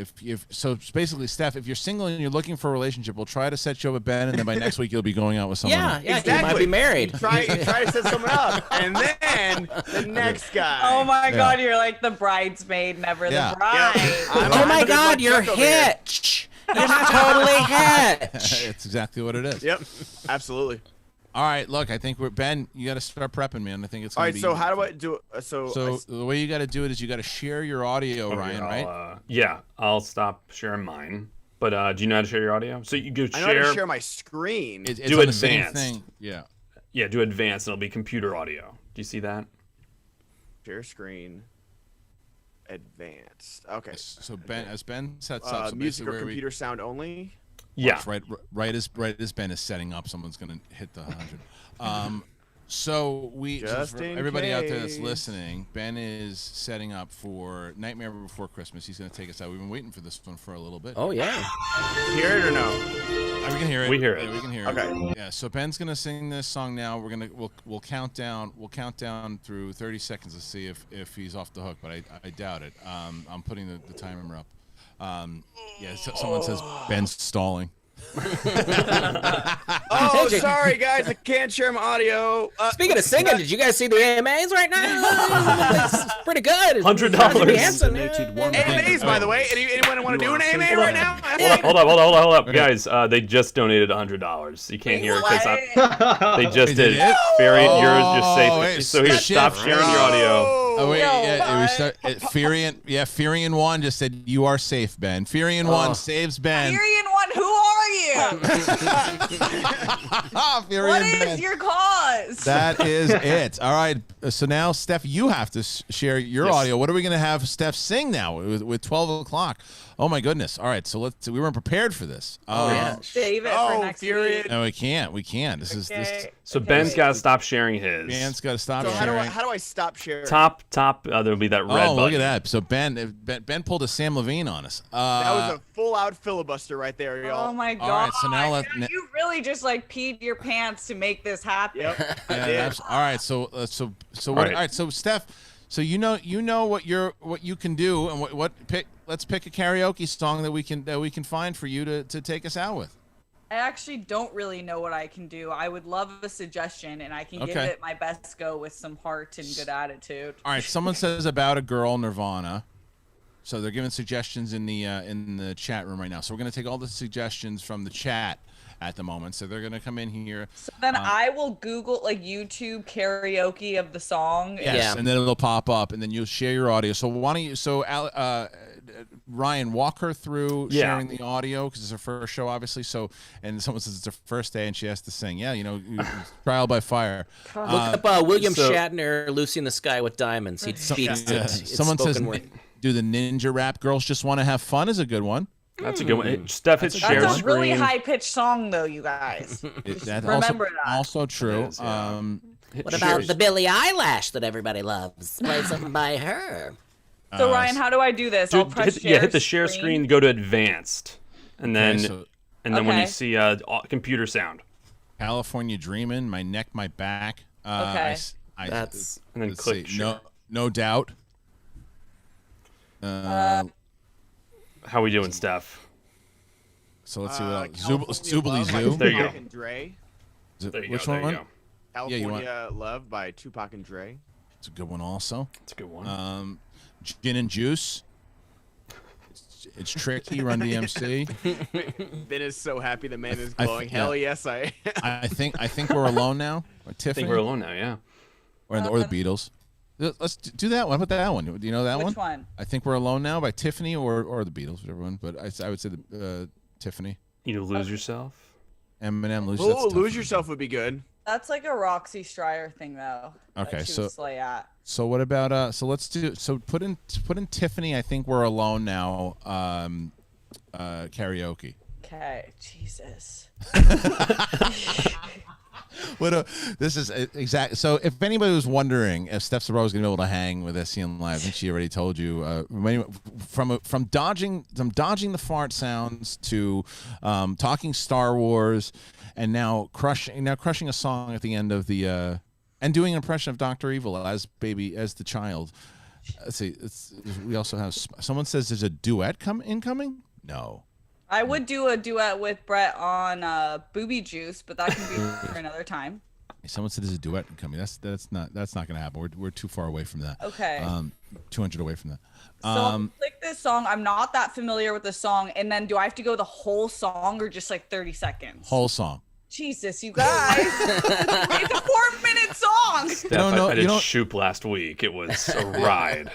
so basically, Steph, if you're single and you're looking for a relationship, we'll try to set you up with Ben, and then by next week you'll be going out with someone. Yeah, Exactly. you might be married. Try to set someone up, and then the next guy. Oh my God, you're like the bridesmaid, never the bride. Oh my God, you're Hitch. You're totally Hitch. It's exactly what it is. Yep, absolutely. All right, look, I think Ben. You got to start prepping, man. I think it's. All right, be so how do I do it? So the way you got to do it is you got to share your audio, Ryan, right? Yeah, I'll stop sharing mine. But do you know how to share your audio? So you go I know how to share my screen. It's do on the same advanced. thing. Yeah. Yeah, do advanced. And it'll be computer audio. Do you see that? Share screen. Advanced. Okay. So as Ben sets up, so music or where computer sound only. Yeah. Right as Ben is setting up, someone's gonna hit the 100. So for everybody out there that's listening, Ben is setting up for Nightmare Before Christmas. He's gonna take us out. We've been waiting for this one for a little bit. Oh yeah. Hear it or no? We can hear it. We hear it. Yeah, we can hear Okay. it. Yeah. So Ben's gonna sing this song now. We'll count down. We'll count down through 30 seconds to see if he's off the hook, but I doubt it. I'm putting the timer up. Someone says Ben's stalling. Oh, sorry guys, I can't share my audio. Speaking of singing, did you guys see the AMAs right now? It's pretty good. $100. AMAs, by the way. Anyone want to do an AMA right now? Hold up, guys. They just donated $100. You can't hear it because they just did. You're safe. Wait, so here, stop sharing your audio. Oh wait, Furian1 just said you are safe, Ben. Furian1 saves Ben. Furian one, who are you? Fury What and is Ben. your cause? That is it. All right. So now, Steph, you have to share your Yes. audio. What are we going to have Steph sing now with 12 o'clock? Oh, my goodness. All right. So we weren't prepared for this. Save it for next Fury. week. No, we can't. We can't. This is this. So Ben's got to stop sharing his. Ben's got to stop So sharing. how do I stop sharing? Top. There'll be that red Oh, button. look at that. So Ben pulled a Sam Levine on us. That was a full-out filibuster right there, y'all. Oh my god! All right, so now you really just like peed your pants to make this happen. Yep. Yeah, all right. So All what? right. All right. So Steph, so you know what you can do, and what pick. Let's pick a karaoke song that we can find for you to take us out with. I actually don't really know what I can do. I would love a suggestion, and I can give Okay. it my best go with some heart and good attitude. All right. Someone says About a Girl, Nirvana. So they're giving suggestions in the chat room right now. So we're gonna take all the suggestions from the chat at the moment. So they're gonna come in here. So then I will Google like YouTube karaoke of the song. Yes, Yeah. and then it'll pop up, and then you'll share your audio. So why don't you? So Ryan, walk her through sharing the audio because it's her first show, obviously. So, and someone says it's her first day and she has to sing. Yeah, trial by fire. Look up William so- Shatner, Lucy in the Sky with Diamonds. He speaks it. It's Someone says, spoken word. "Do the ninja rap girls just want to have fun?" Is a good one. That's a good one. Hey, Steph, hit share That's a screen. really high-pitched song, though, you guys. That's remember that. Also true. It is, yeah. Hit What share- about the Billie Eyelash that everybody loves? Play something by her. So Ryan, how do I do this? I'll press hit the share screen. Go to advanced, and then so when you Okay. see computer sound, California Dreamin', My Neck, My Back. Okay. That's and then let's click see, share. no doubt. How we doing, Steph? So let's see what else. California Zoobly Love by Zoo. There you Tupac go. and Dre. There you Which go. There one? you go. California Love by Tupac and Dre. It's a good one also. That's a good one. Gin and Juice. It's tricky. Run DMC. Ben is so happy the man is I glowing. think- Hell yeah. yes, I. I think we're alone now. Or I Tiffany. think we're alone now. Yeah. Or the Beatles. Let's do that one. How about that one? Do you know that one? Which one? I think we're alone now by Tiffany or the Beatles, whichever one. But I would say the Tiffany. You lose yourself. Eminem, Lose. Oh, that's tough. Lose Yourself would be good. That's like a Roxy Stryer thing, though. Okay, that she so- would slay at. So what about so let's do put in Tiffany. I think we're alone now. Karaoke. Okay, Jesus. This is exact. So if anybody was wondering if Steph Sabraw was going to be able to hang with SEN Live, I think she already told you. From dodging the fart sounds to talking Star Wars, and now crushing a song at the end of the and doing an impression of Dr. Evil as the child. Let's see. We also have someone says there's a duet incoming. No. I would do a duet with Brett on Booby Juice, but that can be for another time. Someone said there's a duet coming. That's not going to happen. We're too far away from that. Okay. 200 away from that. So I'll click this song. I'm not that familiar with the song, and then do I have to go the whole song or just like 30 seconds? Whole song. Jesus, you guys! It's a 4-minute song. Steph, know- I you did don't- Shoop last week. It was a ride.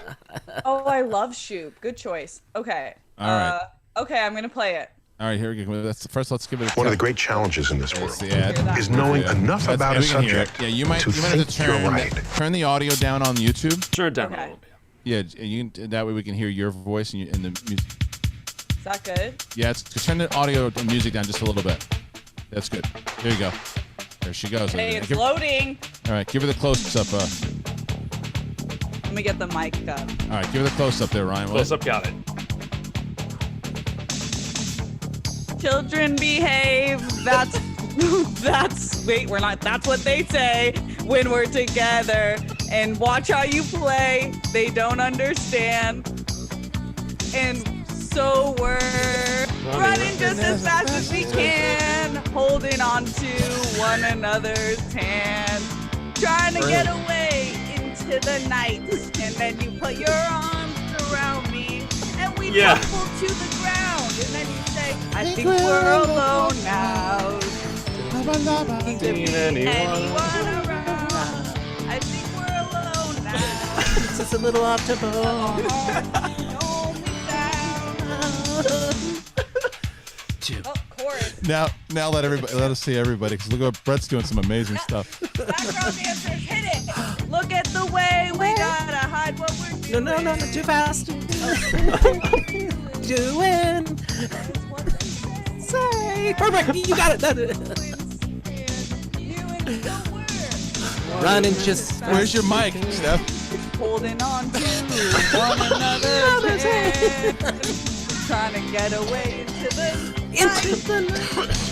Oh, I love Shoop. Good choice. Okay. All right. Okay, I'm gonna play it. All right, here we go. First, let's give it a One of the great challenges in this world the ad. is knowing enough about a we can hear it. subject Yeah, you might to have to think you're right. turn the audio down on YouTube. Turn it down Okay. a little bit. Yeah, that way we can hear your voice and the music. Is that good? Yeah, turn the audio and music down just a little bit. That's good. There you go. There she goes. Hey, it's Give- loading. All right, give her the close-up. Let me get the mic up. All right, give her the close-up there, Ryan. Close up, got it. Children behave. That's wait, we're not. That's what they say when we're together. And watch how you play. They don't understand. And so we're running just as fast as we can, holding on to one another's hand, trying to get away into the night. And then you put your arms around me, and we tumble to the ground. And then you say, I think we're alone now. Think there be anyone around. I think we're alone now. It's just a little off tempo. Oh, chorus. Now let us see everybody, because look what Brett's doing, some amazing stuff. Background dancers, hit it. Look at the way we gotta hide what we're doing. No, not too fast. Doing. Say. Perfect. You got it. That's it. Running just. Where's your mic, Steph? Holding on to one another's hand. Trying to get away into the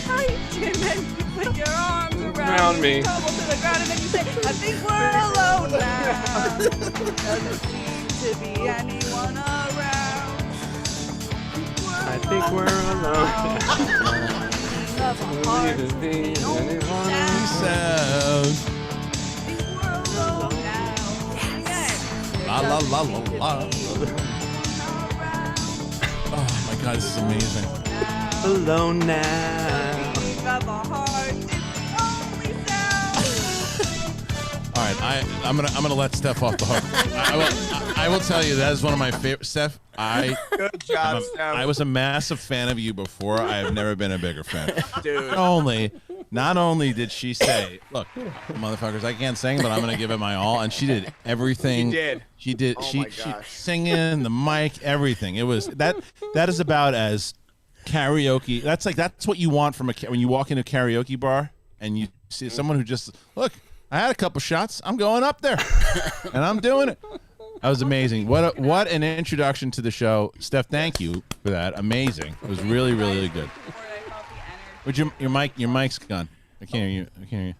night. And then you put your arms around me. Tumble to the ground and then you say, I think we're alone now. Doesn't seem to be anyone around. I think we're alone. Love our hearts. Sound. We're alone now. La la la la la. Oh my God, this is amazing. Alone now. Of our hearts, it's the only sound. All right, I'm gonna let Steph off the hook. I will tell you that is one of my favorite. Steph, Good job, Steph. I was a massive fan of you before. I have never been a bigger fan. Dude. Not only did she say, "Look, motherfuckers, I can't sing, but I'm gonna give it my all," and she did everything. She did. Oh She my gosh. singing, the mic, everything. It was that is about as karaoke. That's what you want from when you walk into a karaoke bar and you see someone who just look. I had a couple shots. I'm going up there, and I'm doing it. That was amazing. What an introduction to the show, Steph. Thank you for that. Amazing. It was really, really good. Would your mic's gone? I can't hear you.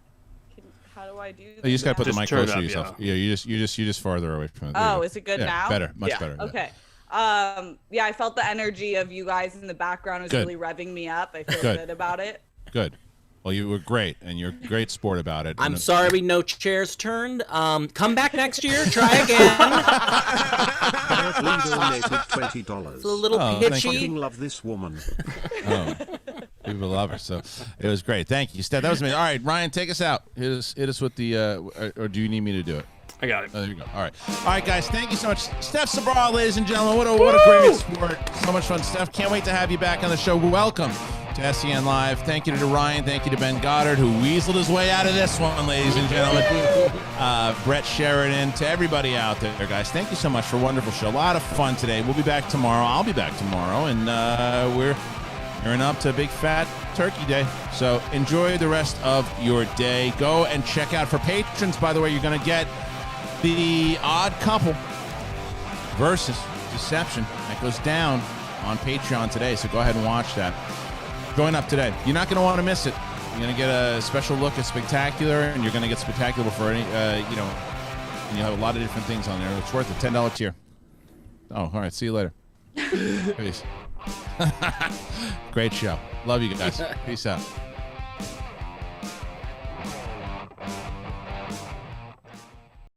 How do I do that? Oh, you just gotta put the mic turn it closer to up, yourself. Yeah, you just farther away from it. There you Oh, go. is it good Yeah, now? Better, much better. Okay. Yeah, I felt the energy of you guys in the background was Good. really revving me up. I feel Good. good about it. Good. Well, you were great, and you're a great sport about it. I'm sorry no chairs turned. Come back next year. Try again. Lee donated $20. It's a little Oh, thank pitchy. Fucking love this woman. Oh, people love her. So it was great. Thank you, Steph. That was amazing. All right, Ryan, take us out. Hit us with the, or do you need me to do it? I got it. Oh, there you go. All right, guys. Thank you so much, Steph Sabraw, ladies and gentlemen. What a great sport. So much fun, Steph. Can't wait to have you back on the show. Welcome to SEN Live. Thank you to Ryan. Thank you to Ben Goddard, who weaseled his way out of this one, ladies and gentlemen. Brett Sheridan, to everybody out there, guys. Thank you so much for a wonderful show. A lot of fun today. We'll be back tomorrow. I'll be back tomorrow, and we're gearing up to Big Fat Turkey Day. So enjoy the rest of your day. Go and check out for patrons. By the way, you're going to get The Odd Couple versus Deception. That goes down on Patreon today, so go ahead and watch that. Join up today. You're not going to want to miss it. You're going to get a special look at Spectacular, and you're going to get Spectacular for any, and you have a lot of different things on there. It's worth a $10 tier. Oh, all right. See you later. Peace. Great show. Love you guys. Peace out.